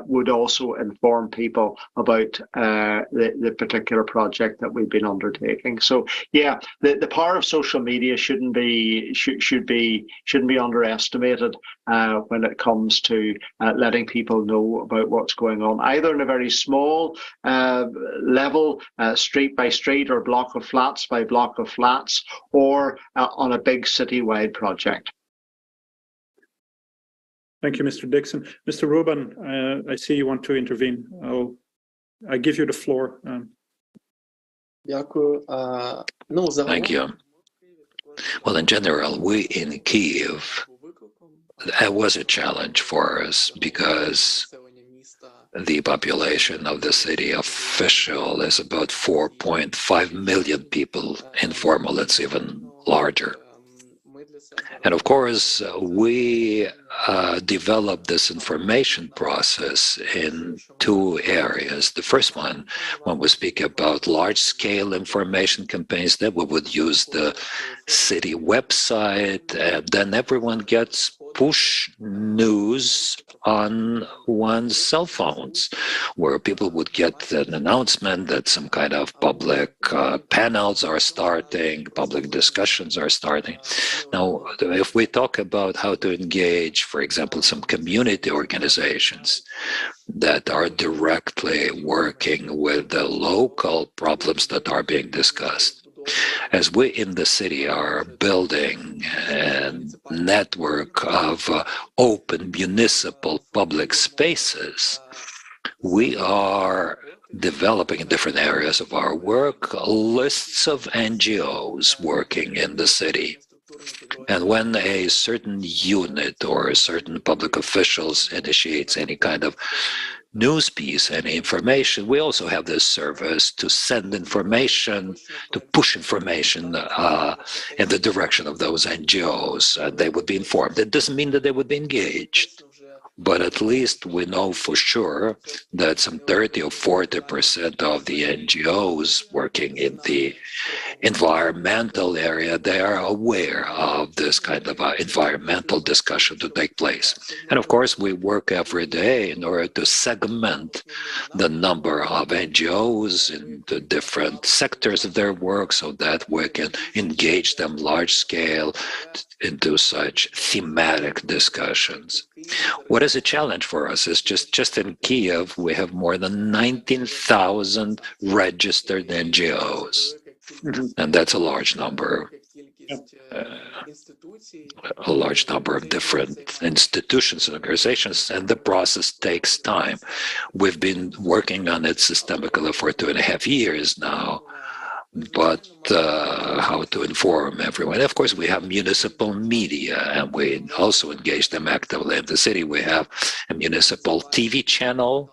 would also inform people about the particular project that we've been undertaking. So yeah, the power of social media shouldn't be underestimated when it comes to letting people know about what's going on, either in a very small level, street by street, or block of flats by block of flats, or on a big citywide project. Thank you, Mr. Dixon. Mr. Rubin, I see you want to intervene. I give you the floor. Thank you. Well, in general, we in Kiev, that was a challenge for us because the population of the city official is about 4.5 million people. Informal, it's even larger. And of course, we developed this information process in two areas. The first one, when we speak about large-scale information campaigns, that we would use the city website, and then everyone gets push news on one's cell phones, where people would get an announcement that some kind of public panels are starting, public discussions are starting. Now, if we talk about how to engage, for example, some community organizations that are directly working with the local problems that are being discussed, as we in the city are building a network of open municipal public spaces, we are developing in different areas of our work lists of NGOs working in the city. And when a certain unit or a certain public officials initiates any kind of news piece, any information, we also have this service to send information, to push information in the direction of those NGOs. They would be informed. It doesn't mean that they would be engaged, but at least we know for sure that some 30 or 40% of the NGOs working in the environmental area, they are aware of this kind of environmental discussion to take place. And of course, we work every day in order to segment the number of NGOs in the different sectors of their work so that we can engage them large scale into such thematic discussions. What is a challenge for us is just in Kiev, we have more than 19,000 registered NGOs. And that's a large number. A large number of different institutions and organizations, and the process takes time. We've been working on it systemically for 2.5 years now, but how to inform everyone. Of course, we have municipal media, and we also engage them actively in the city. We have a municipal TV channel,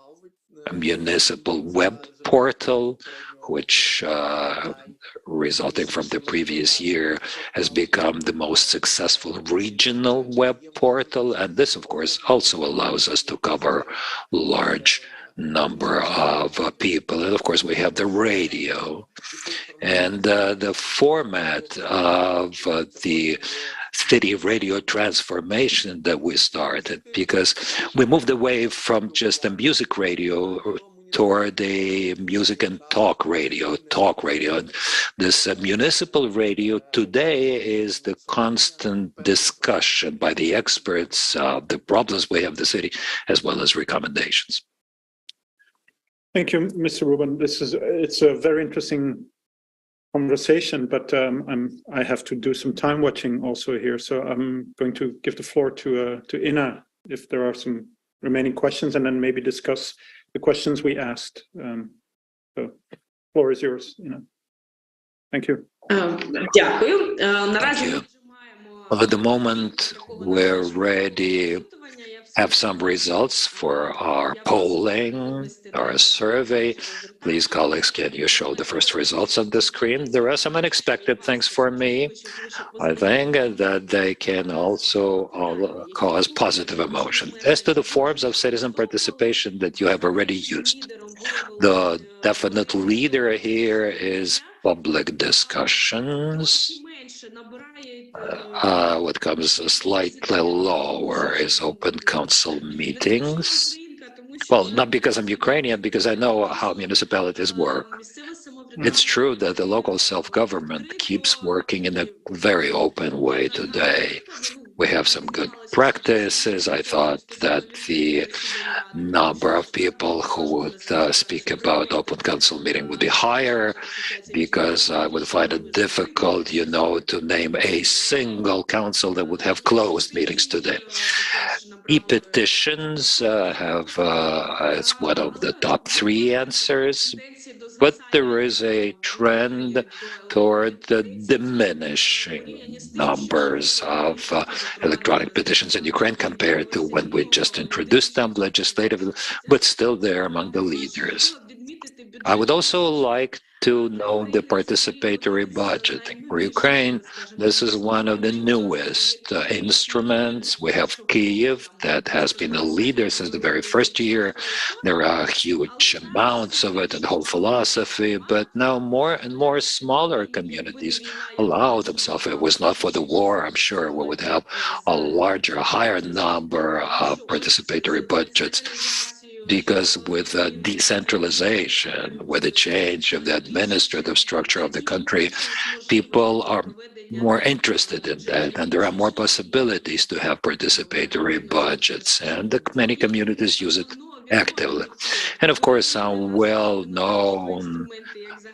a municipal web portal, which resulting from the previous year has become the most successful regional web portal. And this, of course, also allows us to cover large number of people. And of course, we have the radio and the format of the city radio transformation that we started, because we moved away from just a music radio toward a music and talk radio. And this municipal radio today is the constant discussion by the experts of the problems we have in the city, as well as recommendations. Thank you, Mr. Rubin. It's a very interesting conversation, but I have to do some time watching also here. So I'm going to give the floor to Ina if there are some remaining questions, and then maybe discuss the questions we asked. So the floor is yours, Ina. Thank you. Дякую. Thank you. Well, at the moment, we're ready have some results for our polling, our survey. Please, colleagues, can you show the first results on the screen? There are some unexpected things for me. I think that they can also cause positive emotion. As to the forms of citizen participation that you have already used, the definite leader here is public discussions. What comes slightly lower is open council meetings. Well, not because I'm Ukrainian, because I know how municipalities work. It's true that the local self-government keeps working in a very open way today. We have some good practices. I thought that the number of people who would speak about open council meeting would be higher, because I would find it difficult, to name a single council that would have closed meetings today. E-petitions it's one of the top 3 answers, but there is a trend toward the diminishing numbers of electronic petitions in Ukraine compared to when we just introduced them legislatively, but still they're among the leaders. I would also like to know the participatory budgeting. For Ukraine, this is one of the newest instruments. We have Kyiv that has been a leader since the very first year. There are huge amounts of it and whole philosophy, but now more and more smaller communities allow themselves. If it was not for the war, I'm sure we would have a larger, higher number of participatory budgets. Because with decentralization, with the change of the administrative structure of the country, people are more interested in that, and there are more possibilities to have participatory budgets, and many communities use it actively. And of course, some well-known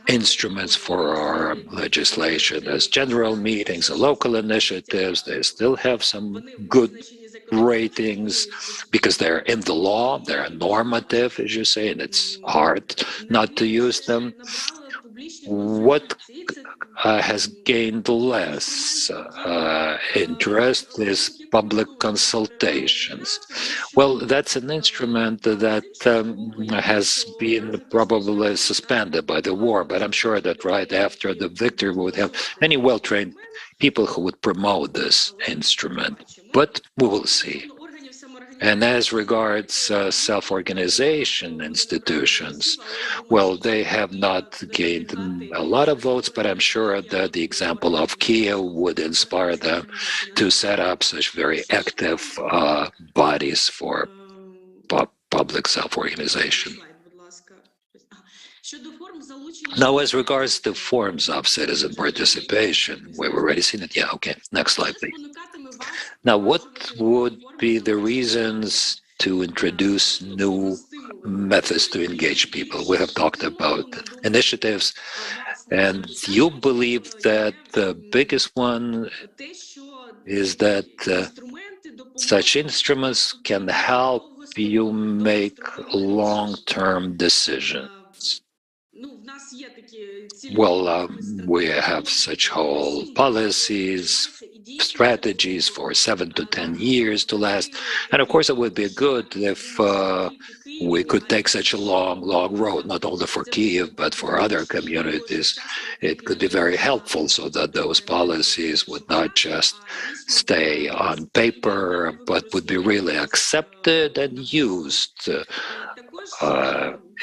instruments for our legislation as general meetings and local initiatives, they still have some good ratings because they're in the law, they're normative, as you say, and it's hard not to use them. What has gained less interest is public consultations. Well, that's an instrument that has been probably suspended by the war, but I'm sure that right after the victory we would have many well-trained people who would promote this instrument, but we will see. And as regards self-organization institutions, well, they have not gained a lot of votes, but I'm sure that the example of Kiev would inspire them to set up such very active bodies for public self-organization. Now, as regards to forms of citizen participation, we've already seen it. Yeah, okay. Next slide, please. Now, what would be the reasons to introduce new methods to engage people? We have talked about initiatives, and you believe that the biggest one is that such instruments can help you make long-term decisions. Well, we have such whole policies, strategies for 7 to 10 years to last. And of course, it would be good if we could take such a long road, not only for Kiev, but for other communities. It could be very helpful so that those policies would not just stay on paper, but would be really accepted and used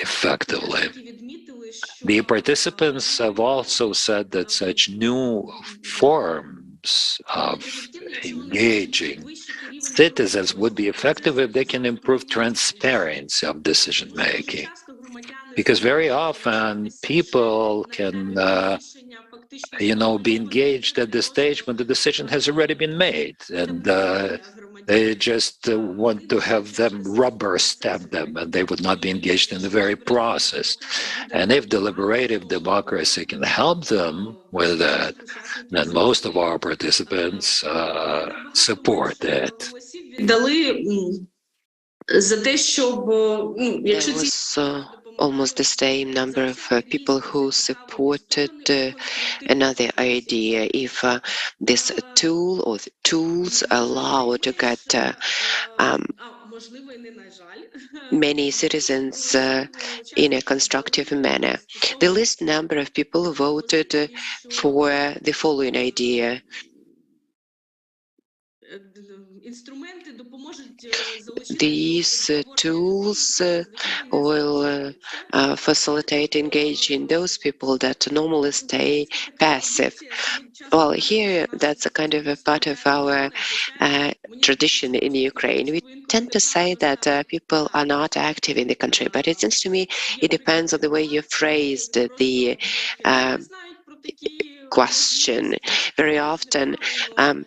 effectively. The participants have also said that such new forms of engaging citizens would be effective if they can improve transparency of decision making. Because very often people can, be engaged at the stage when the decision has already been made, and they just want to have them rubber stamp them, and they would not be engaged in the very process. And if deliberative democracy can help them with that, then most of our participants support it. There was almost the same number of people who supported another idea. If this tool or the tools allow to get many citizens in a constructive manner. The least number of people voted for the following idea. These tools will facilitate engaging those people that normally stay passive. Well, here that's a kind of a part of our tradition in Ukraine. We tend to say that people are not active in the country, but it seems to me it depends on the way you phrased the question. Very often,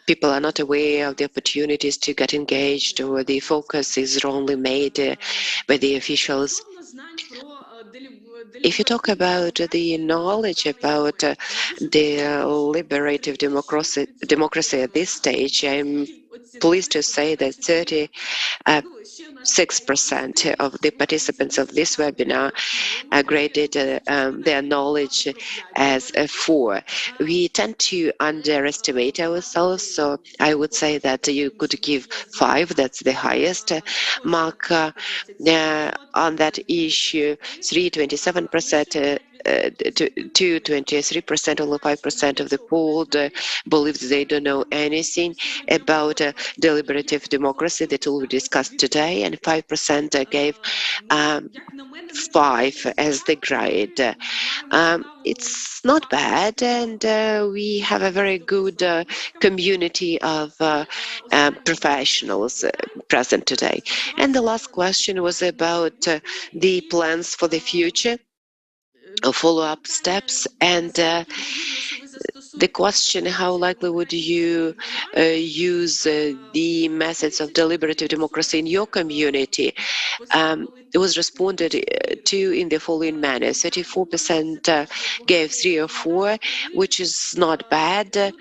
people are not aware of the opportunities to get engaged, or the focus is wrongly made by the officials. If you talk about the knowledge about the deliberative democracy at this stage, I'm pleased to say that 36% of the participants of this webinar graded their knowledge as a 4. We tend to underestimate ourselves, so I would say that you could give 5, that's the highest mark on that issue. 27% to 23%, only 5% of the polled believe they don't know anything about deliberative democracy, the tool we discussed today, and 5% gave 5 as the grade. It's not bad, and we have a very good community of professionals present today. And the last question was about the plans for the future, follow-up steps, and the question, how likely would you use the methods of deliberative democracy in your community? It was responded to in the following manner. 34% gave 3 or 4, which is not bad,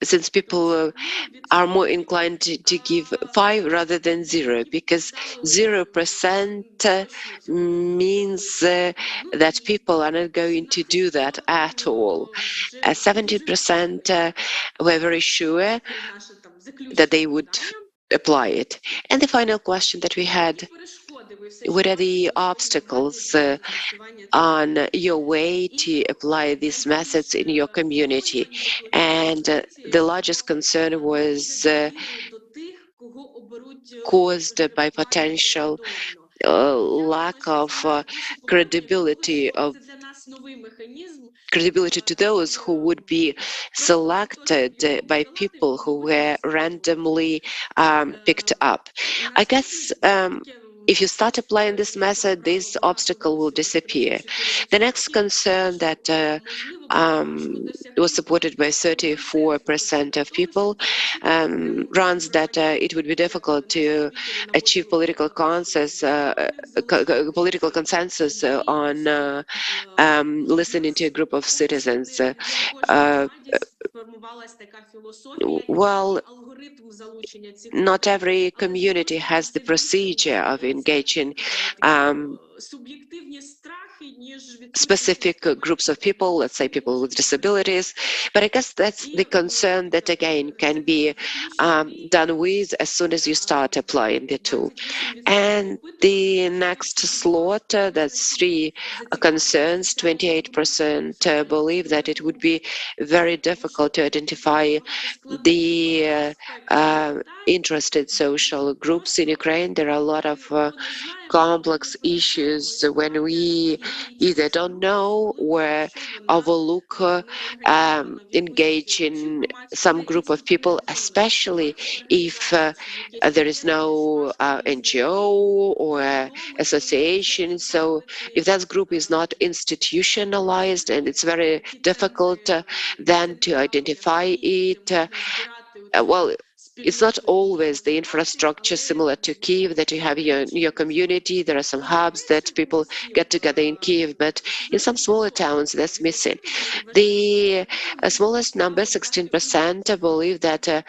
since people are more inclined to give 5 rather than 0, because 0% means that people are not going to do that at all. 70% were very sure that they would apply it. And the final question that we had: what are the obstacles on your way to apply these methods in your community? And the largest concern was caused by potential lack of credibility to those who would be selected by people who were randomly picked up. I guess if you start applying this method, this obstacle will disappear. The next concern that was supported by 34% of people runs that it would be difficult to achieve political consensus on listening to a group of citizens. Well, not every community has the procedure of engaging specific groups of people, let's say people with disabilities. But I guess that's the concern that, again, can be done with as soon as you start applying the tool. And the next slot, that's 3 concerns. 28% believe that it would be very difficult to identify the interested social groups in Ukraine. There are a lot of complex issues when we either don't know or overlook engage in some group of people, especially if there is no NGO or association. So if that group is not institutionalized, and it's very difficult then to identify it, well, it's not always the infrastructure similar to Kiev that you have in your community. There are some hubs that people get together in Kiev, but in some smaller towns that's missing. The smallest number, 16%, believe that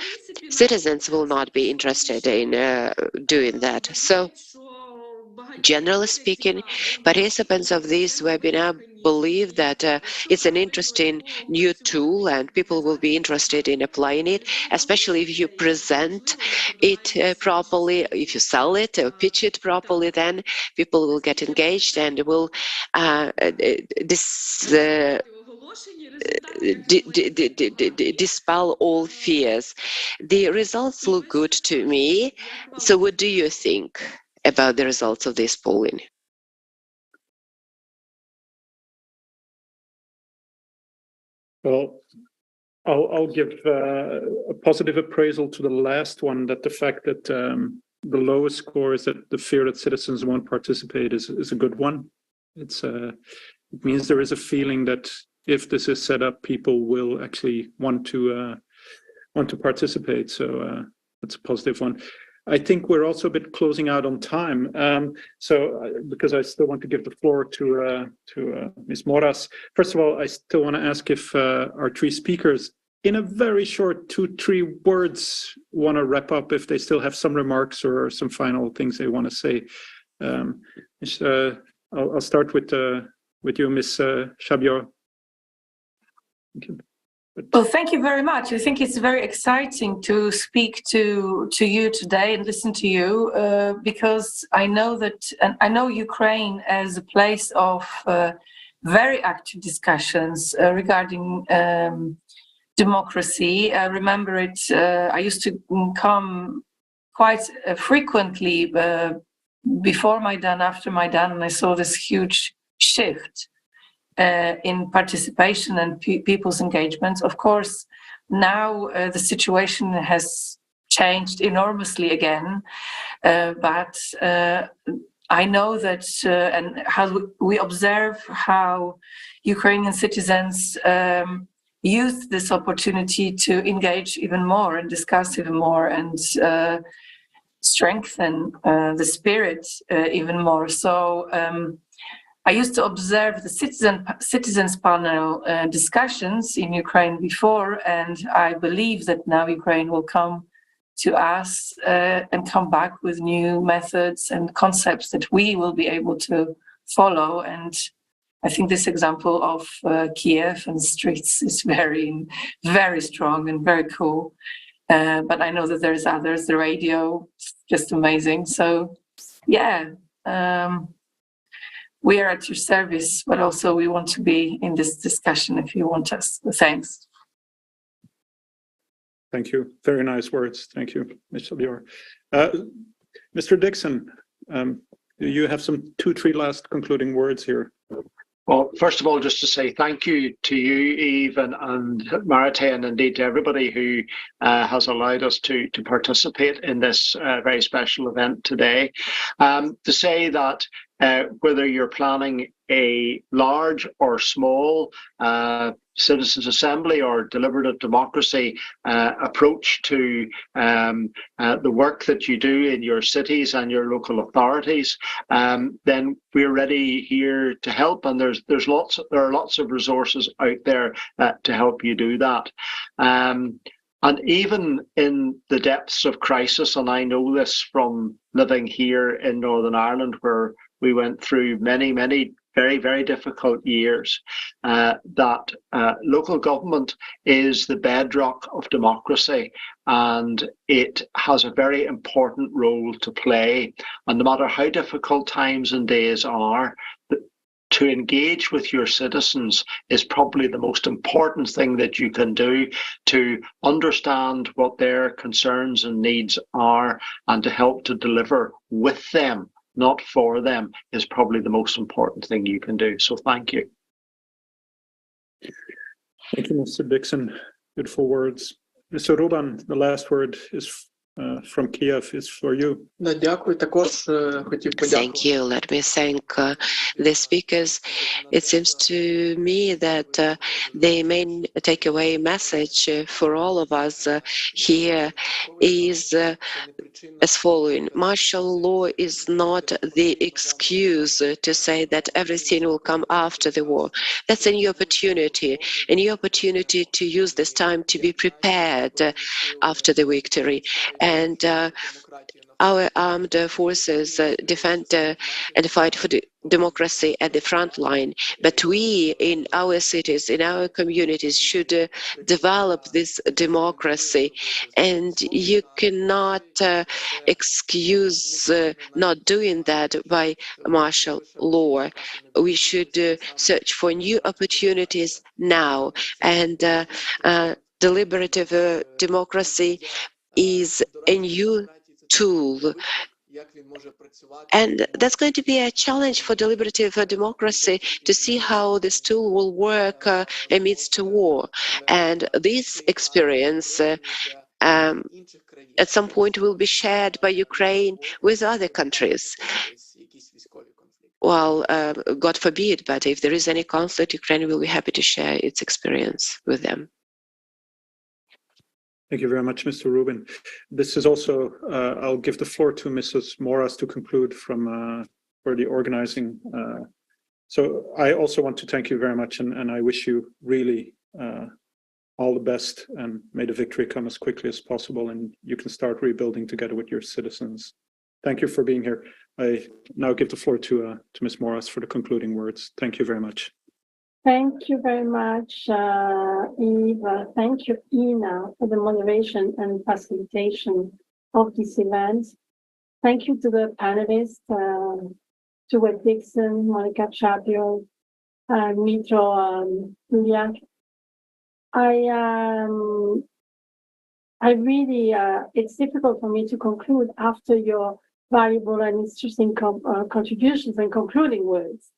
citizens will not be interested in doing that. So, generally speaking, participants of this webinar believe that it's an interesting new tool and people will be interested in applying it, especially if you present it properly, if you sell it or pitch it properly, then people will get engaged and will dispel all fears. The results look good to me. So what do you think about the results of this polling? Well, I'll give a positive appraisal to the last one, that the fact that the lowest score is that the fear that citizens won't participate is a good one. It means there is a feeling that if this is set up, people will actually want to participate. So that's a positive one. I think we're also a bit closing out on time. Because I still want to give the floor to Ms. Moras. First of all, I still want to ask if our 3 speakers, in a very short 2-3 words, want to wrap up, if they still have some remarks or some final things they want to say. I'll start with you, Ms. Shabior. Thank you. Well, thank you very much. I think it's very exciting to speak to you today and listen to you because I know that, and I know Ukraine as a place of very active discussions regarding democracy. I remember it. I used to come quite frequently before Maidan, after Maidan, and I saw this huge shift in participation and people's engagement. Of course, now the situation has changed enormously again, but I know that, and how we observe how Ukrainian citizens use this opportunity to engage even more and discuss even more and strengthen the spirit even more. So I used to observe the citizens panel discussions in Ukraine before, and I believe that now Ukraine will come to us and come back with new methods and concepts that we will be able to follow. And I think this example of Kiev and streets is very, very strong and very cool. But I know that there's others. The radio, just amazing. So, yeah. We are at your service, but also we want to be in this discussion if you want us. Thanks. Thank you. Very nice words. Thank you, Mr. Lior. Mr. Dixon, you have some 2-3 last concluding words here. Well, first of all, just to say thank you to you, Eve, and Marite, and indeed to everybody who has allowed us to participate in this very special event today. To say that whether you're planning a large or small citizens' assembly or deliberative democracy approach to the work that you do in your cities and your local authorities, then we're ready here to help. And there are lots of resources out there to help you do that. And even in the depths of crisis, and I know this from living here in Northern Ireland, where we went through many very, very difficult years, that local government is the bedrock of democracy, and it has a very important role to play. And no matter how difficult times and days are, to engage with your citizens is probably the most important thing that you can do to understand what their concerns and needs are, and to help to deliver with them, not for them, is probably the most important thing you can do. So thank you. Thank you, Mr. Dixon. Beautiful words. Mr. Ruban, the last word is from Kiev, is for you. Thank you. Let me thank the speakers. It seems to me that the main takeaway message for all of us here is as following. Martial law is not the excuse to say that everything will come after the war. That's a new opportunity to use this time to be prepared after the victory. And our armed forces defend and fight for democracy at the front line. But we, in our cities, in our communities, should develop this democracy. And you cannot excuse not doing that by martial law. We should search for new opportunities now. And deliberative democracy is a new tool. And that's going to be a challenge for deliberative democracy to see how this tool will work amidst war. And this experience at some point will be shared by Ukraine with other countries. Well, God forbid, but if there is any conflict, Ukraine will be happy to share its experience with them. Thank you very much, Mr. Rubin. This is also, I'll give the floor to Mrs. Moras to conclude for the organizing. So I also want to thank you very much, and I wish you really all the best, and may the victory come as quickly as possible, and you can start rebuilding together with your citizens. Thank you for being here. I now give the floor to Ms. Moras for the concluding words. Thank you very much. Thank you very much, Eva. Thank you, Ina, for the moderation and facilitation of this event. Thank you to the panelists, to Webb Dixon, Monica Chapio, Mitro Juliak. I really, it's difficult for me to conclude after your valuable and interesting contributions and concluding words.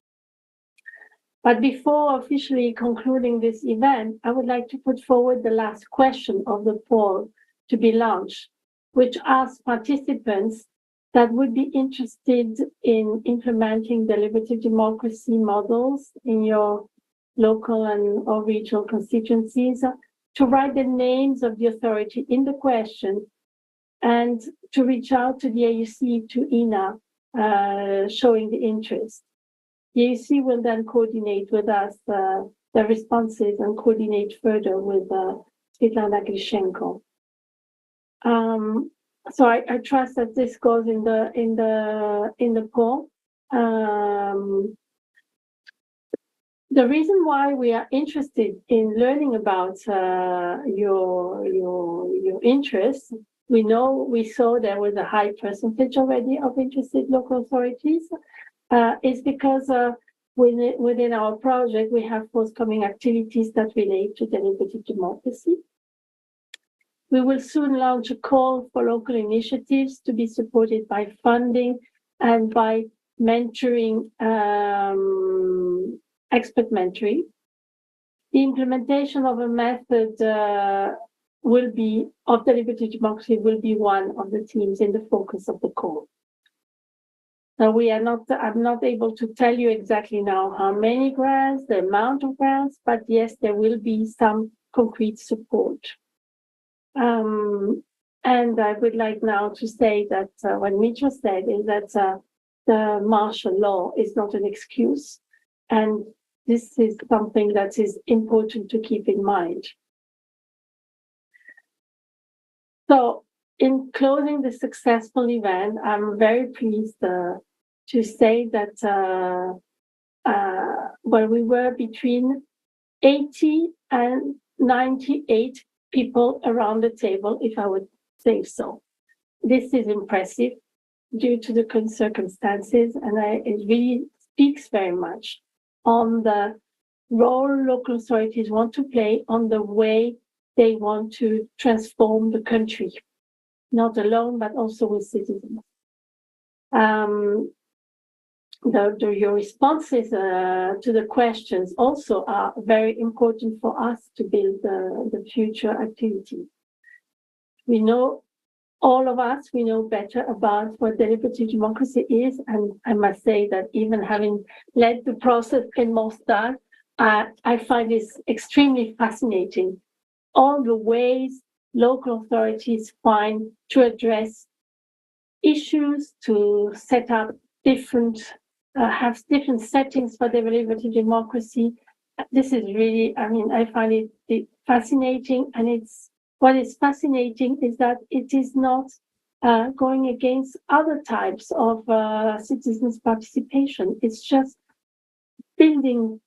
But before officially concluding this event, I would like to put forward the last question of the poll to be launched, which asks participants that would be interested in implementing deliberative democracy models in your local and or regional constituencies to write the names of the authority in the question and to reach out to the AUC, to INA, showing the interest. The AUC will then coordinate with us the responses and coordinate further with Svetlana Grishenko. So I trust that this goes in the poll. The reason why we are interested in learning about your interests, we saw there was a high percentage already of interested local authorities, is because within our project we have forthcoming activities that relate to deliberative democracy. We will soon launch a call for local initiatives to be supported by funding and by mentoring, expert mentoring. The implementation of a method of deliberative democracy will be one of the themes in the focus of the call. Now, I'm not able to tell you exactly now how many grants, the amount of grants, but yes, there will be some concrete support. And I would like now to say that what Mitra said is that the martial law is not an excuse. And this is something that is important to keep in mind. So in closing the successful event, I'm very pleased to say that we were between 80 and 98 people around the table, if I would say so. This is impressive due to the circumstances, and it really speaks very much on the role local authorities want to play, on the way they want to transform the country, not alone, but also with citizens. Your responses to the questions also are very important for us to build the future activity. We know, all of us, we know better about what deliberative democracy is, and I must say that even having led the process in Mostar, I find this extremely fascinating. All the ways local authorities find to address issues, to set up have different settings for deliberative democracy. This is really, I find it fascinating, and what is fascinating is that it is not going against other types of citizens' participation. It's just building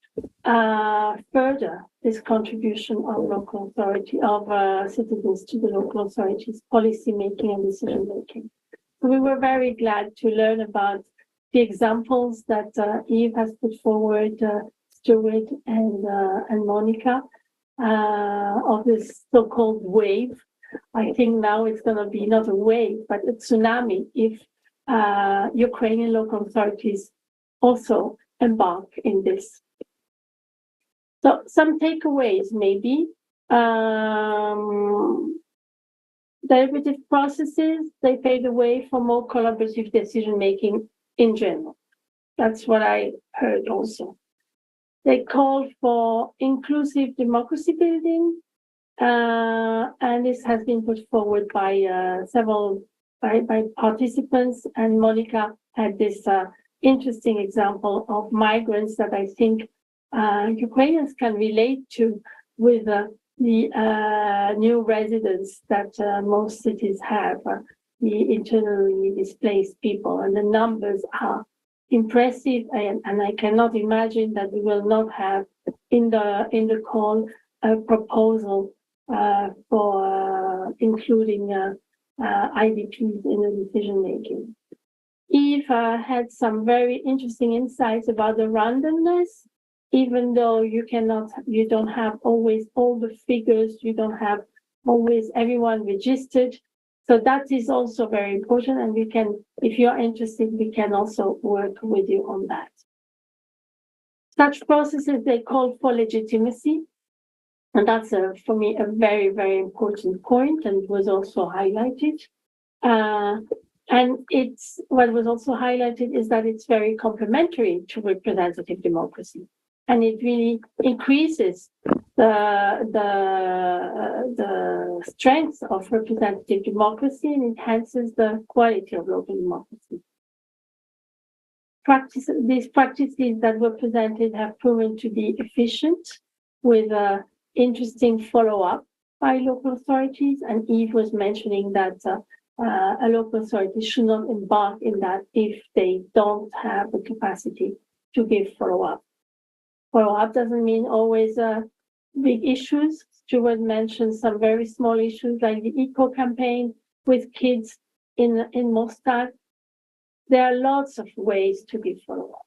further this contribution of local authority, of citizens to the local authorities' policy making and decision making. We were very glad to learn about the examples that Eve has put forward, Stuart and Monica, of this so-called wave. I think now it's going to be not a wave, but a tsunami if Ukrainian local authorities also embark in this. So some takeaways maybe. Deliberative processes, they pave the way for more collaborative decision-making in general. That's what I heard also. They call for inclusive democracy building, and this has been put forward by several participants, and Monica had this interesting example of migrants that I think Ukrainians can relate to with the new residents that most cities have, the internally displaced people, and the numbers are impressive, and I cannot imagine that we will not have in the call a proposal for including IDPs in the decision making. Eve had some very interesting insights about the randomness. Even though you don't have always all the figures, you don't have always everyone registered. So that is also very important, and we can, if you're interested, we can also work with you on that. Such processes, they call for legitimacy, and that's for me a very, very important point, and was also highlighted. And what was also highlighted is that it's very complementary to representative democracy. And it really increases the strength of representative democracy and enhances the quality of local democracy. These practices that were presented have proven to be efficient, with interesting follow-up by local authorities. And Eve was mentioning that a local authority should not embark in that if they don't have the capacity to give follow-up. Follow-up doesn't mean always big issues. Stuart mentioned some very small issues like the eco campaign with kids in Mostar. There are lots of ways to give follow-up.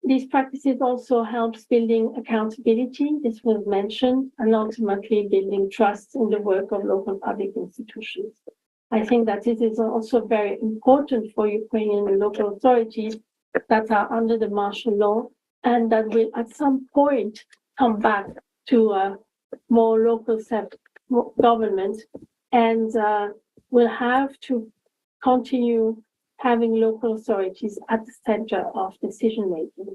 These practices also helps building accountability, this was mentioned, and ultimately building trust in the work of local public institutions. I think that it is also very important for Ukrainian local authorities that are under the martial law and that will at some point come back to more local self-government and will have to continue having local authorities at the center of decision-making.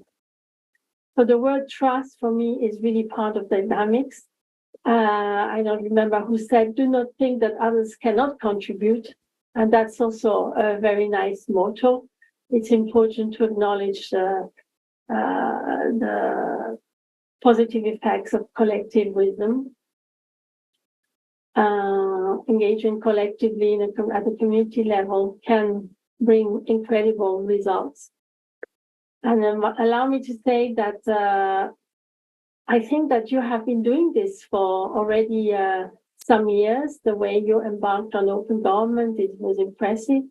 So the word trust for me is really part of dynamics. I don't remember who said, do not think that others cannot contribute. And that's also a very nice motto. It's important to acknowledge the positive effects of collective wisdom. Engaging collectively at the community level can bring incredible results. And allow me to say that I think that you have been doing this for already some years. The way you embarked on open government, it was impressive.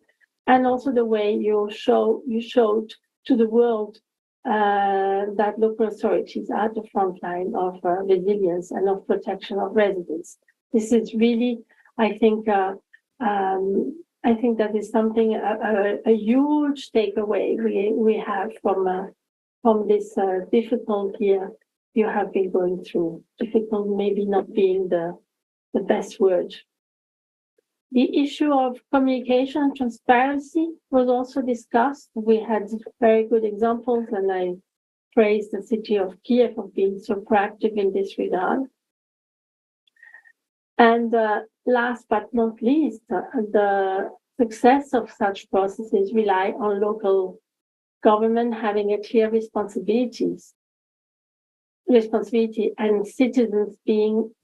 And also the way you showed to the world that local authorities are at the front line of resilience and of protection of residents. This is really, I think that is something, a huge takeaway we have from this difficult year you have been going through. Difficult maybe not being the best word. The issue of communication and transparency was also discussed. We had very good examples, and I praise the city of Kiev for being so proactive in this regard. And last but not least, the success of such processes rely on local government having a clear responsibility and citizens being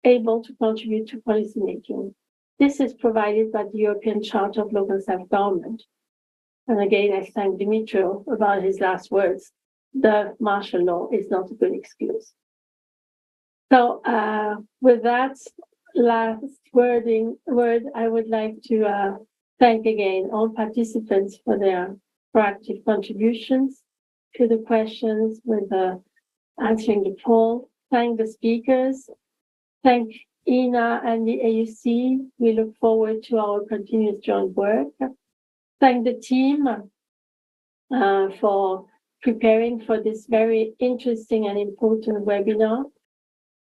able to contribute to policy making. This is provided by the European Charter of Local Self-Government. And again, I thank Dimitro about his last words. The martial law is not a good excuse. So with that last word, I would like to thank again all participants for their proactive contributions to the questions with answering the poll. Thank the speakers. Thank Ina and the AUC. We look forward to our continuous joint work. Thank the team for preparing for this very interesting and important webinar.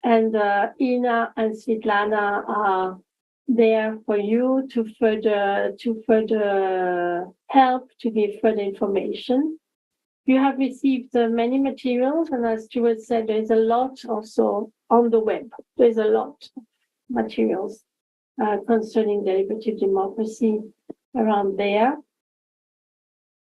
And Ina and Svetlana are there for you to further help, to give further information. You have received many materials, and as Stuart said, there's a lot also on the web. There's a lot of materials concerning deliberative democracy around there.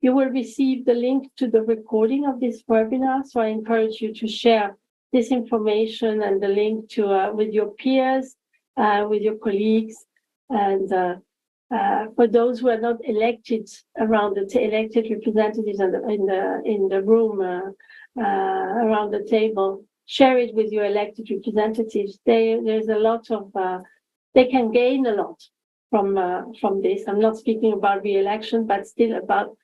You will receive the link to the recording of this webinar, so I encourage you to share this information and the link to with your peers, with your colleagues, and for those who are not elected around the elected representatives in the room around the table, share it with your elected representatives. There's a lot of they can gain a lot from this. I'm not speaking about re-election, but still about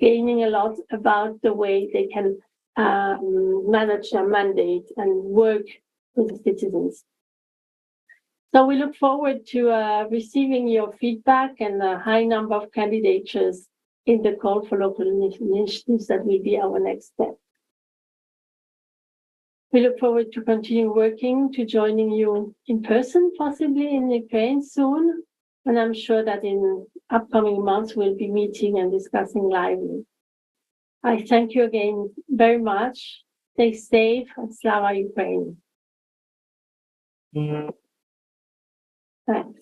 gaining a lot about the way they can manage their mandate and work with the citizens. So we look forward to receiving your feedback and a high number of candidatures in the call for local initiatives. That will be our next step. We look forward to continue working, to joining you in person, possibly in Ukraine soon. And I'm sure that in upcoming months, we'll be meeting and discussing lively. I thank you again very much. Stay safe and Slava Ukraine. Thanks.